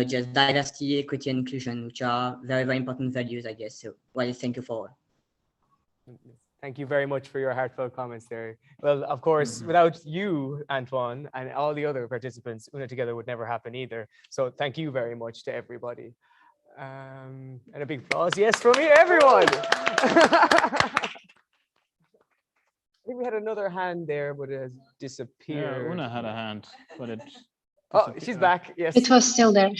just diversity, equity and inclusion, which are very important values, I guess. So well, thank you for all. Thank you very much for your heartfelt comments there. Well, of course, without you, Antoine, and all the other participants, Una Together would never happen either. So thank you very much to everybody. And a big applause, yes, from me, everyone. I think we had another hand there, but it has disappeared. Yeah, Una had a hand, but it. Oh, she's back. Yes. It was still there.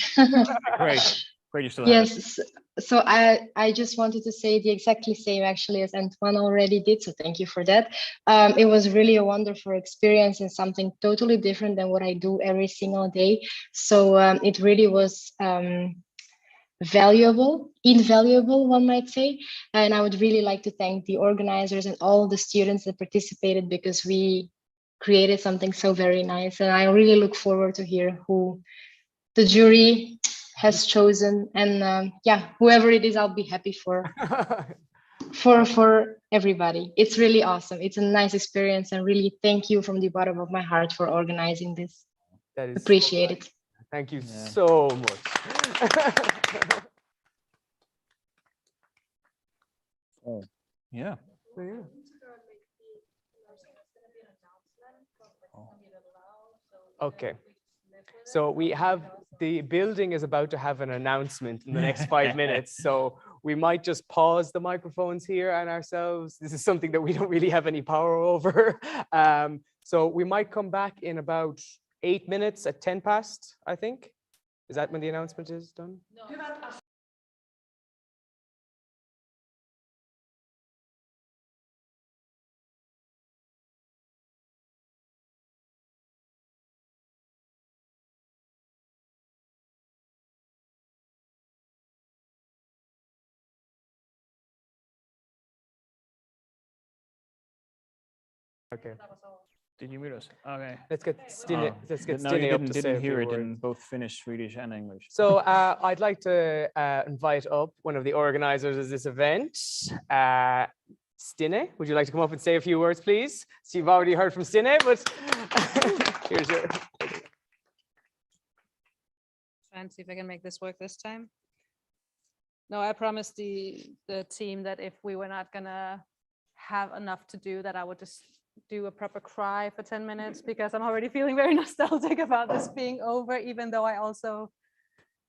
Great. Great, you still have it. Yes. So I just wanted to say the exactly same actually as Antoine already did. So thank you for that. It was really a wonderful experience and something totally different than what I do every single day. So it really was invaluable, one might say. And I would really like to thank the organizers and all the students that participated, because we created something so very nice. And I really look forward to hear who the jury has chosen. And whoever it is, I'll be happy for. for everybody. It's really awesome. It's a nice experience, and really thank you from the bottom of my heart for organizing this. That is Appreciate it. Thank you so much. Oh, yeah. Okay. So we have, the building is about to have an announcement in the next 5 minutes. So we might just pause the microphones here and ourselves. This is something that we don't really have any power over. So we might come back in about 8 minutes at 10 past, I think. Is that when the announcement is done? Okay. Did you mute us? Okay. Let's get Stine, let's get No, you Stine up to say didn't a few hear it words. in both Finnish, Swedish, and English. So I'd like to invite up one of the organizers of this event, Stine. Would you like to come up and say a few words, please? So you've already heard from Stine, but here's your. Try and see if I can make this work this time. No, I promised the team that if we were not gonna have enough to do, that I would just do a proper cry for 10 minutes, because I'm already feeling very nostalgic about this being over, even though I also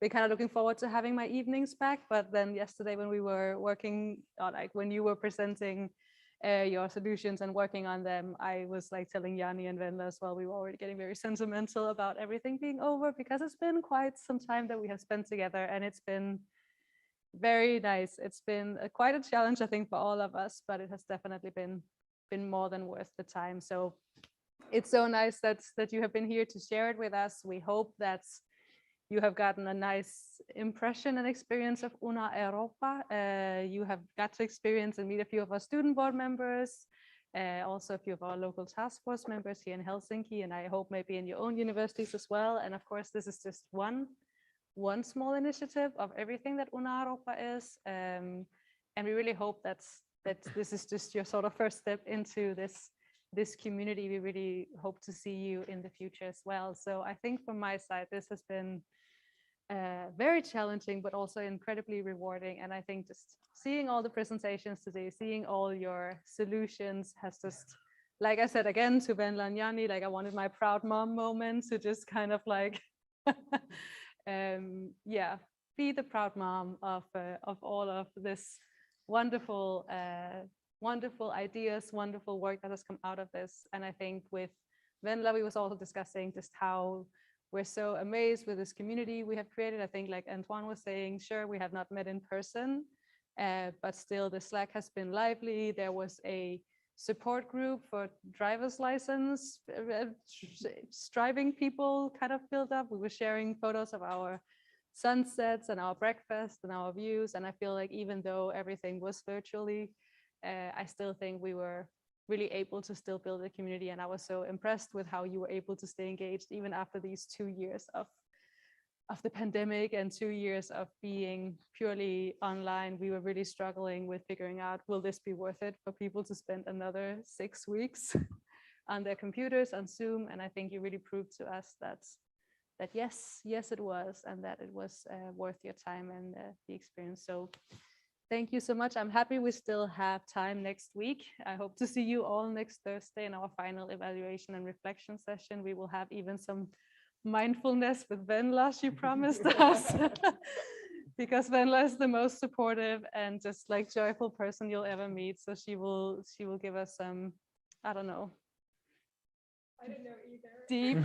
been kind of looking forward to having my evenings back. But then yesterday when we were working, or like when you were presenting your solutions and working on them, I was like telling Yanni and Venla as well, we were already getting very sentimental about everything being over, because it's been quite some time that we have spent together, and it's been very nice. It's been quite a challenge, I think, for all of us, but it has definitely been more than worth the time. So it's so nice that you have been here to share it with us. We hope that you have gotten a nice impression and experience of Una Europa. You have got to experience and meet a few of our student board members, also a few of our local task force members here in Helsinki, and I hope maybe in your own universities as well. And of course, this is just one small initiative of everything that Una Europa is. And we really hope that this is just your sort of first step into this community. We really hope to see you in the future as well. So I think from my side, this has been very challenging, but also incredibly rewarding. And I think just seeing all the presentations today, seeing all your solutions has just, like I said again to Venla and Yanni, like I wanted my proud mom moment to just kind of like, yeah, be the proud mom of all of this wonderful ideas, wonderful work that has come out of this. And I think with Venla, we was also discussing just how we're so amazed with this community we have created. I think like Antoine was saying, sure, we have not met in person, but still the Slack has been lively. There was a support group for driver's license, striving people kind of built up. We were sharing photos of our sunsets and our breakfast and our views. And I feel like even though everything was virtually, I still think we were really able to still build a community. And I was so impressed with how you were able to stay engaged even after these 2 years of the pandemic and 2 years of being purely online. We were really struggling with figuring out, will this be worth it for people to spend another 6 weeks on their computers on Zoom? And I think you really proved to us that yes, it was, and that it was worth your time and the experience. So thank you so much. I'm happy we still have time next week. I hope to see you all next Thursday in our final evaluation and reflection session. We will have even some mindfulness with Venla, she promised us, because Venla is the most supportive and just like joyful person you'll ever meet. So she will give us some, I don't know deep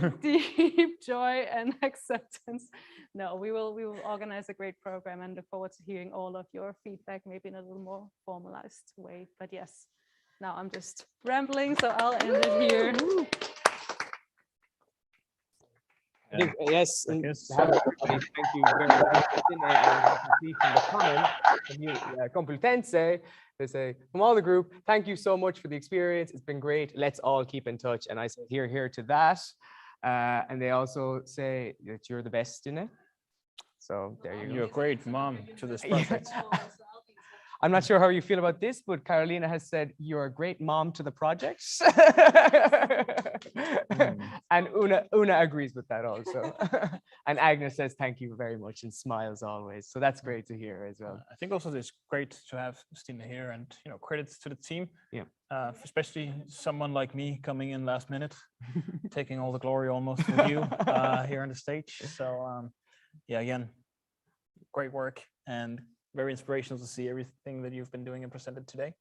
joy and acceptance. No, we will organize a great program and look forward to hearing all of your feedback, maybe in a little more formalized way. But yes, now I'm just rambling, so I'll end it here. Yes, and thank you very much. And I can see from the comment from you, Complutense, they say, from all the group, thank you so much for the experience. It's been great. Let's all keep in touch. And I say, here to that. And they also say that you're the best in it. So there you go. You're a great mom to this project. I'm not sure how you feel about this, but Carolina has said you're a great mom to the projects. And Una agrees with that also. And Agnes says thank you very much and smiles always. So that's great to hear as well. I think also it's great to have Stina here, and credits to the team. Yeah. Especially someone like me coming in last minute, taking all the glory almost with you here on the stage. So yeah, again, great work and very inspirational to see everything that you've been doing and presented today.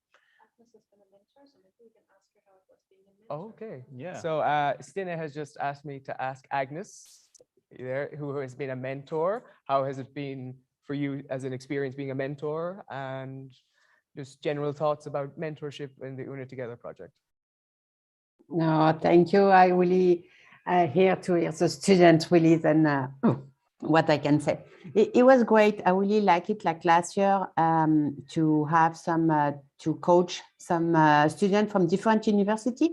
Okay. Yeah. So Stina has just asked me to ask Agnes, there, who has been a mentor. How has it been for you as an experience being a mentor, and just general thoughts about mentorship in the Una Together project? No, thank you. I really here to hear the students really then what I can say. It was great. I really like it, like last year, to have some to coach some students from different university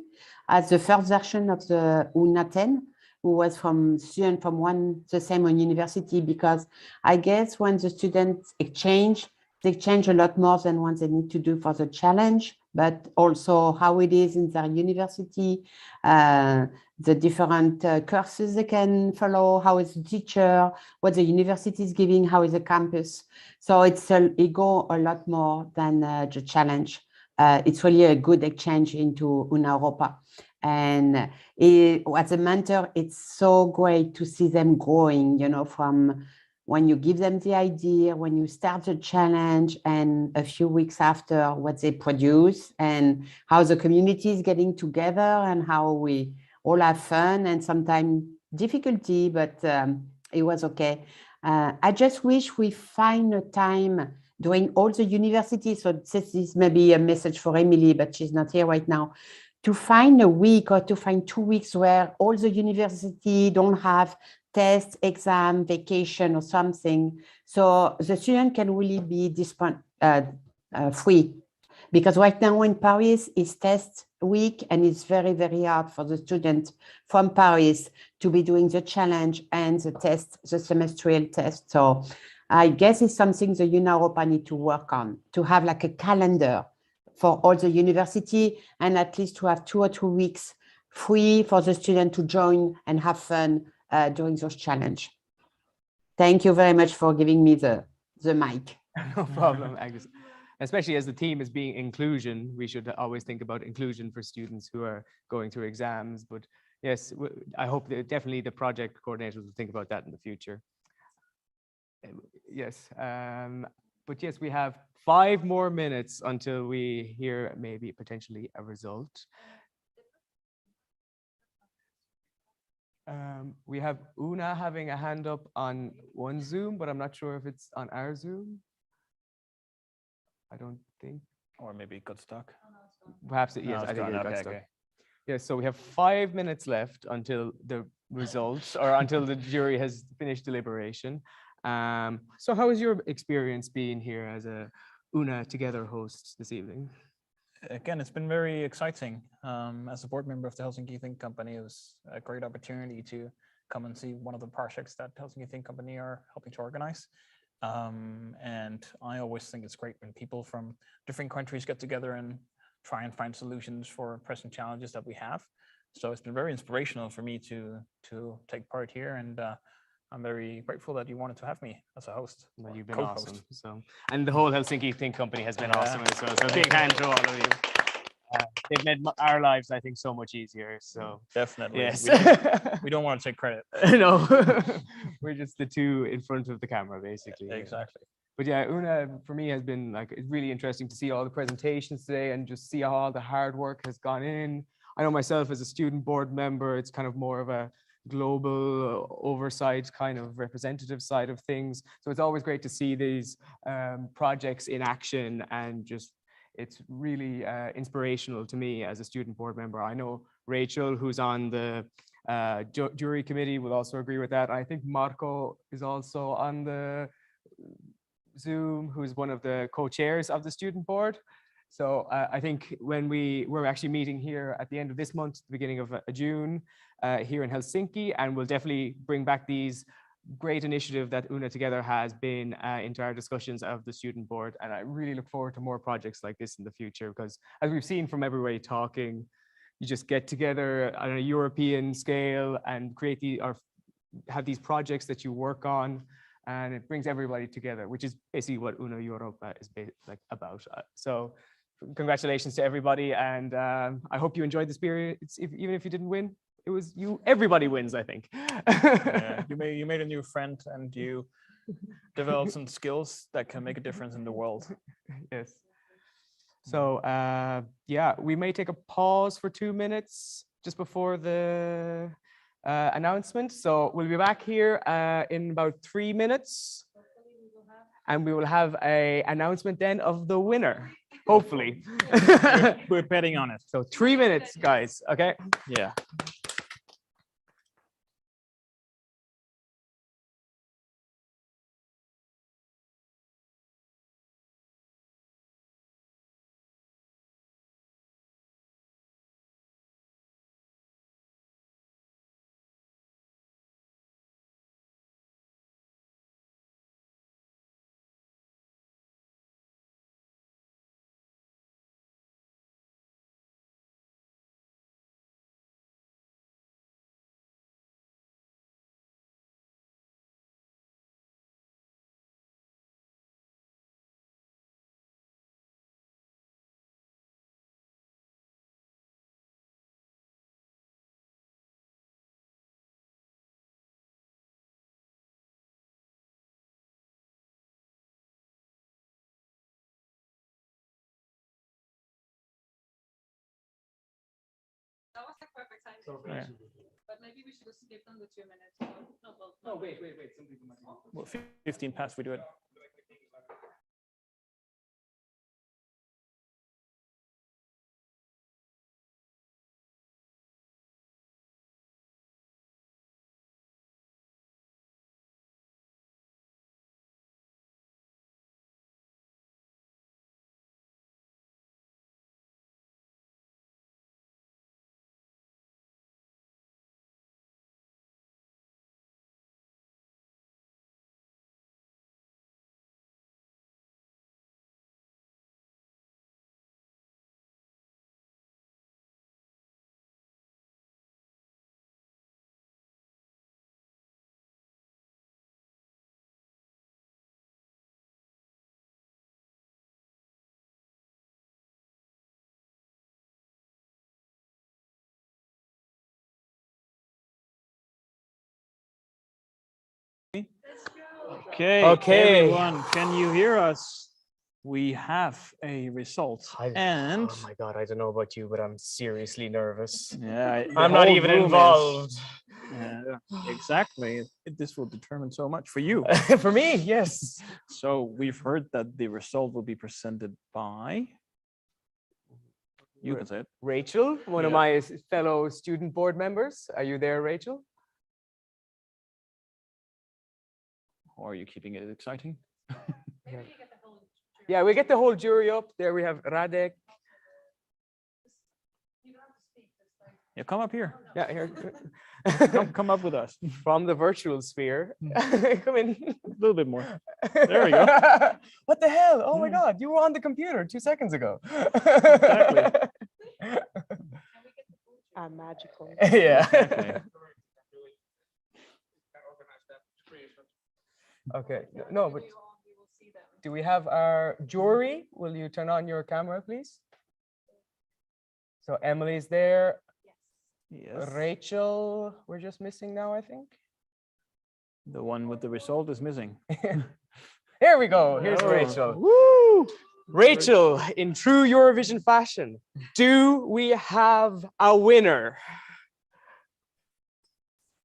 as the first version of the Una 10, who was from student from the same university, because I guess when the students exchange, they change a lot more than what they need to do for the challenge, but also how it is in their university, the different courses they can follow, how is the teacher, what the university is giving, how is the campus. So it go a lot more than the challenge. It's really a good exchange into Una Europa. And as a mentor, it's so great to see them growing, from when you give them the idea, when you start the challenge, and a few weeks after what they produce, and how the community is getting together, and how we all have fun and sometimes difficulty, but it was okay. I just wish we find a time during all the universities, so this is maybe a message for Emily, but she's not here right now, to find a week or to find 2 weeks where all the university don't have test, exam, vacation or something. So the student can really be free. Because right now in Paris is test week, and it's very, very hard for the student from Paris to be doing the challenge and the test, the semestrial test. So I guess it's something the Una Europa need to work on, to have like a calendar for all the university, and at least to have 2 or 3 weeks free for the student to join and have fun during those challenge. Thank you very much for giving me the mic. No problem, Agnes. Especially as the theme is being inclusion, we should always think about inclusion for students who are going through exams. But yes, I hope that definitely the project coordinators will think about that in the future. Yes, but yes, we have 5 more minutes until we hear maybe potentially a result. We have Una having a hand up on one Zoom, but I'm not sure if it's on our Zoom. I don't think. Or maybe it got stuck. Perhaps it, yes, I think it got stuck. Yes, so we have 5 minutes left until the results, or until the jury has finished deliberation. So how has your experience being here as a Una Together host this evening? Again, it's been very exciting. As a board member of the Helsinki Think Company, it was a great opportunity to come and see one of the projects that Helsinki Think Company are helping to organize. And I always think it's great when people from different countries get together and try and find solutions for present challenges that we have. So it's been very inspirational for me to take part here, and I'm very grateful that you wanted to have me as a host. Well, you've been awesome. So, and the whole Helsinki Think Company has been awesome as well. So big hand to all of you. They've made our lives, I think, so much easier. So definitely, yes, we don't want to take credit. No, we're just the two in front of the camera, basically. Exactly. But yeah, Una for me has been like, it's really interesting to see all the presentations today and just see how all the hard work has gone in. I know myself as a student board member, it's kind of more of a global oversight kind of representative side of things. So it's always great to see these projects in action, and just it's really inspirational to me as a student board member. I know Rachel, who's on the jury committee, will also agree with that. I think Marco is also on the Zoom, who's one of the co-chairs of the student board. So I think when we're actually meeting here at the end of this month, the beginning of June, here in Helsinki, and we'll definitely bring back these great initiative that Una Together has been into our discussions of the student board. And I really look forward to more projects like this in the future, because as we've seen from everybody talking, you just get together on a European scale and create or have these projects that you work on, and it brings everybody together, which is basically what Una Europa is about. So congratulations to everybody, and I hope you enjoyed this period. Even if you didn't win, it was you. Everybody wins, I think. Yeah, you made a new friend, and you developed some skills that can make a difference in the world. Yes. So yeah, we may take a pause for 2 minutes just before the announcement. So we'll be back here in about 3 minutes, and we will have an announcement then of the winner, hopefully. We're betting on it. So 3 minutes, guys. Okay. Yeah. That was like perfect timing. Yeah. But maybe we should have skipped on the 2 minutes. No, wait. Well, 15 past, we do it. Okay, everyone, can you hear us? We have a result. And oh my God, I don't know about you, but I'm seriously nervous. yeah, I'm not even involved. Yeah, exactly. This will determine so much for you. For me, yes. So we've heard that the result will be presented by. You can say it. Rachel, one of my fellow student board members. Are you there, Rachel? Or are you keeping it exciting? Yeah, we get the whole jury up. There we have Radek. Yeah, come up here. Yeah, here. come up with us. From the virtual sphere. Come in. A little bit more. There we go. What the hell? Oh my God, you were on the computer 2 seconds ago. Exactly. Magical. Yeah. Exactly. Okay, no, but do we have our jury? Will you turn on your camera, please? So Emily's there. Yes. Rachel, we're just missing now, I think. The one with the result is missing. Here we go. Here's Oh. Rachel. Woo! Rachel, in true Eurovision fashion, do we have a winner?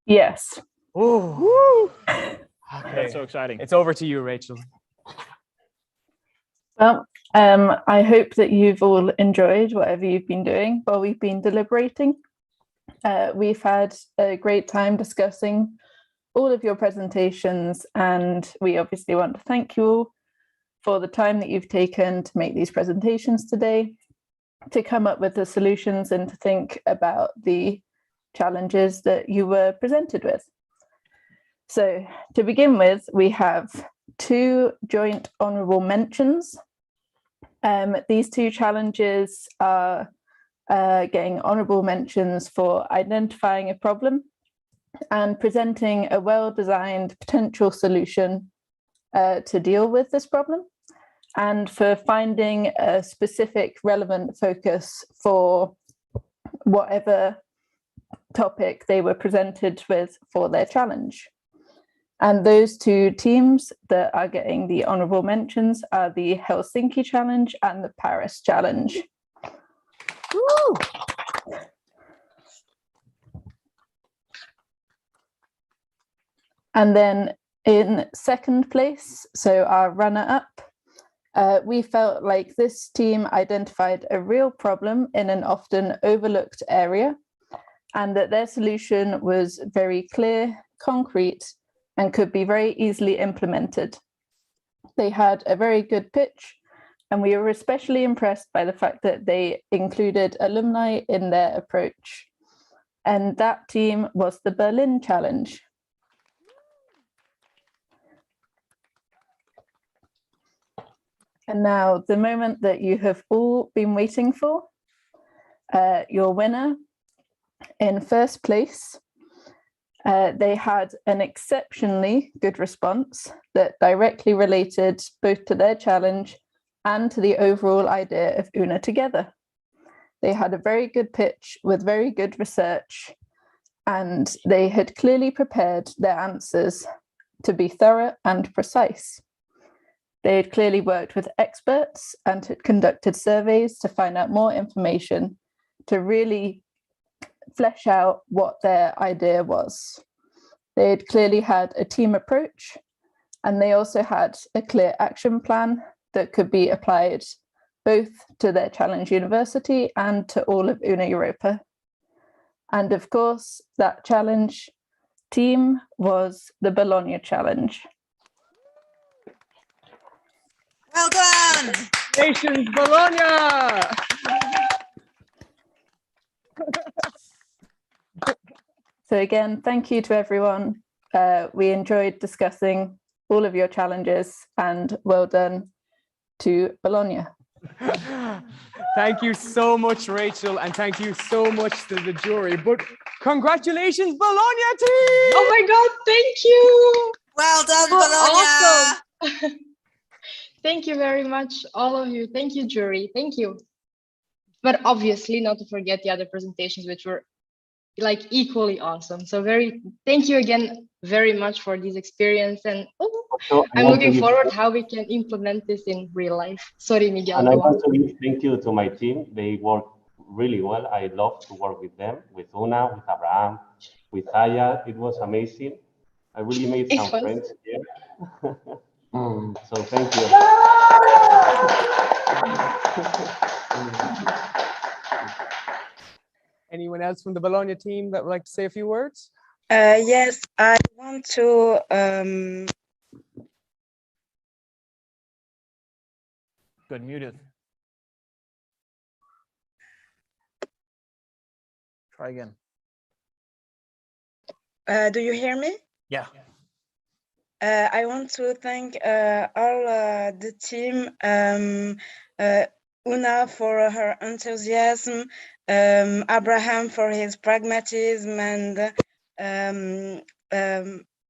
Yes. Ooh. Okay. That's so exciting. It's over to you, Rachel. Well, I hope that you've all enjoyed whatever you've been doing while we've been deliberating. We've had a great time discussing all of your presentations, and we obviously want to thank you all for the time that you've taken to make these presentations today, to come up with the solutions and to think about the challenges that you were presented with. So to begin with, we have 2 joint honourable mentions. These 2 challenges are getting honourable mentions for identifying a problem and presenting a well-designed potential solution to deal with this problem, and for finding a specific relevant focus for whatever topic they were presented with for their challenge. And those 2 teams that are getting the honourable mentions are the Helsinki Challenge and the Paris Challenge. Woo! And then in second place, so our runner-up, we felt like this team identified a real problem in an often overlooked area, and that their solution was very clear, concrete, and could be very easily implemented. They had a very good pitch, and we were especially impressed by the fact that they included alumni in their approach. And that team was the Berlin Challenge. And now the moment that you have all been waiting for, your winner in first place. They had an exceptionally good response that directly related both to their challenge and to the overall idea of Una Together. They had a very good pitch with very good research, and they had clearly prepared their answers to be thorough and precise. They had clearly worked with experts and had conducted surveys to find out more information to really flesh out what their idea was. They had clearly had a team approach, and they also had a clear action plan that could be applied both to their Challenge University and to all of Una Europa. And of course, that challenge team was the Bologna Challenge. Well done! Congratulations, Bologna! So again, thank you to everyone. We enjoyed discussing all of your challenges, and well done to Bologna. Thank you so much, Rachel, and thank you so much to the jury. But congratulations, Bologna team! Oh my God, thank you! Well done, Bologna! Bologna! Thank you very much, all of you. Thank you, jury. Thank you. But obviously, not to forget the other presentations, which were like equally awesome. So thank you again very much for this experience, and I'm looking forward how we can implement this in real life. Sorry, Miguel. And I want to give thank you to my team. They work really well. I love to work with them, with Una, with Abraham, with Aya. It was amazing. I really made some friends here. So thank you. Anyone else from the Bologna team that would like to say a few words? Yes, I want to Good, muted. Try again. do you hear me? Yeah. I want to thank all the team, Una for her enthusiasm, Abraham for his pragmatism, and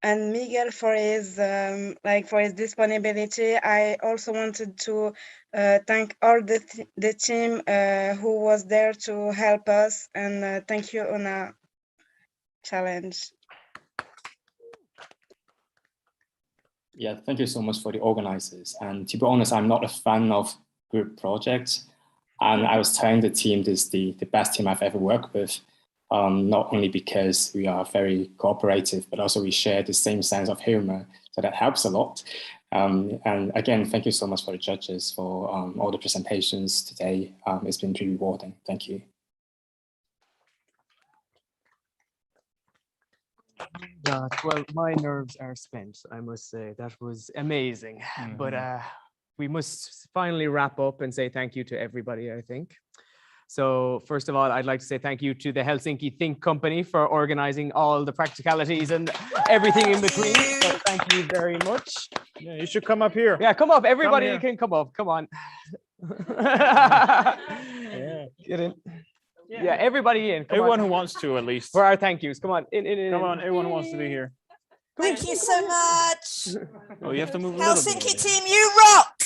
Miguel for his for his disponibility. I also wanted to thank all the team who was there to help us, and thank you, Una Challenge. Yeah, thank you so much for the organizers. And to be honest, I'm not a fan of group projects. And I was telling the team this is the best team I've ever worked with, not only because we are very cooperative, but also we share the same sense of humor. So that helps a lot. And again, thank you so much for the judges for all the presentations today. It's been pretty rewarding. Thank you. Well, my nerves are spent, I must say. That was amazing. But we must finally wrap up and say thank you to everybody, I think. So first of all, I'd like to say thank you to the Helsinki Think Company for organizing all the practicalities and everything in between. So thank you very much. Yeah, you should come up here. Yeah, come up. Everybody here. can come up. Come on. Get in. Yeah, everybody in. Come Everyone on. who wants to, at least. For our thank yous. Come on. In. Come on, everyone who wants to be here. Thank you so much. Oh, you have to move a little bit. Helsinki team, you rock.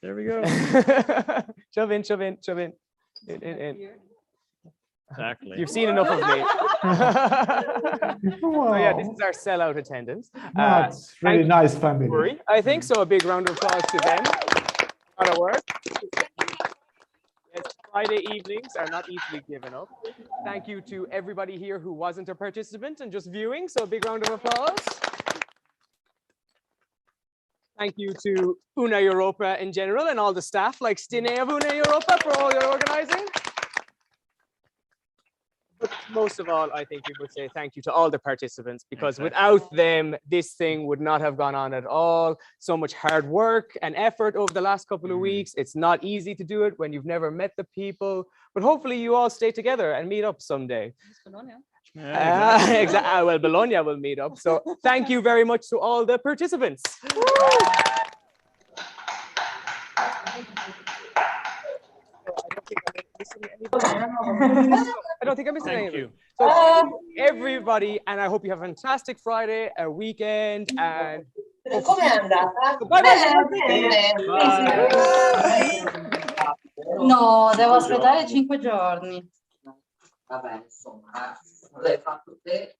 There we go. Shove in. In. Exactly. You've seen enough of me. So yeah, this is our sellout attendance. That's really nice family. I think so. A big round of applause to them. Gotta work. Yes, Friday evenings are not easily given up. Thank you to everybody here who wasn't a participant and just viewing. So a big round of applause. Thank you to Una Europa in general and all the staff like Stine of Una Europa for all your organizing. But most of all, I think we would say thank you to all the participants, because without them, this thing would not have gone on at all. So much hard work and effort over the last couple of weeks. It's not easy to do it when you've never met the people, but hopefully you all stay together and meet up someday. Exactly. Well, Bologna will meet up. So thank you very much to all the participants. I don't think I'm missing anything. So everybody, and I hope you have a fantastic Friday, a weekend, and Com'è andata? No, devo aspettare 5 giorni. Vabbè, insomma, l'hai fatto te.